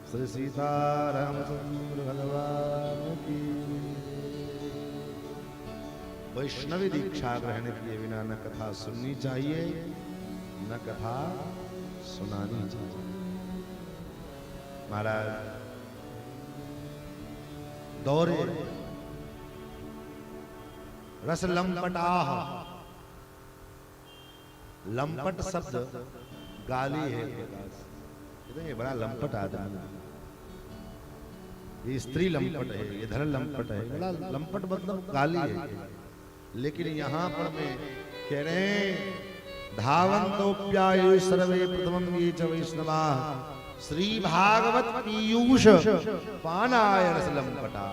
श्री सीतारामचंद्र भगवान की। वैष्णवी दीक्षा ग्रहण किए बिना न कथा सुननी चाहिए न कथा सुनानी चाहिए। महाराज दौरे रस लंपटाह। लंपट शब्द गाली है। ये बड़ा लंपट आदमी, ये स्त्री लंपट है, ये धन लंपट है, बड़ा लंपट मतलब गाली है। लेकिन यहाँ पर मैं कह रहे हैं धावन्तोऽप्यायुः सर्वे प्रथमं ये च वैष्णवाः, श्री भागवत पीयूष पानाय रस लंपटा।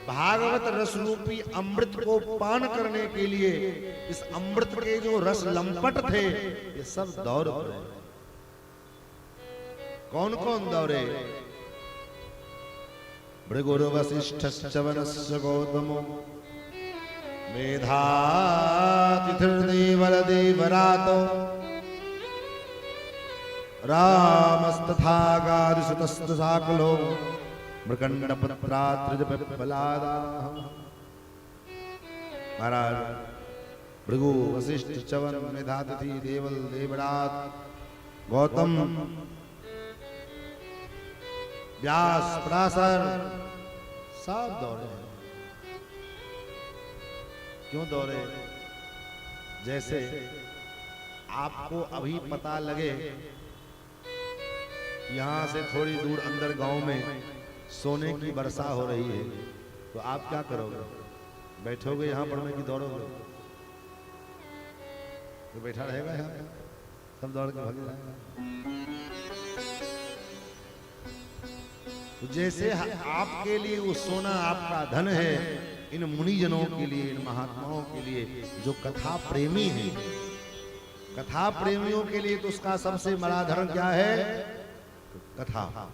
भागवत रस रूपी अमृत को पान करने के लिए इस अमृत के जो रस लंपट थे ये सब दौड़ पड़े। कौन कौन दौड़े? भृगुर वसिष्ठश्च वनस्य गौतमो, मेधातिथिर्देवल देवरातो, रामस्तथा गादिसुतस्त साकलो, मृकंडपत्रात्रिजपिप्पलादाः। महाराज भृगु वशिष्ठ च्यवन मेधातिथि देवल देवरात गौतम व्यास, पराशर सब दौड़े। क्यों दौड़े? जैसे आपको अभी पता लगे यहां से थोड़ी दूर अंदर गांव में सोने की वर्षा हो रही है, तो आप क्या करोगे? बैठोगे यहां पर में कि दौड़ोगे? तो बैठा रहेगा यहाँ, सब दौड़ के भाग जाएगा। तो जैसे आपके लिए वो सोना आपका धन है, इन मुनिजनों के लिए, इन महात्माओं के लिए जो कथा प्रेमी है, कथा प्रेमियों के लिए तो उसका सबसे बड़ा धर्म क्या है? कथा।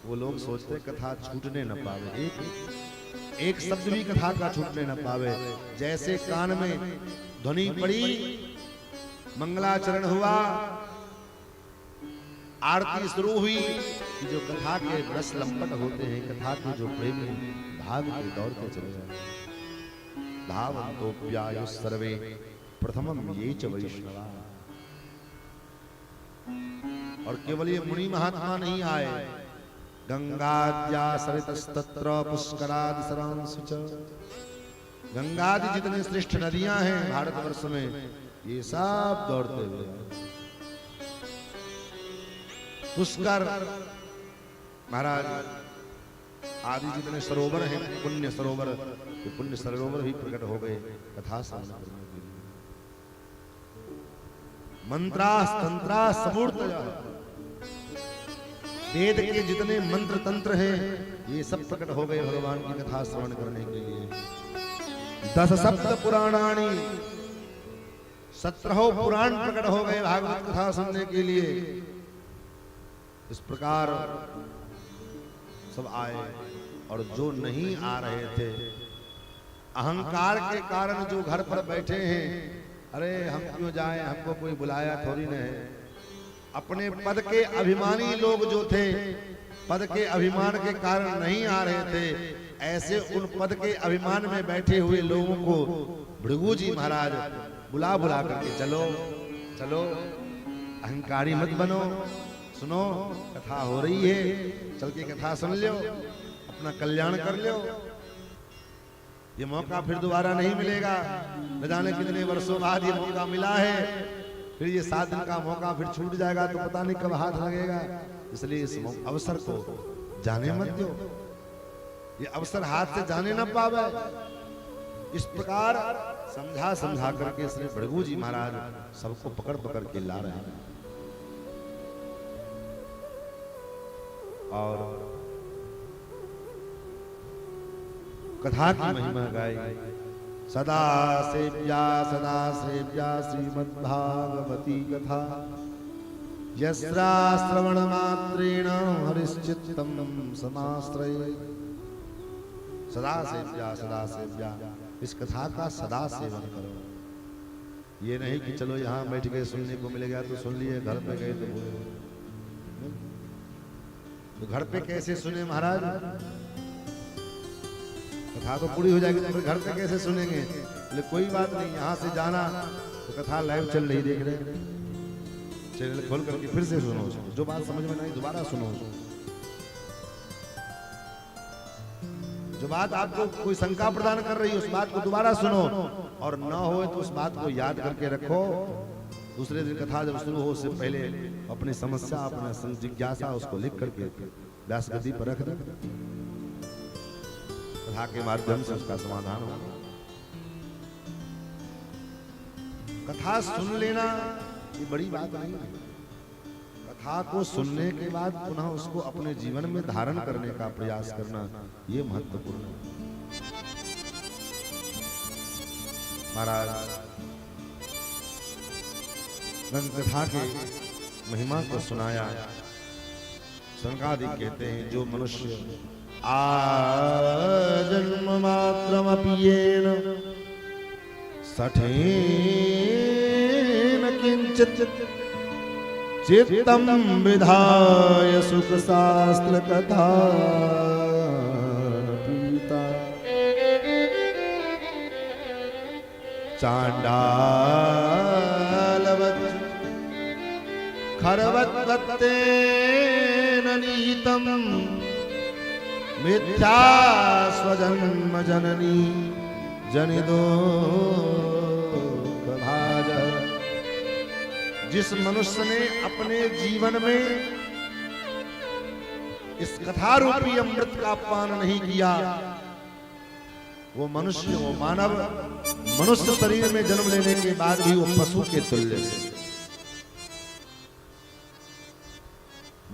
वो लोग सोचते कथा छूटने न पावे, एक शब्द भी कथा का छूटने न पावे। जैसे कान में ध्वनि पड़ी, मंगलाचरण हुआ, आरती शुरू हुई, कि जो कथा के रस लंपट होते हैं, कथा के जो प्रेमी भाग के दौड़ के चले जाते। धावन्तो व्यायुः सर्वे प्रथमम ये च वैष्णवा। और केवल ये मुनि महात्मा नहीं आए, गंगाद्या सरितस्तत्र पुष्करादि सरांसु च। गंगादि जितने श्रेष्ठ नदियां हैं भारतवर्ष में, ये सब दौड़ते हुए। पुष्कर महाराज आदि जितने सरोवर हैं, पुण्य सरोवर, ये पुण्य सरोवर भी प्रकट हो गए कथा श्रवण करने के लिए। मंत्रास तंत्रास समूर्तयः, वेद के जितने मंत्र तंत्र हैं, ये सब प्रकट हो गए भगवान की कथा श्रवण करने के लिए। 10 सप्त पुराणानि, 17 पुराण प्रकट हो गए भागवत कथा सुनने के लिए। इस प्रकार सब आए, और जो नहीं आ रहे थे, अहंकार के कारण जो घर पर बैठे हैं, अरे हम क्यों जाएं, हमको कोई बुलाया थोड़ी न है। अपने पद के अभिमानी लोग जो थे, पद के अभिमान के कारण नहीं आ रहे थे, ऐसे उन पद के अभिमान में बैठे हुए लोगों को भृगु जी महाराज बुला बुला करके, चलो चलो, अहंकारी मत बनो, सुनो कथा हो रही है, चल के कथा सुन लो, अपना कल्याण कर लो। ये मौका फिर दोबारा नहीं मिलेगा, न जाने कितने वर्षों बाद ये मौका मिला है, फिर ये 7 दिन का मौका फिर छूट जाएगा तो पता नहीं कब हाथ लगेगा। इसलिए इस अवसर को जाने मत दो, ये अवसर हाथ से जाने न पावे। इस प्रकार समझा समझा करके श्री भृगु जी महाराज सबको पकड़ पकड़ के ला रहे हैं। और कथा की महिमा गाई। सदा सेव्या श्रीमद्भागवती कथा, यस्या श्रवण मात्रेण हरिश्चित्तम समाश्रये। सदा सेव्या, इस कथा का सदा सेवन करो। ये नहीं कि चलो यहाँ बैठ के सुनने को मिलेगा तो सुन लिए, घर पे गए तो घर पे कैसे सुने महाराज? कथा तो पूरी हो जाएगी तो फिर घर पे कैसे सुनेंगे? बोले कोई बात नहीं, यहाँ से जाना तो कथा लाइव चल रही, देख रहे, चैनल खोल करके फिर से सुनो, जो बात समझ में नहीं दोबारा सुनो, जो बात आपको कोई शंका प्रदान कर रही है उस बात को दोबारा सुनो, और न हो तो उस बात को याद करके रखो। दूसरे दिन कथा जब शुरू हो उससे पहले अपनी समस्या, अपना जिज्ञासा उसको लिख करके व्यास गद्दी पर रख दे, कथा के माध्यम से उसका समाधान होगा। कथा सुन लेना ये बड़ी बात नहीं है, कथा को सुनने के बाद पुनः उसको अपने जीवन में धारण करने का प्रयास करना ये महत्वपूर्ण है। महाराज कथा के महिमा को सुनाया। सनकादिक कहते हैं जो मनुष्य आजन्म मात्रमपियेन सठेन किंचित चित्तम विधाय सुख शास्त्र कथा पीता चांडालवत् खरवत्तेन नीतम मिथ्या स्वजन्म जननी जनिदो भाज। जिस मनुष्य ने अपने जीवन में इस कथा रूपी अमृत का पान नहीं किया, वो मनुष्य, वो मानव मनुष्य शरीर में जन्म लेने के बाद भी वो पशु के तुल्य है।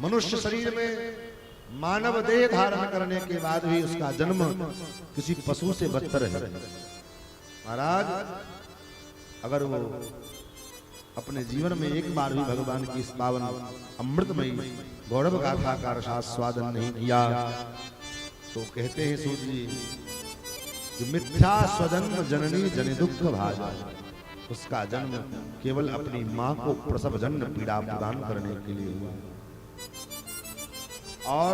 मनुष्य शरीर में मानव देह धारण करने के बाद भी उसका जन्म किसी पशु से बदतर है। महाराज, अगर वो अपने जीवन में एक बार भी भगवान की इस पावन अमृतमयी गौरव गाथा का रसास्वादन नहीं किया, तो कहते हैं सूत जी कि मिथ्या स्वजन्म जननी जनि दुख भाजा। उसका जन्म केवल अपनी मां को प्रसव जन्य पीड़ा प्रदान करने के लिए हुआ। और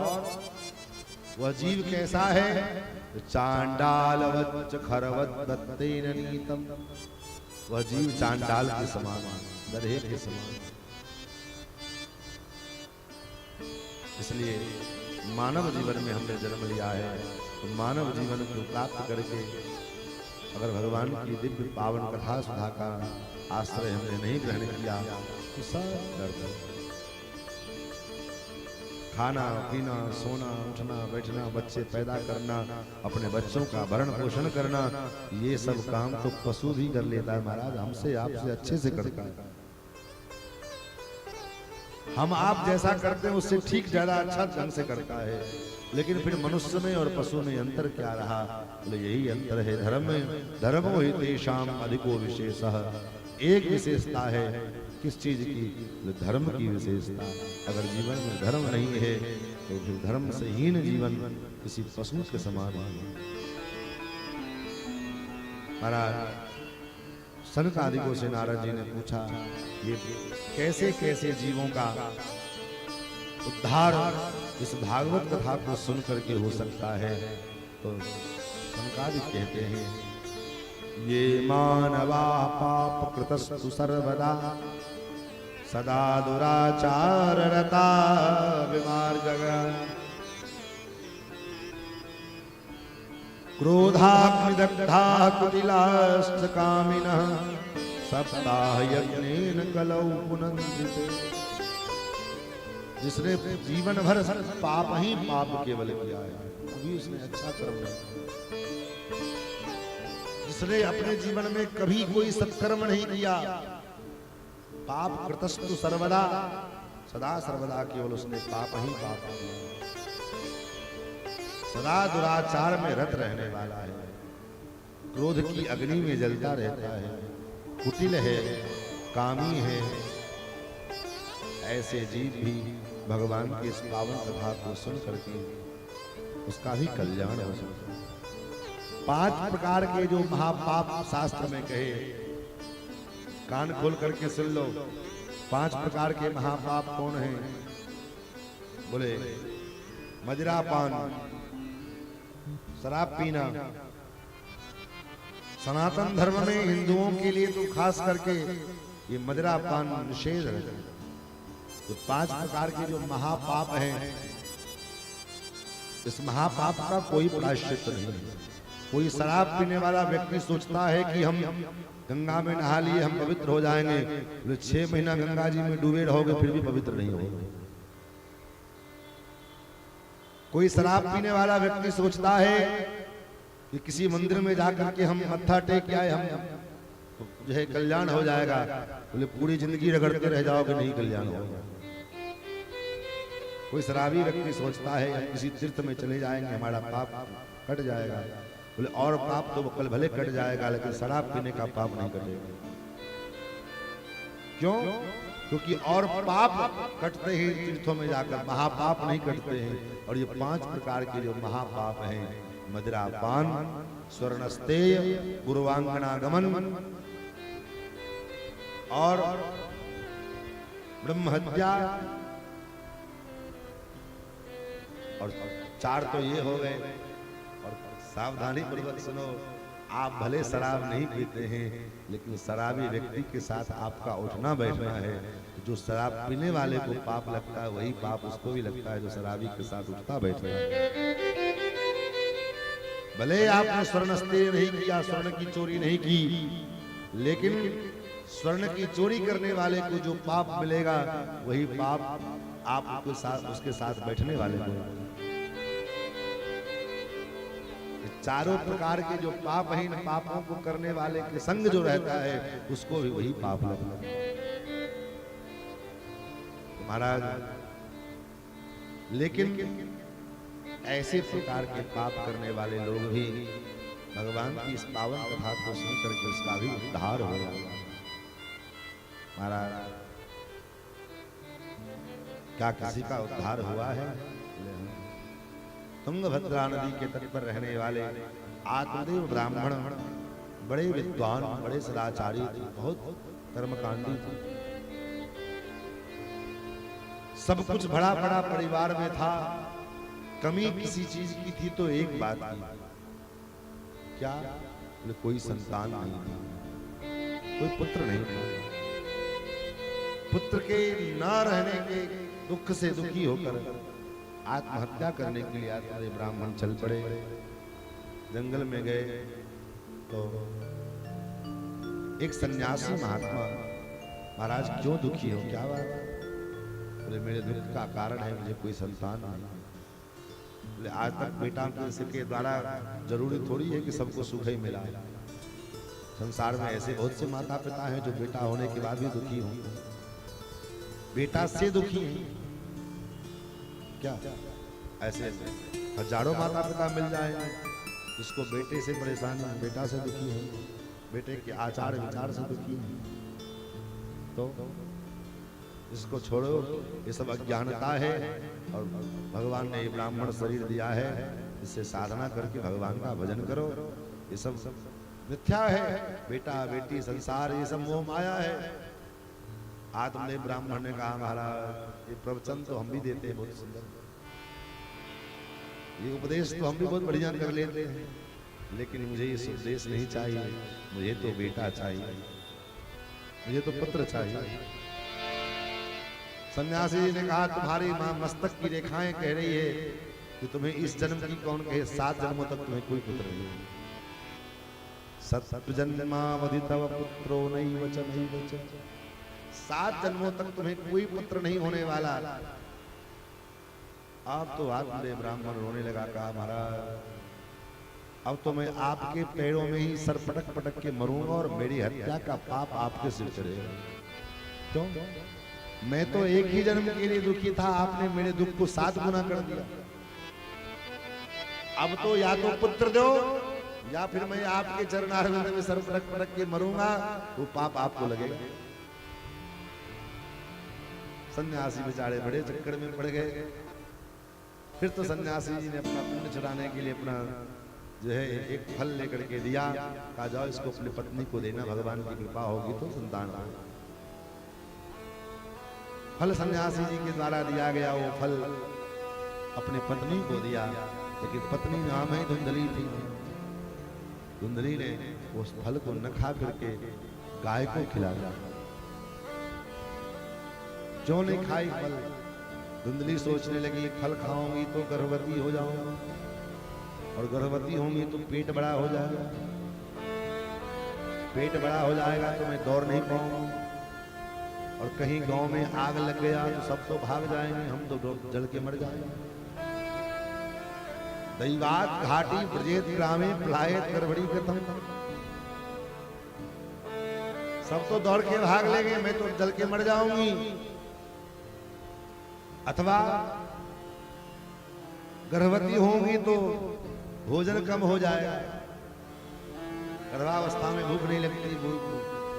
वह जीव कैसा है? चांडालवच्च खरवत दत्तेन नीतम। वह जीव चांडाल के समान, दरहे के समान। इसलिए मानव जीवन में हमने जन्म लिया है, तो मानव जीवन को प्राप्त करके अगर भगवान की दिव्य पावन कथा सुधा का आश्रय हमने नहीं ग्रहण किया तो सब व्यर्थ है। खाना पीना, सोना, उठना, बैठना, बच्चे पैदा करना, अपने बच्चों का भरण पोषण करना, ये सब काम तो पशु भी कर लेता है महाराज, हमसे आपसे अच्छे से करता है। हम आप जैसा करते हैं उससे ठीक ज्यादा अच्छा ढंग से करता है। लेकिन फिर मनुष्य में और पशु में अंतर क्या रहा? यही अंतर है धर्म में। धर्मो हि तेषाम अधिको विशेषः। एक विशेषता है, किस चीज की? धर्म की विशेषता। अगर जीवन में धर्म नहीं है तो फिर धर्म से हीन जीवन किसी पशु के समान है। महाराज, सनकादिकों से नारद जी ने पूछा, ये कैसे कैसे जीवों का उद्धार इस भागवत कथा को सुन करके हो सकता है? तो सनकादिक कहते हैं, ये मानवा पाप कृतस्तु सर्वदा सदा दुराचार रता विमार्जग क्रोधाग्निदग्धा कुटिलाश्च कामिनः सप्ताह यज्ञेन कलौ पुनन्दिते। जिसने जीवन भर पाप ही पाप केवल किया है, कभी उसने अच्छा कर्म नहीं किया। जिसने अपने जीवन में कभी कोई सत्कर्म नहीं किया, पाप कृतस्तु सर्वदा, सदा सर्वदा केवल उसने पाप ही पाप किया। सदा दुराचार में रत रहने वाला है, क्रोध की अग्नि में जलता रहता है, कुटिल है, कामी है। ऐसे जीव भी भगवान की इस पावन कथा को सुन करके उसका भी कल्याण हो सकता है। 5 प्रकार के जो महापाप शास्त्र में कहे, कान खोल करके सुन लो। 5 प्रकार के महापाप कौन हैं? बोले, मदिरापान, शराब पीना। सनातन धर्म में हिंदुओं के लिए तो खास करके ये मदिरापान निषेध है। तो 5 प्रकार के जो महापाप हैं, इस महापाप का कोई प्रायश्चित नहीं है। कोई शराब पीने वाला व्यक्ति सोचता है कि हम गंगा में नहा लिए, हम पवित्र हो जाएंगे। 6 महीना गंगा जी में डूबे रहोगे फिर भी पवित्र नहीं होगे। कोई शराब पीने वाला व्यक्ति सोचता है कि किसी मंदिर में जाकर के हम मत्था टेक आए, हम जो है कल्याण हो जाएगा। बोले पूरी जिंदगी रगड़ते रह जाओगे, नहीं कल्याण होगा। कोई शराबी व्यक्ति सोचता है किसी तीर्थ में चले जाएंगे, हमारा पाप कट जाएगा। बोले और पाप तो कल भले कट जाएगा, लेकिन शराब पीने का पाप नहीं कटेगा। क्यों? क्योंकि और पाप कटते हैं तीर्थों में जाकर, महापाप नहीं कटते हैं। और ये 5 प्रकार के जो महापाप हैं, मदिरापान, स्वर्णस्तेय, गुरुवांगनागमन और ब्रह्महत्या, और 4 तो ये हो गए। और सावधानी पूर्वक सुनो, आप भले शराब नहीं पीते हैं, लेकिन शराबी व्यक्ति के साथ आपका उठना बैठना है। जो शराब पीने वाले को पाप लगता है, वही पाप उसको भी लगता है जो शराबी के साथ उठता बैठता है। भले आपने स्वर्ण स्त्रीय नहीं किया, स्वर्ण की चोरी नहीं की, लेकिन स्वर्ण की चोरी करने वाले को जो पाप मिलेगा, वही पाप आपके साथ उसके साथ बैठने वाले को। चारों प्रकार के जो पाप हैं, इन पापों को करने वाले के संग जो रहता है, उसको भी वही पाप लगता है। महाराज, लेकिन ऐसे प्रकार के पाप करने वाले लोग भी भगवान की इस पावन कथा को सुन करके उसका भी उद्धार हो गया। महाराज, क्या किसी का उद्धार हुआ है? तुंगभद्रा नदी के तट पर रहने वाले आत्मदेव ब्राह्मण बड़े विद्वान, बड़े सदाचारी थे, बहुत कर्मकांडी थे। सब कुछ बड़ा बड़ा परिवार में था, कमी किसी चीज की थी तो एक बात की, क्या? कोई संतान नहीं थी, कोई पुत्र नहीं था। पुत्र के न रहने के दुख से दुखी होकर आत्महत्या करने के लिए आत्मदेव ब्राह्मण चल पड़े। जंगल में गए तो एक सन्यासी महात्मा, महाराज क्यों दुखी हो, क्या बात? बोले मेरे दुख का कारण है मुझे कोई संतान नहीं। बोले आज तक बेटा के द्वारा जरूरी थोड़ी है कि सबको सुख ही मिला है। संसार में ऐसे बहुत से माता पिता हैं जो बेटा होने के बाद भी दुखी हों, बेटा से दुखी हैं। क्या ऐसे हजारों माता पिता मिल जाएंगे जिसको बेटे से परेशानी है, बेटा से दुखी है, बेटे के आचार विचार से दुखी है। तो इसको छोड़ो, ये सब अज्ञानता है और भगवान ने ये ब्राह्मण शरीर दिया है, इससे साधना करके भगवान का भजन करो। ये सब मिथ्या है, बेटा बेटी संसार ये सब मोह माया है। आत्मदेव ब्राह्मण ने कहा महाराज ये प्रवचन तो हम भी देते हैं बहुत सुंदर, ये उपदेश तो हम भी बहुत बढ़िया कर लेते हैं, लेकिन मुझे ये उपदेश नहीं चाहिए, मुझे तो बेटा चाहिए, मुझे तो पुत्र चाहिए। सन्यासी जी ने कहा तुम्हारी मां मस्तक की रेखाएं कह रही है कि तुम्हें इस जन्म की कौन कहे, 7 जन्मों तक तुम्हें कोई पुत्र नहीं। सत जन्मावधि तव पुत्रो नैव च नैव च, 7 जन्मों तक तुम्हें कोई पुत्र नहीं होने वाला। अब तो आत्मदेव ब्राह्मण रोने लगा, कहा महाराज अब तो मैं आपके पैरों में ही सर पटक पटक के मरूंगा और मेरी हत्या का पाप आपके सिर चढ़ेगा। तो मैं तो एक ही जन्म के लिए दुखी था, आपने मेरे दुख को 7 गुना कर दिया। अब तो या तो पुत्र दो या फिर मैं आपके चरणारविंद में सर पटक पटक के मरूंगा, वो पाप आपको लगेगा। सन्यासी बेचारे बड़े चक्कर में पड़ गए। फिर तो सन्यासी जी ने अपना पुण्य छुड़ाने के लिए अपना जो है एक फल लेकर के दिया, कहा जाओ इसको अपनी पत्नी को देना, भगवान की कृपा होगी तो संतान होगा। फल सन्यासी जी के द्वारा दिया गया, वो फल अपनी पत्नी को दिया, लेकिन पत्नी नाम है धुंधली थी। धुंधली ने उस फल को न खा करके गाय को खिला दिया। क्यों नहीं खाई फल? धुंधली सोचने लगी फल खाऊंगी तो गर्भवती हो जाऊंगी, और गर्भवती होंगी तो पेट बड़ा हो जाएगा, पेट बड़ा हो जाएगा तो मैं दौड़ नहीं पाऊंगी, और कहीं गांव में आग लग गया तो सब तो भाग जाएंगे, हम तो जल के मर जाएंगे। दैवात घाटी ब्रजेत ग्रामे पलायत गर्भड़ी कथम, सब तो दौड़ के भाग लेंगे, मैं तो जल के मर जाऊंगी। अथवा गर्भवती होंगी तो भोजन कम हो जाएगा, गर्भावस्था में भूख नहीं लगती,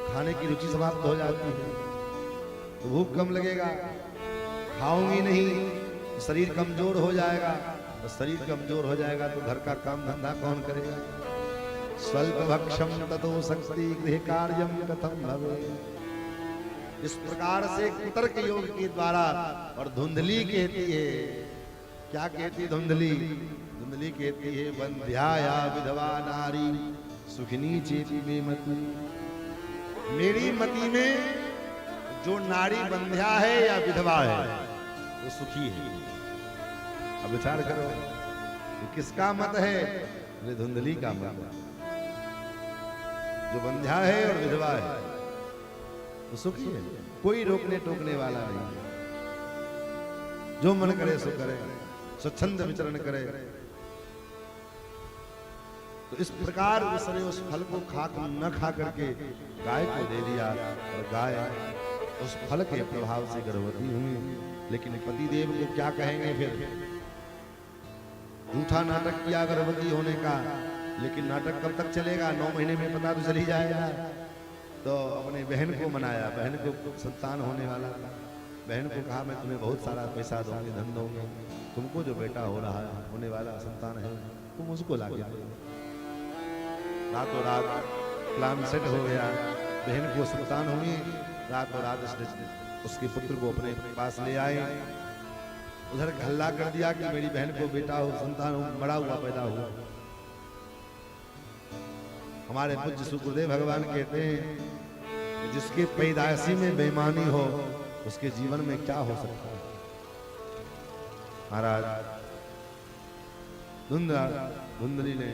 खाने की रुचि समाप्त हो जाती है, तो भूख कम लगेगा, खाऊंगी नहीं, शरीर कमजोर हो जाएगा, तो शरीर कमजोर हो जाएगा तो घर का काम धंधा कौन करेगा? स्वल्प भक्षम ततो शक्ति गृह कार्यम कथम भवे। इस प्रकार से कुतर्क योग के द्वारा, और धुंधली कहती है, क्या कहती धुंधली? धुंधली कहती है बंध्याया विधवा नारी सुखिनी चेती में मति, मेरी मति में जो नारी बंध्या है या विधवा है वो सुखी है। अब विचार करो कि किसका मत है? ये धुंधली का मत है। जो बंध्या है और विधवा है वो सुखी है, कोई रोकने टोकने वाला नहीं है। जो मन करे सो करे, स्वच्छंद विचरण करे। तो इस प्रकार उसने उस फल को न खा करके गाय को दे दिया और गाय उस फल के प्रभाव से गर्भवती हुई। लेकिन पतिदेव को क्या कहेंगे फिर? झूठा नाटक किया गर्भवती होने का, लेकिन नाटक कब तक चलेगा? 9 महीने में पता तो चल ही जाएगा। तो अपने बहन को मनाया, बहन को संतान होने वाला था। बहन को कहा मैं तुम्हें बहुत सारा पैसा दूंगी, धन दूंगी, तुमको जो बेटा हो रहा है, होने वाला संतान है, तुम उसको ला के दो। रातों रात प्लान सेट हो गया, बहन को संतान हुई। रातों रात उसके पुत्र को अपने पास ले आए। उधर हल्ला कर दिया कि मेरी बहन को बेटा हो, संतान हो, मरा हुआ पैदा हुआ। हमारे पूज्य सुखदेव भगवान कहते हैं कि जिसके पैदाइशी में बेईमानी हो उसके जीवन में क्या हो सकता है। महाराज धुंधली ने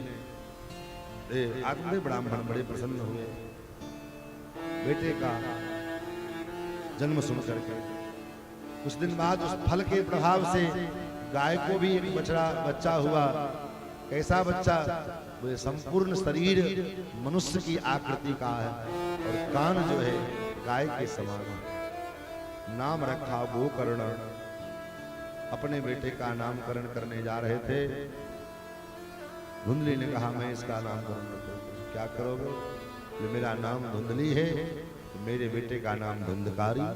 आत्मदेव ब्राह्मण बड़े प्रसन्न हुए बेटे का जन्म सुन करके। कुछ दिन बाद उस फल के प्रभाव से गाय को भी एक बच्चा हुआ। कैसा बच्चा? वो संपूर्ण शरीर मनुष्य की आकृति का है और कान जो है गाय के समान है। नाम रखा गोकर्ण। अपने बेटे का नामकरण करने जा रहे थे। धुंधली ने कहा मैं इसका नामकरण करूंगा। क्या करोगे? तो मेरा नाम धुंधली है, तो मेरे बेटे का नाम धुंधकारी,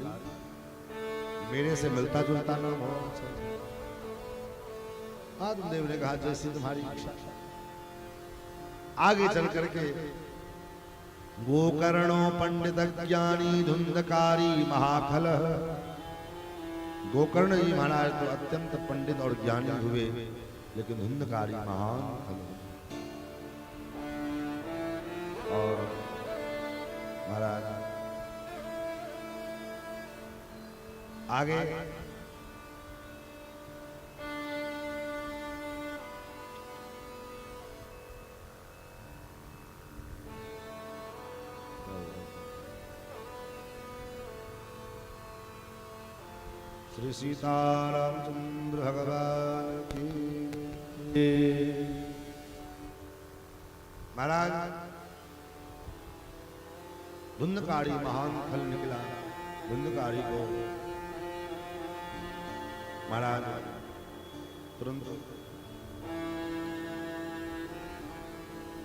मेरे से मिलता जुलता नाम हो। आत्मदेव ने कहा जैसी तुम्हारी इच्छा। आगे चल करके गोकर्णो पंडित ज्ञानी धुंधकारी महाखल। गोकर्ण जी महाराज तो अत्यंत पंडित और ज्ञानी हुए, लेकिन धुंधकारी महान खल। और महाराज आगे श्री सीतारामचंद्र भगवान की। महाराज धुंधकारी महान फल निकला। धुंधकारी को महाराज तुरंत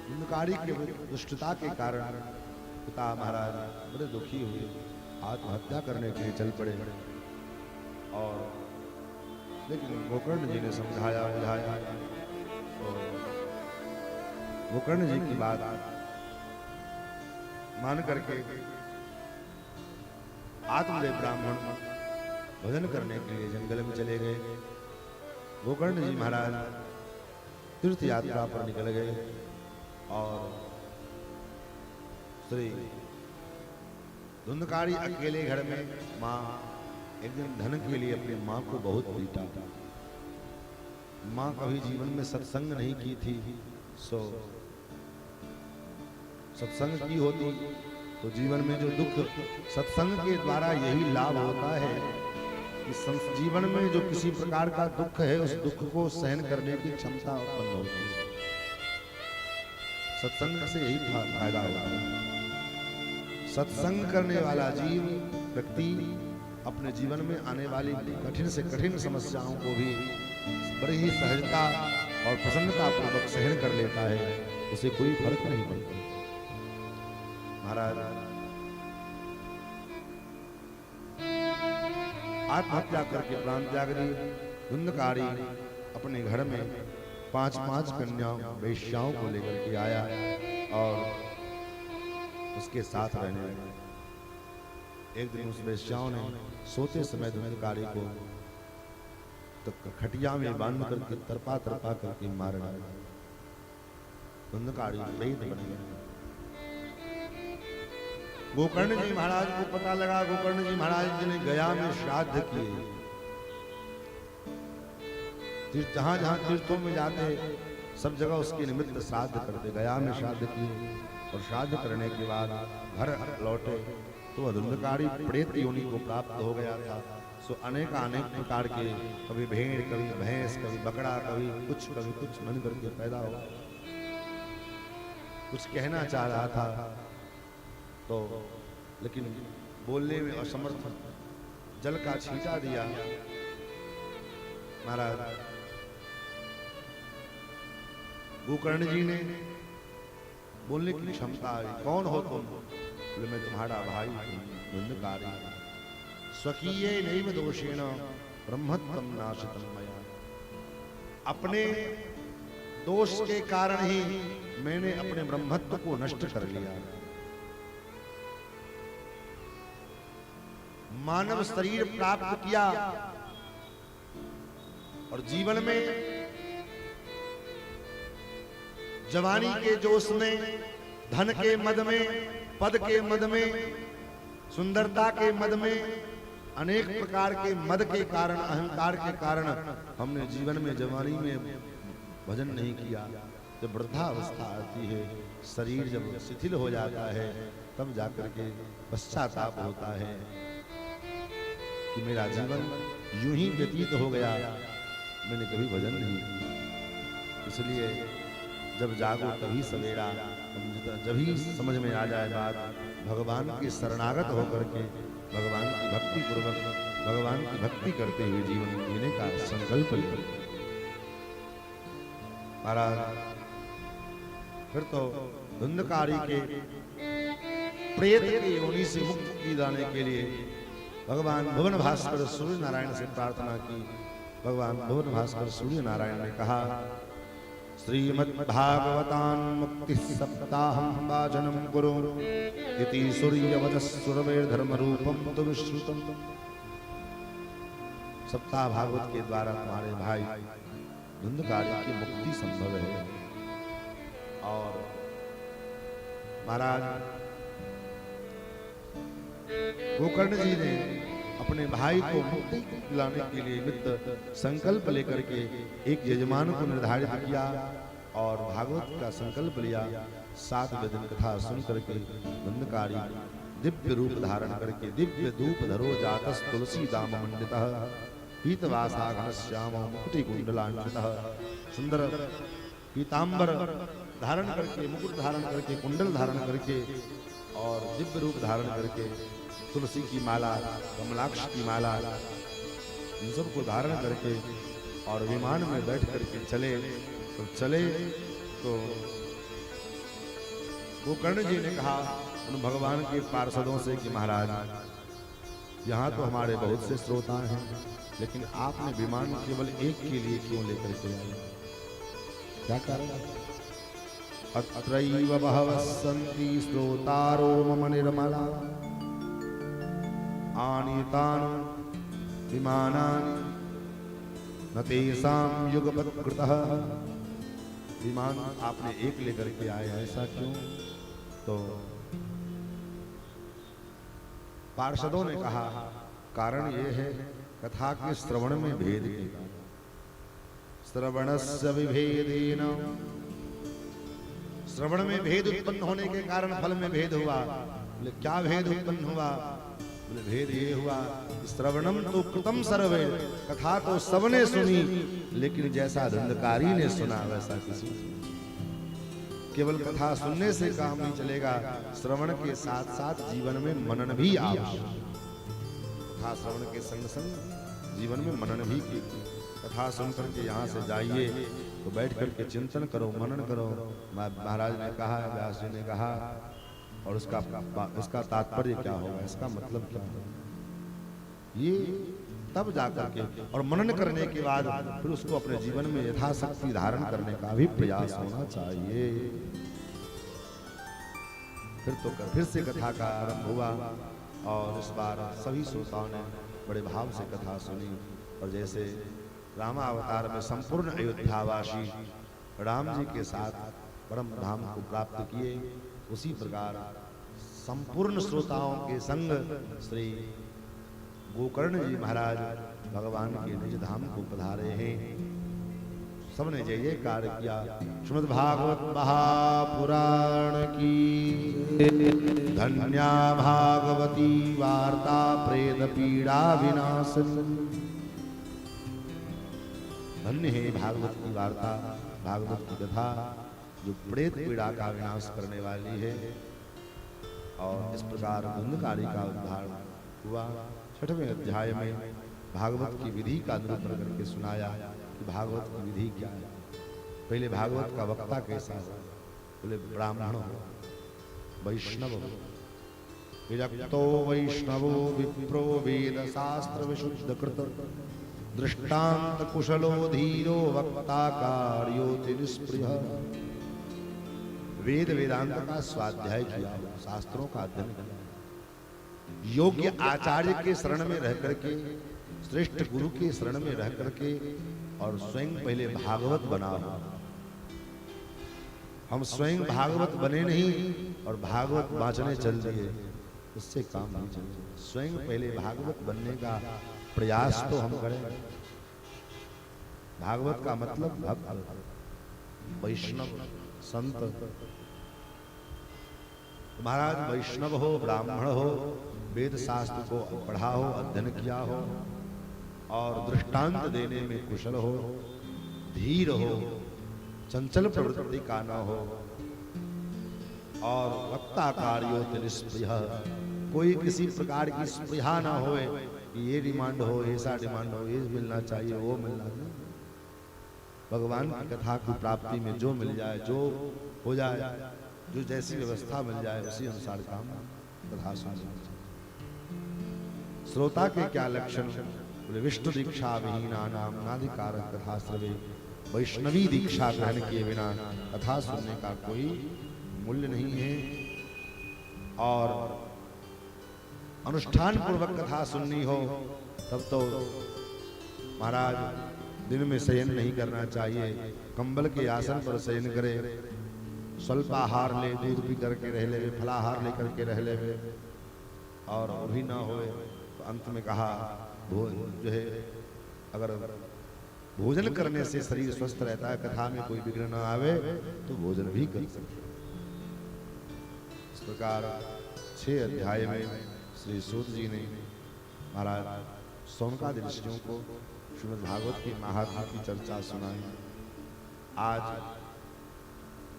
धुंधकारी के दुष्टता के कारण पिता महाराज बड़े दुखी हुए, आत्महत्या करने के लिए चल पड़े। और लेकिन गोकर्ण जी ने समझाया बुझाया, और गोकर्ण जी की बात मान करके आत्मदेव ब्राह्मण भजन करने के लिए जंगल में चले गए। गोकर्ण जी महाराज तीर्थ यात्रा पर निकल गए और श्री धुंधकारी अकेले घर में माँ एक दिन धन के लिए अपनी माँ को बहुत पीटा। माँ कभी जीवन में सत्संग नहीं की थी, सो सत्संग की होती तो जीवन में जो दुख, सत्संग के द्वारा यही लाभ होता है कि जीवन में जो किसी प्रकार का दुख है उस दुख को सहन करने की क्षमता उत्पन्न होती है। सत्संग से यही फायदा होता है। सत्संग करने वाला जीव व्यक्ति अपने जीवन में आने वाली कठिन से कठिन समस्याओं को भी बड़ी ही सहजता और प्रसन्नता पूर्वक सहन कर लेता है, उसे कोई फर्क नहीं पड़ता। महाराज आत्महत्या करके प्राण त्याग दिए। धुंधकारी अपने घर में 5-5 कन्याओं वेश्याओं को लेकर के आया और उसके साथ रहने लगा। एक दिन उस वेश्याओं ने सोते समय धुंधकारी को तो खटिया में बांध करके तरपा करके मार डाला। धुंधकारी प्रेत बन गया। गोकर्ण जी महाराज को पता लगा, गोकर्ण जी महाराज जी ने गया में श्राद्ध किए। जहां जहां तीर्थों में जाते सब जगह उसके निमित्त श्राद्ध करते। गया में श्राद्ध किए और श्राद्ध करने के बाद घर लौटे तो धुंधकारी प्रेत योनि को प्राप्त हो गया था। सो अनेक प्रकार के, कभी भेड़, कभी भैंस, कभी बकरा, कभी कुछ मन करके पैदा हो। कुछ कहना चाह रहा था तो लेकिन बोलने में असमर्थ, जल का छींटा दिया। महाराज गोकर्ण जी ने बोलने की क्षमता आई। कौन हो तुम? बोले मैं तुम्हारा भाई धुंधकारी। स्वकीय नैव दोषेण ब्रह्मत्वं नाशितं मया। अपने दोष के कारण ही मैंने अपने ब्रह्मत्व को नष्ट कर लिया। मानव शरीर प्राप्त किया और जीवन में जवानी के जोश में, धन के मद में, पद के मद में, सुंदरता के मद में, अनेक प्रकार के मद के कारण, अहंकार के कारण हमने जीवन में, जवानी में भजन नहीं किया। जब वृद्धावस्था आती है, शरीर जब शिथिल हो जाता है, तब जाकर के पश्चाताप होता है कि मेरा जीवन यूं ही व्यतीत हो गया, मैंने कभी भजन नहीं किया। इसलिए जब जागो तभी सवेरा, जब ही समझ में आ जाए बात, भगवान के शरणागत होकर के भगवान की भक्ति पूर्वक, भगवान की भक्ति करते हुए जीवन जीने का संकल्प ले। महाराज फिर तो धुंधकारी के प्रेत की योनि से मुक्ति दिलाने के लिए भगवान भुवन भास्कर सूर्य नारायण से प्रार्थना की। भगवान भुवन भास्कर सूर्य नारायण ने कहा, श्रीमद्भागवतां मुक्ति सप्ताहं वाचनं कुरु इति सूर्यवचस्सुरवैर्धर्म रूपं तु विश्रुतम्। सप्ताह भागवत के द्वारा तुम्हारे भाई धुंधकारी की मुक्ति संभव है। और महाराज गोकर्ण जी ने अपने भाई को मुक्ति दिलाने के लिए निमित्त संकल्प लेकर के एक यजमान को निर्धारित किया और भागवत का संकल्प लिया। 7वें दिन कथा सुन करके धुंधकारी दिव्य रूप धारण करके, दिव्य धूप धरो जातस तुलसी दाम मंडितः पीतवासा घनश्याम मुकुटि कुंडलांचितः। सुंदर पीतांबर धारण करके, मुकुट धारण करके, कुंडल धारण करके और दिव्य रूप धारण करके तुलसी की माला, कमलाक्ष की माला, इन सबको धारण करके और विमान में बैठ करके चले तो गोकर्ण जी ने कहा उन भगवान के पार्षदों से कि महाराज, यहाँ तो हमारे बहुत से श्रोता हैं, लेकिन आपने विमान केवल एक के लिए क्यों लेकर के आए? क्या कारण? अत्रैव बहवः सन्ति श्रोतारो मम निर्मला आनीतान् विमानानि न तेषां युगपत्कृतः। विमान आपने एक लेकर के आए, ऐसा क्यों? तो पार्षदों ने कहा कारण ये है कथा के श्रवण में भेद के कारण। श्रवणस्य विभेदेन, श्रवण में भेद उत्पन्न होने के कारण फल में भेद हुआ। बोले क्या भेद उत्पन्न हुआ? बोले भेद ये हुआ, श्रवणम तो कृतम सर्वे, कथा तो सबने सुनी, लेकिन जैसा धुंधकारी ने सुना वैसा किसी ने। केवल कथा सुनने से काम नहीं चलेगा, श्रवण के साथ साथ जीवन में मनन भी आवश्यक। कथा श्रवण के संग संग जीवन में मनन भी कीजिए। कथा सुन करके यहाँ से जाइए तो बैठ करके चिंतन करो, मनन करो। महाराज ने कहा, व्यास जी ने कहा, और इसका तात्पर्य क्या होगा, इसका मतलब क्या होगा, ये तब जाकर के और मनन करने के बाद फिर उसको अपने जीवन में यथाशक्ति धारण करने का भी प्रयास होना चाहिए। फिर से कथा का आरंभ हुआ और इस बार सभी श्रोताओं ने बड़े भाव से कथा सुनी। और जैसे रामावतार में संपूर्ण अयोध्यावासी राम जी के साथ परम धाम को प्राप्त किए, उसी प्रकार संपूर्ण श्रोताओं के संग श्री गोकर्ण जी महाराज भगवान के निज धाम को पधारे हैं। सबने जय जयकार किया। श्रीमद् भागवत महापुराण की धन्या भागवती वार्ता प्रेत पीड़ा विनाशनी। धन्य है भागवत की वार्ता, भागवत की कथा जो प्रेत पीड़ा का विनाश करने वाली है। और इस प्रकार अंधकारी का उद्धार हुआ। 6वें अध्याय में भागवत की विधि का निरूपण करके सुनाया कि भागवत की विधि क्या है। पहले भागवत का वक्ता कैसा हो, बोले ब्राह्मण हो, वैष्णव हो। विरक्तो वैष्णवो विप्रो वेद शास्त्र विशुद्ध कृत दृष्टांत कुशलो धीरो वक्ता कार्योति निष्प्रिय। वेद वेदांत का स्वाध्याय किया, शास्त्रों का अध्ययन किया, योग्य आचार्य के शरण में रह करके, श्रेष्ठ गुरु के शरण में रह करके और स्वयं पहले भागवत बना हो। हम स्वयं भागवत बने नहीं और भागवत बांचने चल दिए, उससे काम नहीं चलेगा। स्वयं पहले भागवत बनने का प्रयास तो हम करें। भागवत का मतलब भक्त, वैष्णव, संत। महाराज वैष्णव हो, ब्राह्मण हो, वेद शास्त्र को पढ़ा हो, अध्ययन किया हो और दृष्टांत देने में कुशल हो, धीर हो, चंचल प्रवृत्ति का न हो और वक्ता कार्योत निष्प्रिय, कोई किसी प्रकार की स्पृहा न होए कि ये डिमांड हो, ऐसा डिमांड हो, ये मिलना चाहिए, वो मिलना चाहिए। भगवान की कथा की प्राप्ति में जो मिल जाए, जो हो जाए, जो जैसी व्यवस्था मिल जाए उसी अनुसार काम कथा सुनना। श्रोता के क्या लक्षण? बोले विष्णु दीक्षा विहीना नाम नाधिकार कथा श्रवे। वैष्णवी दीक्षा ग्रहण किए बिना कथा सुनने का कोई मूल्य नहीं है। और अनुष्ठान पूर्वक कथा सुननी हो तब तो महाराज दिन में शयन नहीं करना चाहिए, कंबल के आसन पर शयन करे, स्वल्पाहार ले, दूध पी करके रह ले, फलाहार लेकर के रह ले, और भी ना होए तो अंत में कहा जो है अगर भोजन करने से शरीर स्वस्थ रहता है, कथा में कोई विघ्न न आवे तो भोजन भी कर सकते। इस प्रकार 6 अध्याय में श्री सूत जी ने महाराज सौनकादि ऋषियों को श्रीमद् भागवत की महात्म्य की चर्चा सुनाई। आज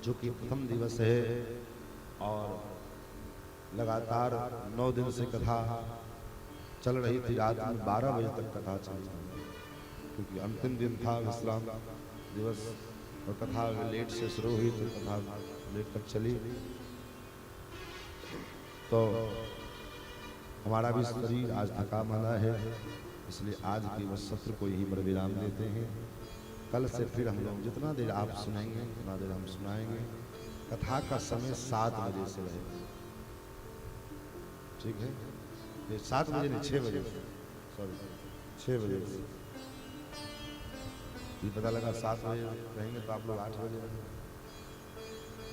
जो कि प्रथम दिवस है और लगातार 9 दिन से कथा चल रही थी, रात में 12 बजे तक कथा चल रही थी, क्योंकि अंतिम दिन था विश्राम दिवस और कथा लेट से शुरू हुई तो कथा लेट तक चली। तो हमारा भी शरीर आज थका माना है, इसलिए आज की बस सत्र को यही पर विराम देते हैं। कल से फिर हम लोग जितना देर आप सुनाएंगे उतना देर हम सुनाएंगे। कथा का समय 7 बजे से रहेगा, ठीक है? ये 7 बजे नहीं, 6 बजे से, सॉरी 6 बजे से। ये पता लगा 7 बजे रहेंगे तो आप लोग 8 बजे रहेंगे।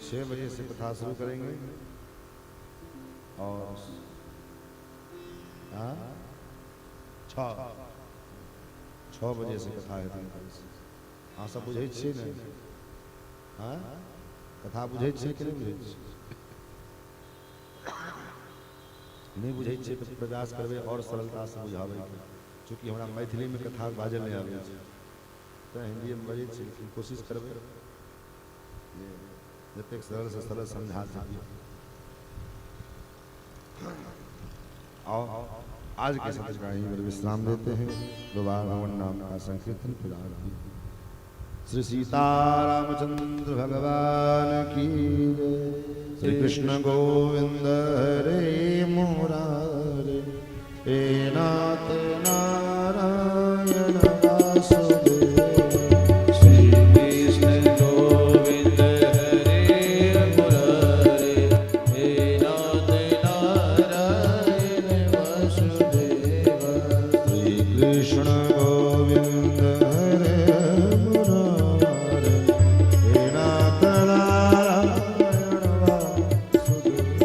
6 बजे से कथा शुरू करेंगे और 6 बजे से कथा है। हाँ, सब बुझे छे ने? हाँ, कथा बुझे छे कि नहीं बुझे छे? नहीं बुझे छे तो प्रयास करबे और सरलता से बुझावे के, क्योंकि हमरा मैथिली में कथा बाजे नहीं आवे छे, तो हिंदी में बजे छे, लेकिन कोशिश करबे जते सरल से सरल समझा सकिए। आओ आज के सत्र का यहीं पर विश्राम देते हैं। दोबारा भगवान नाम का संकीर्तन फिर आरती। श्री सीतारामचंद्र भगवान की जय। श्री कृष्ण गोविंद हरे मुरारे, हे नाथ नारायण वासुदेव। श्री कृष्ण गोविंद हरे मुरारे, हे नाथ नारायण वासुदेव। श्री कृष्ण गोविंद हरे मुरारे, हे नाथ नारायण वासुदेव।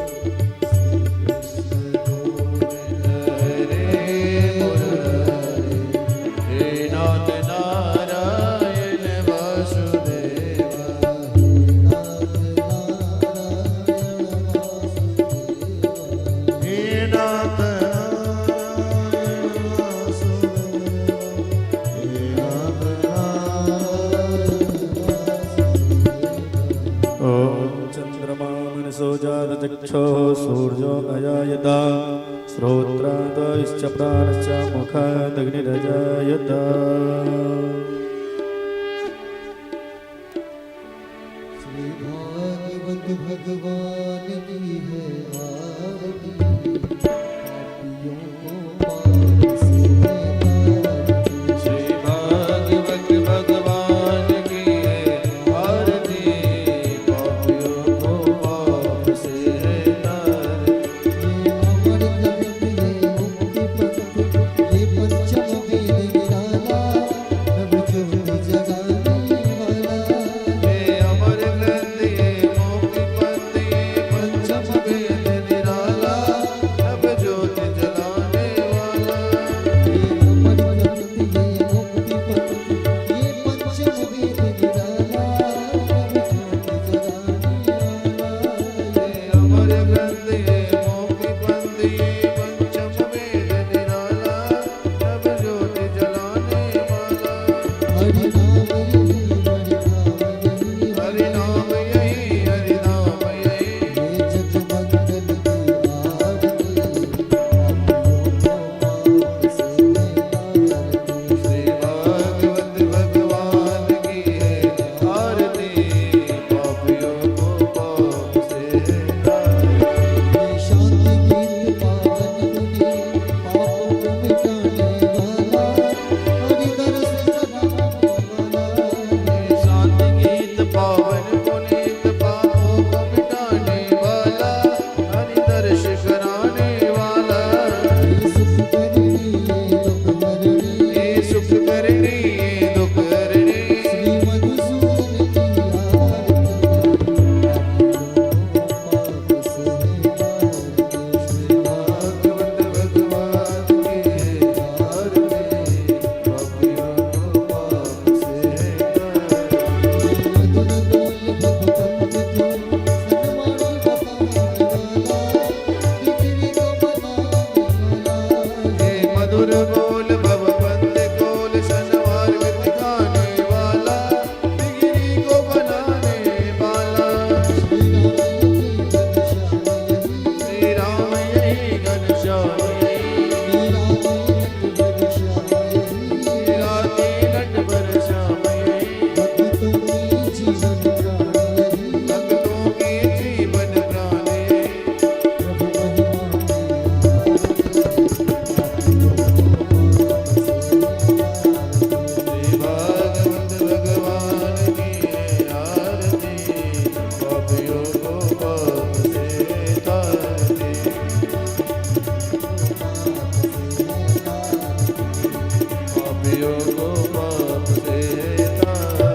वायुश्च प्राणश्च मुखादग्निरजायत श्री भागवत भगवान की है आरती पापियों को पाप से तारती। श्री भागवत भगवान की है आरती पापियों को पाप से तारती। ये अमर ग्रंथ ये मुक्ति पंथ ये पंचम वेद निराला नव ज्योति जगाने वाला। ये अमर ग्रंथ ये मोक्ति पंथ ये पंचम वेद निराला नव ज्योति जलाने वाला। ये अमर ग्रंथ ये मुक्ति पंथ ये पंचम वेद निराला नव ज्योति जगाने वाला। ये अमर ग्रंथ ये मोक्ति पंथ ये पंचम वेद निराला नव ज्योति जलाने वाला। हरि नाम यही हरि नाम यही हरि नाम यही ये जगमंडल की आरती पापियों को पाप से तारती। श्री भगवत भगवान की शांति गीत पावन मुनि पापों को मिटाने वाला हरि दरस कराने वाला। ये सुख करनी ये दुख हरनी श्री मधुसूदन की आरती भागवत भगवान की आरती पापियों को पाप से मधुर बोल